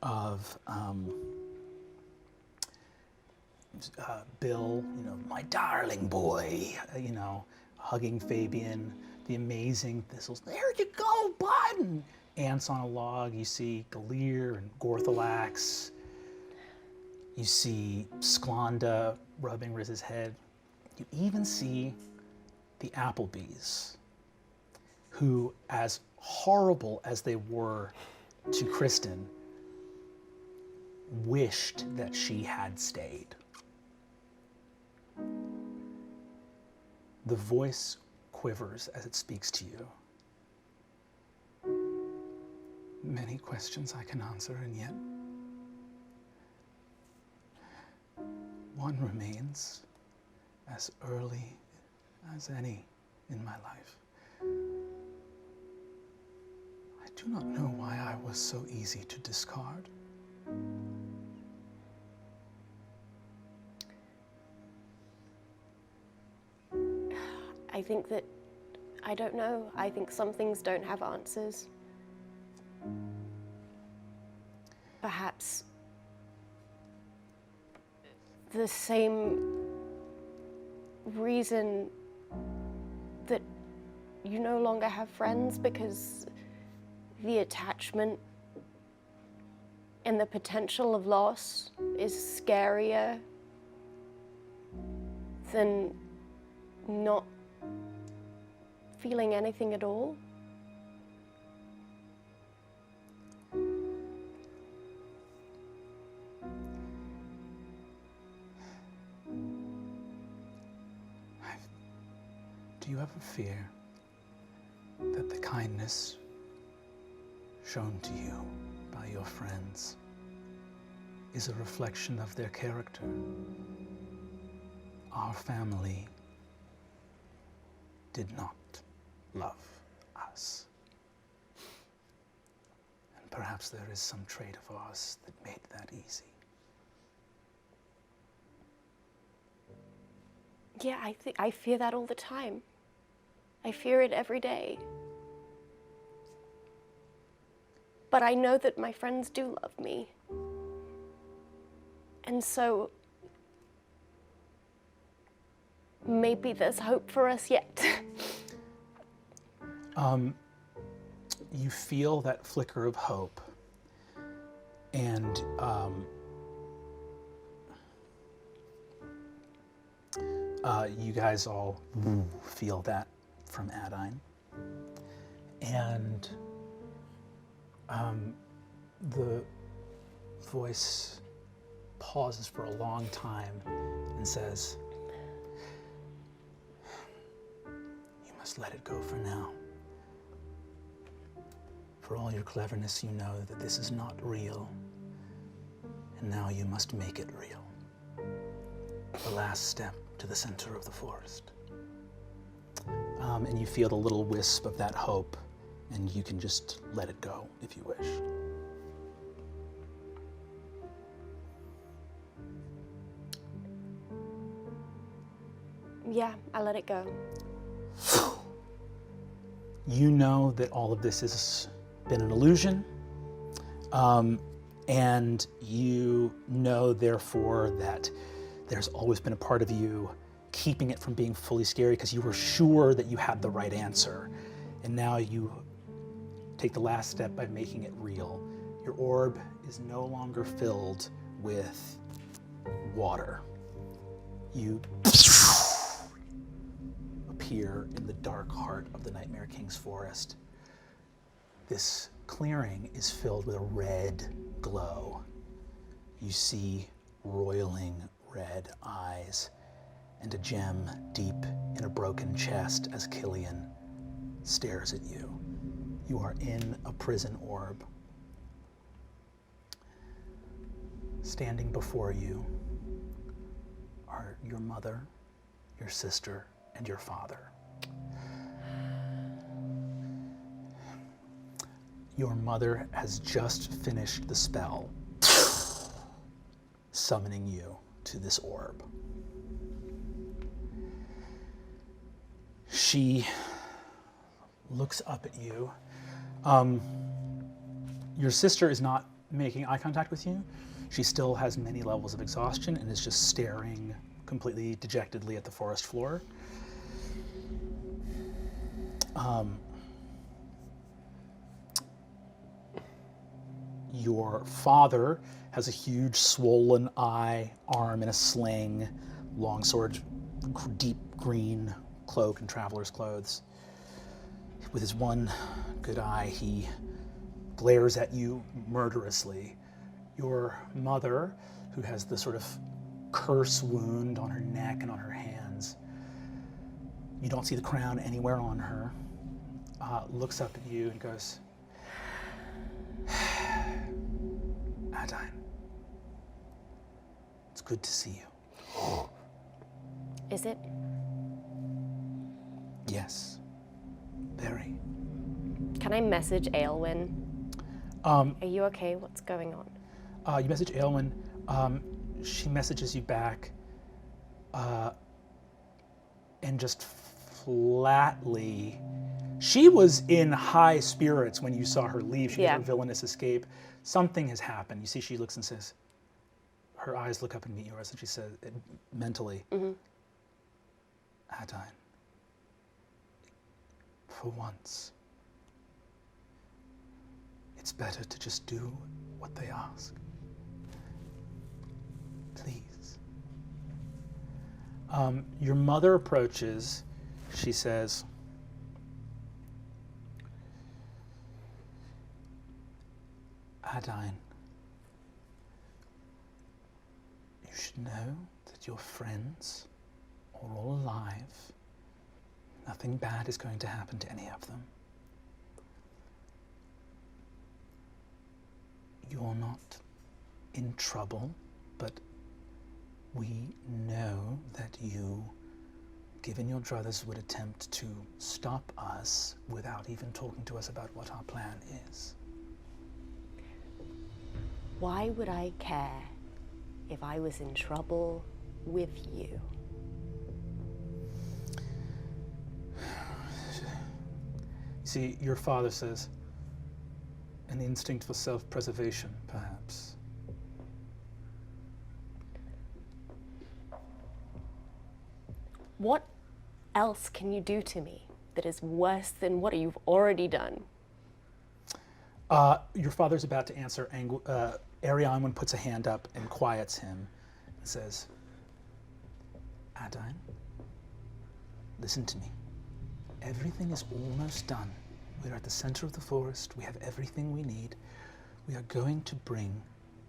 of Bill, my darling boy, hugging Fabian, the amazing thistles. There you go, bud! And ants on a log. You see Galir and Gorthalax. You see Sklanda rubbing Riz's head. You even see the Applebys, who, as horrible as they were to Kristen, wished that she had stayed. The voice quivers as it speaks to you. Many questions I can answer, and yet one remains as early as any in my life. I do not know why I was so easy to discard. I think that, I don't know, I think some things don't have answers. Perhaps the same reason that you no longer have friends, because the attachment and the potential of loss is scarier than not feeling anything at all? Do you ever fear that the kindness shown to you by your friends is a reflection of their character? Our family did not love us. And perhaps there is some trait of ours that made that easy. Yeah, I fear that all the time. I fear it every day. But I know that my friends do love me. And so maybe there's hope for us yet. You feel that flicker of hope, and you guys all feel that from Adine. And the voice pauses for a long time and says, "You must let it go for now. For all your cleverness, you know that this is not real, and now you must make it real. The last step to the center of the forest." And you feel the little wisp of that hope, and you can just let it go if you wish. Yeah, I let it go. You know that all of this has been an illusion, and you know, therefore, that there's always been a part of you keeping it from being fully scary because you were sure that you had the right answer. And now you take the last step by making it real. Your orb is no longer filled with water. You appear in the dark heart of the Nightmare King's forest. This clearing is filled with a red glow. You see roiling red eyes and a gem deep in a broken chest as Killian stares at you. You are in a prison orb. Standing before you are your mother, your sister, and your father. Your mother has just finished the spell, summoning you to this orb. She looks up at you. Your sister is not making eye contact with you. She still has many levels of exhaustion and is just staring completely dejectedly at the forest floor. Your father has a huge swollen eye, arm in a sling, longsword, deep green cloak and traveler's clothes. With his one good eye, he glares at you murderously. Your mother, who has the sort of curse wound on her neck and on her hands, you don't see the crown anywhere on her, looks up at you and goes, "Adine, it's good to see you." Is it? Yes, very. Can I message Aelwyn? Are you okay? What's going on? You message Aelwyn. She messages you back, and just flatly, she was in high spirits when you saw her leave. She had her villainous escape. Something has happened. You see, she looks and says, her eyes look up and meet yours, and she says, mentally, "Adine, for once, it's better to just do what they ask. Please, Your mother approaches. She says, Adine, you should know that your friends are all alive. Nothing bad is going to happen to any of them. You're not in trouble, but we know that you, given your druthers, would attempt to stop us without even talking to us about what our plan is. Why would I care if I was in trouble with you? See, your father says, an instinct for self-preservation, perhaps. What else can you do to me that is worse than what you've already done? Your father's about to answer. Arianwen puts a hand up and quiets him and says, Adine, listen to me. Everything is almost done. We're at the center of the forest. We have everything we need. We are going to bring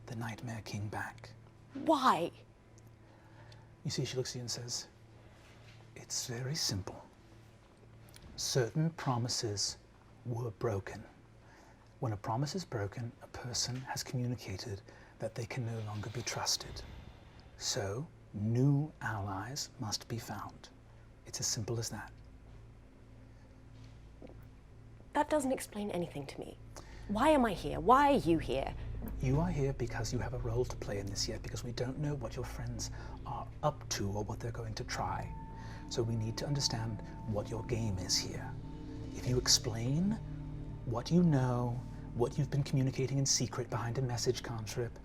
the Nightmare King back. Why? You see, she looks at you and says, it's very simple. Certain promises were broken. When a promise is broken, a person has communicated that they can no longer be trusted. So, new allies must be found. It's as simple as that. That doesn't explain anything to me. Why am I here? Why are you here? You are here because you have a role to play in this yet, because we don't know what your friends are up to or what they're going to try. So we need to understand what your game is here. If you explain what you know, what you've been communicating in secret behind a message cantrip,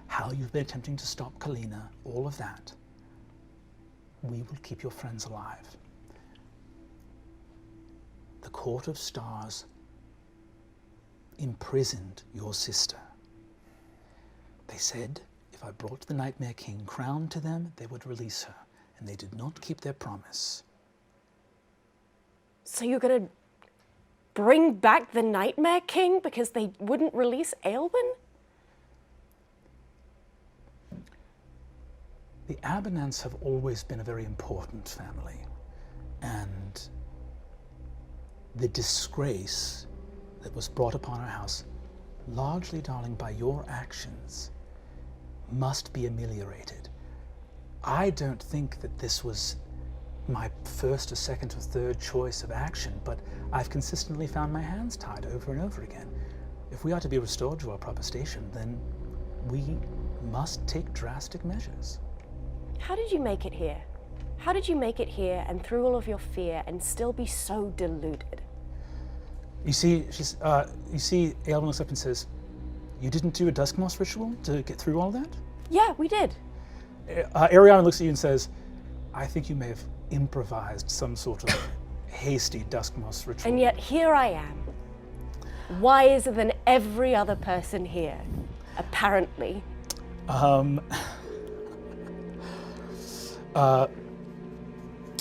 how you've been attempting to stop Kalina, all of that, we will keep your friends alive. The Court of Stars imprisoned your sister. They said if I brought the Nightmare King crown to them, they would release her, and they did not keep their promise. So you're gonna bring back the Nightmare King because they wouldn't release Aelwyn? The Abernants have always been a very important family, and the disgrace that was brought upon our house, largely, darling, by your actions, must be ameliorated. I don't think that this was my first or second or third choice of action, but I've consistently found my hands tied over and over again. If we are to be restored to our proper station, then we must take drastic measures. How did you make it here? How did you make it here and through all of your fear and still be so deluded? You see, Aelwyn looks up and says, you didn't do a Duskmoss ritual to get through all that? Yeah, we did. Ariana looks at you and says, I think you may have improvised some sort of hasty Duskmoss ritual. And yet here I am, wiser than every other person here, apparently.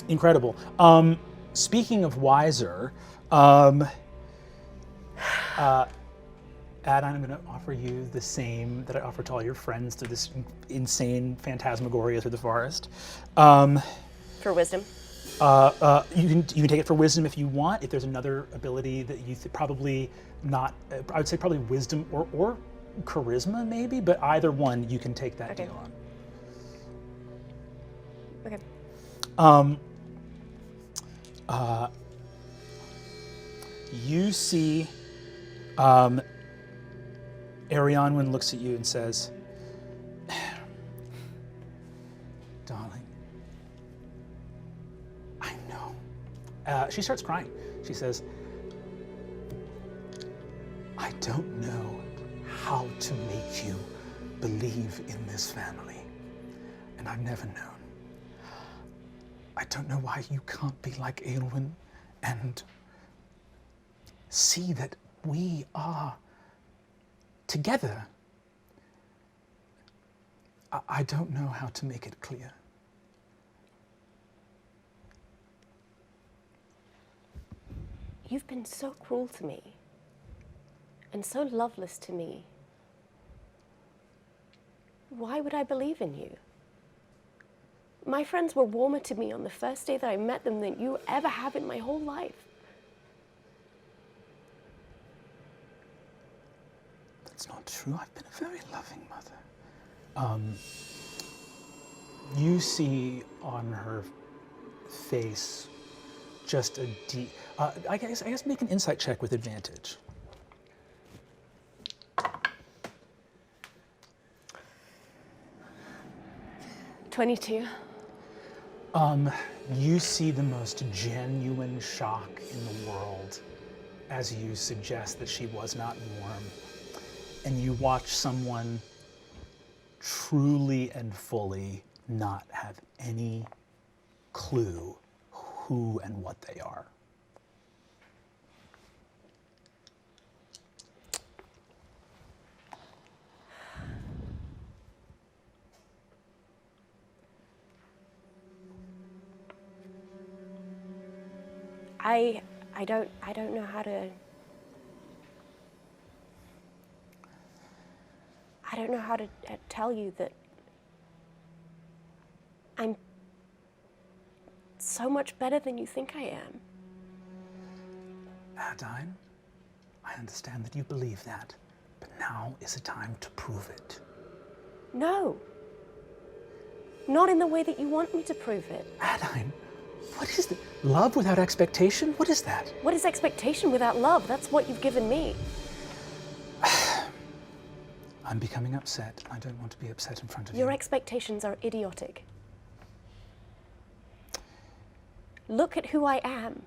Incredible. Speaking of wiser, Adine, I'm going to offer you the same that I offer to all your friends through this insane phantasmagoria through the forest. For wisdom. You can take it for wisdom if you want. If there's another ability that you probably not, I would say probably wisdom or charisma maybe, but either one you can take that deal on. Okay. You see Arianwen looks at you and says, darling, I know. She starts crying. She says, I don't know how to make you believe in this family, and I've never known. I don't know why you can't be like Aelwyn and see that we are together. I don't know how to make it clear. You've been so cruel to me. And so loveless to me. Why would I believe in you? My friends were warmer to me on the first day that I met them than you ever have in my whole life. That's not true. I've been a very loving mother. You see on her face just a deep. I guess make an insight check with advantage. 22. You see the most genuine shock in the world as you suggest that she was not warm. And you watch someone truly and fully not have any clue who and what they are. I don't know how to. I don't know how to tell you that I'm so much better than you think I am. Adine, I understand that you believe that, but now is the time to prove it. No. Not in the way that you want me to prove it. Adine, what is that? Love without expectation? What is that? What is expectation without love? That's what you've given me. I'm becoming upset. I don't want to be upset in front of Your you. expectations are idiotic. Look at who I am.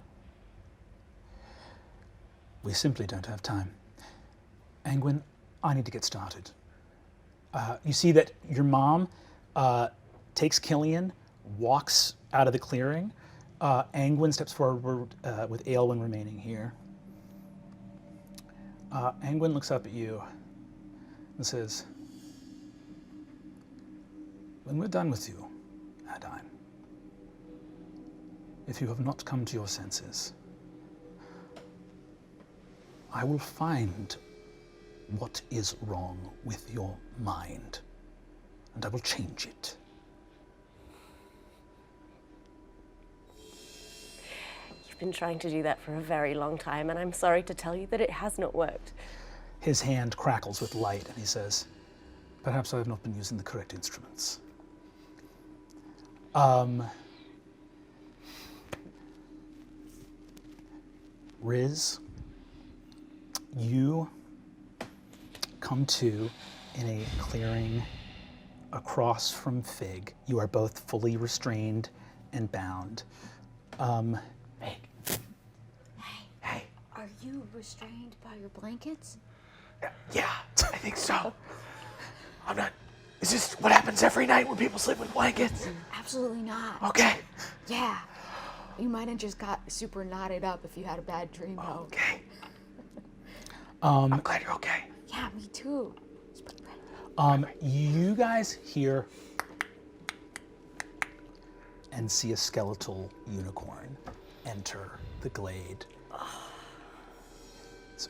We simply don't have time. Angwin, I need to get started. You see that your mom takes Killian, walks out of the clearing. Angwin steps forward with Aelwyn remaining here. Angwin looks up at you and says, when we're done with you, Adine, if you have not come to your senses, I will find what is wrong with your mind, and I will change it. You've been trying to do that for a very long time, and I'm sorry to tell you that it has not worked. His hand crackles with light, and he says, perhaps I have not been using the correct instruments. Riz, you come to in a clearing across from Fig. You are both fully restrained and bound. Hey. Are you restrained by your blankets? Yeah, I think so. I'm not. Is this what happens every night when people sleep with blankets? Absolutely not. Okay. Yeah. You might have just got super knotted up if you had a bad dream, though. Okay. I'm glad you're okay. Yeah, me too. You guys hear and see a skeletal unicorn enter the glade. Its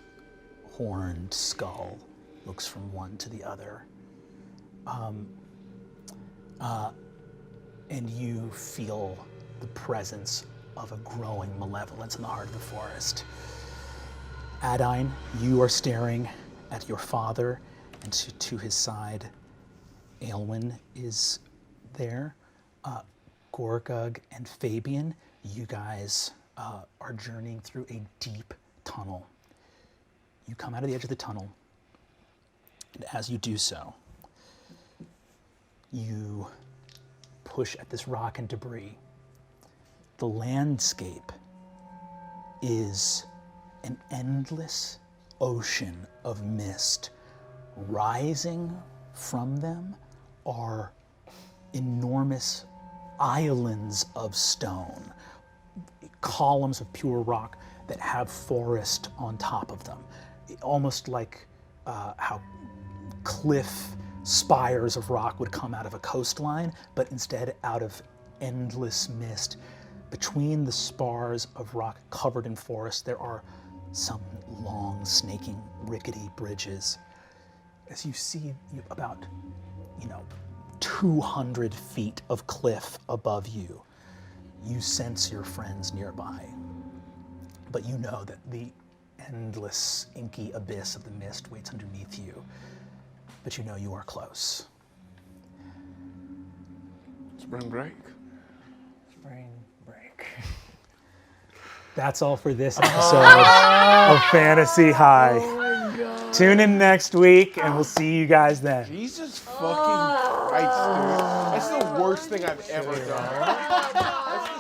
horned skull looks from one to the other. And you feel the presence of a growing malevolence in the heart of the forest. Adine, you are staring at your father, and to his side, Aelwyn is there. Gorgug and Fabian, you guys are journeying through a deep tunnel. You come out of the edge of the tunnel, and as you do so, you push at this rock and debris. The landscape is an endless ocean of mist. Rising from them are enormous islands of stone, columns of pure rock that have forest on top of them, almost like how cliff spires of rock would come out of a coastline, but instead out of endless mist. between the spars of rock covered in forest, there are some long, snaking, rickety bridges. As you see about, 200 feet of cliff above you, you sense your friends nearby. But you know that the endless, inky abyss of the mist waits underneath you. But you know you are close. Spring break. Spring break. That's all for this episode of Fantasy High. Tune in next week, and we'll see you guys then. Jesus fucking Christ, dude. That's the worst thing I've ever done. That's